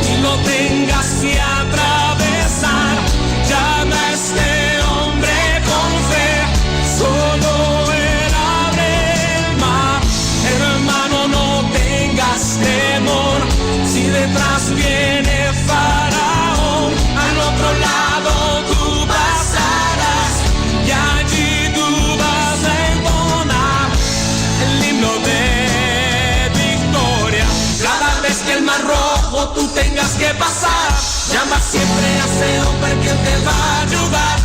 y lo tengas que atravesar, llama a este hombre con fe, solo Él abre el mar. Hermano, no tengas temor, si detrás viene Faraón, al otro lado tú pasarás y allí tú vas a entonar el himno de victoria. Cada vez que el Mar Rojo tú tengas que pasar, llama siempre a ese hombre que te va a ayudar.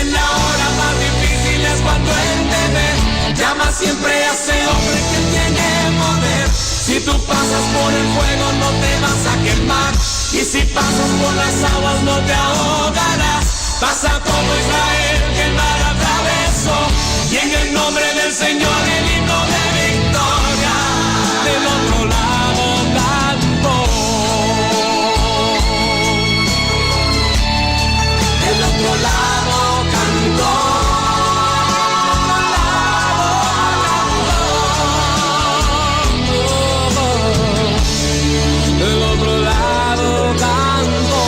En la hora más difícil es cuando Él te ve. Llama siempre a ese hombre que tiene poder. Si tú pasas por el fuego no te vas a quemar, y si pasas por las aguas no te ahogarás. Pasa como Israel que el mar atravesó, y en el nombre del Señor el himno de victoria. Del otro lado cantó, del otro lado cantó. Del otro lado cantó.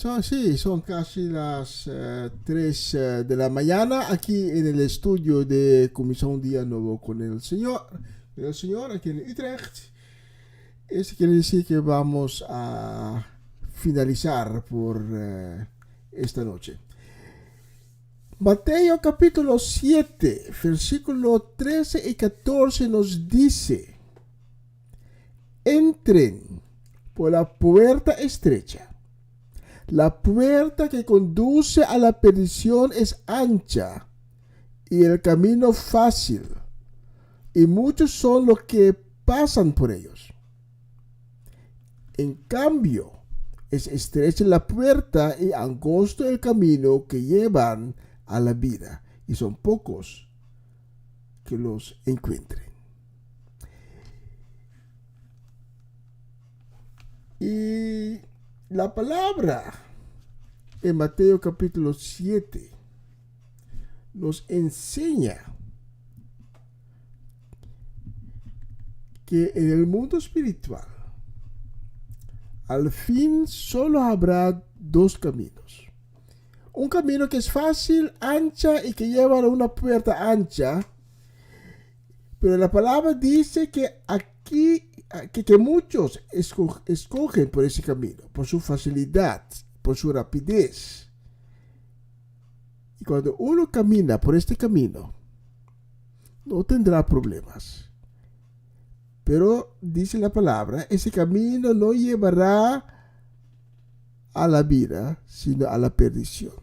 Son casi las 3 de la mañana aquí en el estudio de Comisión Día Nuevo con el Señor aquí en Utrecht. Eso quiere decir que vamos a finalizar por esta noche. Mateo capítulo 7, versículo 13 y 14 nos dice: entren por la puerta estrecha. La puerta que conduce a la perdición es ancha y el camino fácil, y muchos son los que pasan por ellos. En cambio, es estrecha la puerta y angosto el camino que llevan a la vida, y son pocos que los encuentren. Y la palabra en Mateo capítulo 7 nos enseña que en el mundo espiritual al fin solo habrá dos caminos. Un camino que es fácil, ancha y que lleva a una puerta ancha, pero la palabra dice que aquí que muchos escogen por ese camino, por su facilidad, por su rapidez. Y cuando uno camina por este camino, no tendrá problemas. Pero, dice la palabra, ese camino no llevará a la vida, sino a la perdición.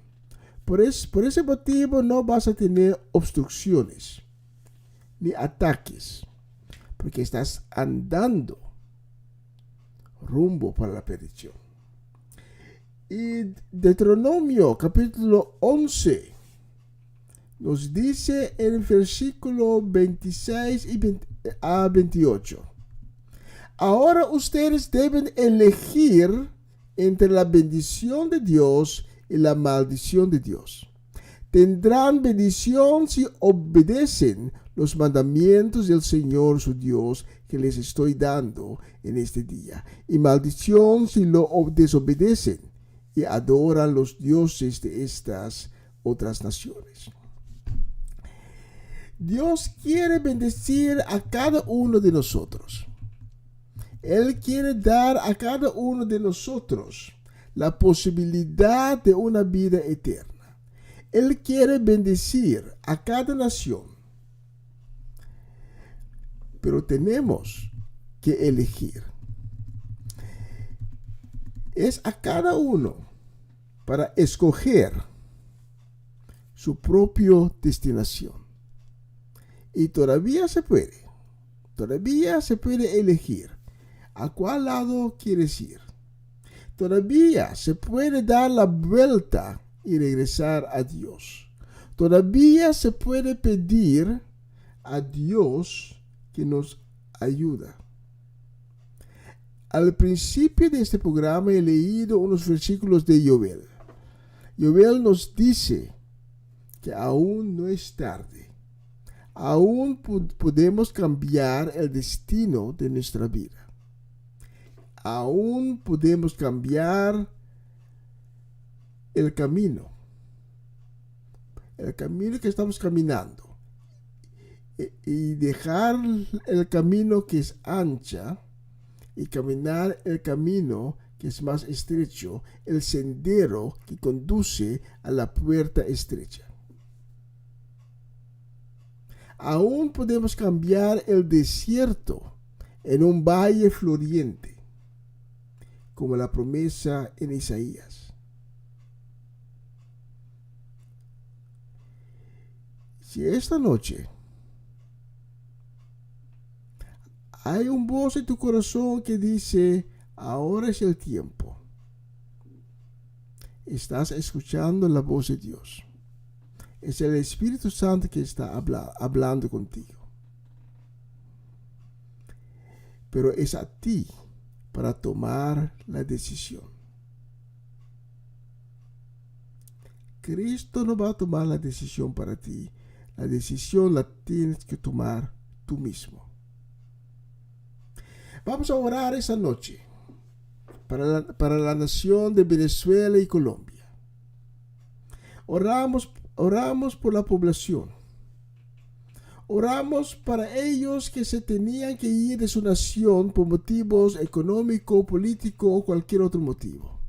Por ese motivo no vas a tener obstrucciones, ni ataques, porque estás andando rumbo para la perdición. Y Deuteronomio capítulo 11 nos dice en el versículo 26 a 28: ahora ustedes deben elegir entre la bendición de Dios y la maldición de Dios. Tendrán bendición si obedecen los mandamientos del Señor su Dios que les estoy dando en este día, y maldición si lo desobedecen y adoran los dioses de estas otras naciones. Dios quiere bendecir a cada uno de nosotros. Él quiere dar a cada uno de nosotros la posibilidad de una vida eterna. Él quiere bendecir a cada nación. Pero tenemos que elegir. Es a cada uno para escoger su propia destinación. Y todavía se puede elegir a cuál lado quieres ir. Todavía se puede dar la vuelta y regresar a Dios. Todavía se puede pedir a Dios que nos ayuda. Al principio de este programa he leído unos versículos de Joel. Joel nos dice que aún no es tarde. Aún podemos cambiar el destino de nuestra vida. Aún podemos cambiar el camino que estamos caminando, y dejar el camino que es ancha y caminar el camino que es más estrecho, el sendero que conduce a la puerta estrecha. Aún podemos cambiar el desierto en un valle floriente, como la promesa en Isaías. Si esta noche hay un voz en tu corazón que dice: ahora es el tiempo, estás escuchando la voz de Dios. Es el Espíritu Santo que está hablando contigo. Pero es a ti para tomar la decisión. Cristo no va a tomar la decisión para ti. La decisión la tienes que tomar tú mismo. Vamos a orar esa noche. para la nación de Venezuela y Colombia. Oramos por la población. Oramos para ellos que se tenían que ir de su nación por motivos económicos, políticos o cualquier otro motivo.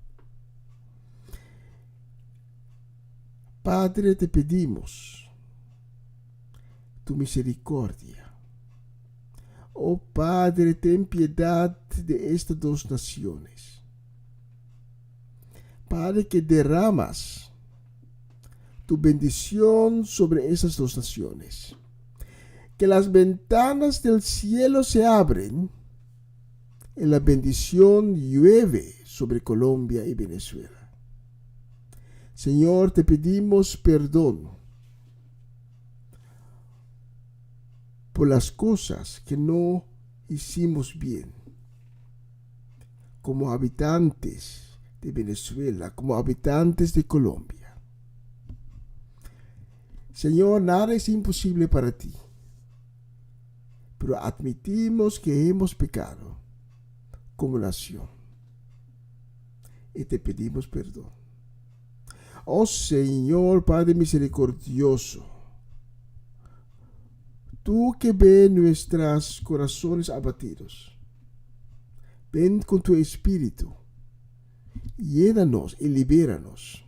Padre, te pedimos tu misericordia. Oh Padre, ten piedad de estas dos naciones. Padre, que derramas tu bendición sobre esas dos naciones. Que las ventanas del cielo se abren y la bendición llueve sobre Colombia y Venezuela. Señor, te pedimos perdón por las cosas que no hicimos bien como habitantes de Venezuela, como habitantes de Colombia. Señor, nada es imposible para ti. Pero admitimos que hemos pecado como nación y te pedimos perdón. Oh Señor, Padre misericordioso, tú que ves nuestros corazones abatidos, ven con tu espíritu, llénanos y libéranos.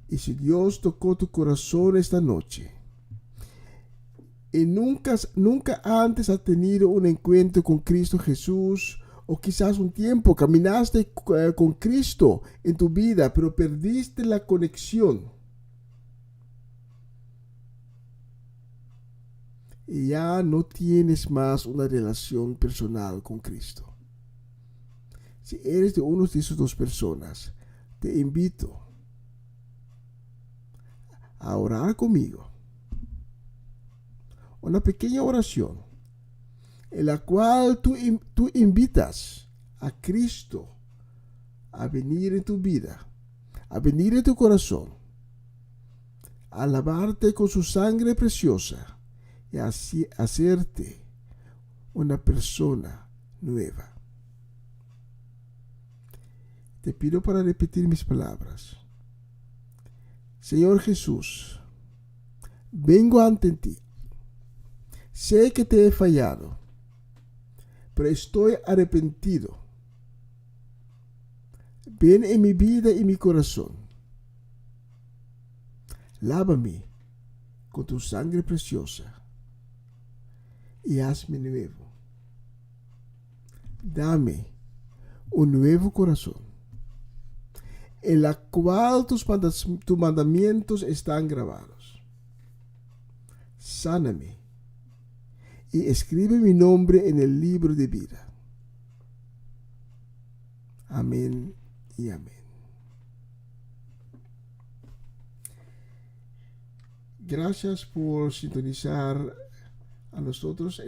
Y si Dios tocó tu corazón esta noche, y nunca antes has tenido un encuentro con Cristo Jesús, o quizás un tiempo caminaste con Cristo en tu vida, pero perdiste la conexión. Y ya no tienes más una relación personal con Cristo. Si eres de una de esas dos personas, te invito a orar conmigo. Una pequeña oración en la cual tú invitas a Cristo a venir en tu vida, a venir en tu corazón, a lavarte con su sangre preciosa y así hacerte una persona nueva. Te pido para repetir mis palabras. Señor Jesús, vengo ante ti. Sé que te he fallado, pero estoy arrepentido. Ven en mi vida y mi corazón. Lávame con tu sangre preciosa y hazme nuevo. Dame un nuevo corazón, en la cual tus mandamientos están grabados. Sáname y escribe mi nombre en el libro de vida. Amén y amén. Gracias por sintonizar a nosotros.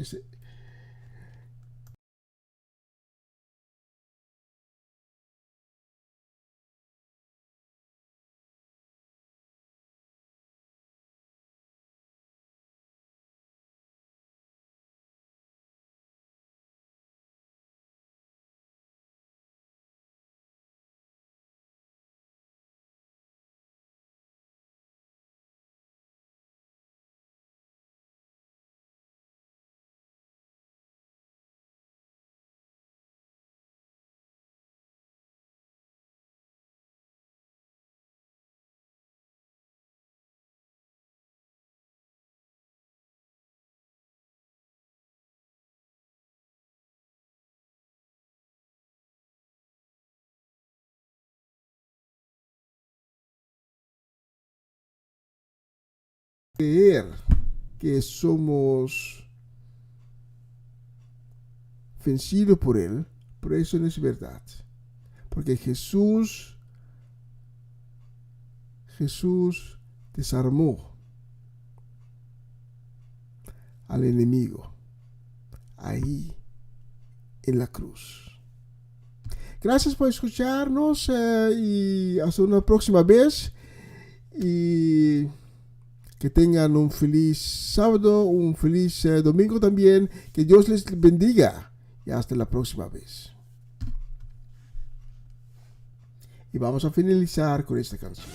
Creer que somos vencidos por Él, pero eso no es verdad. Porque Jesús desarmó al enemigo ahí en la cruz. Gracias por escucharnos y hasta una próxima vez. Y que tengan un feliz sábado, un feliz domingo también. Que Dios les bendiga y hasta la próxima vez. Y vamos a finalizar con esta canción.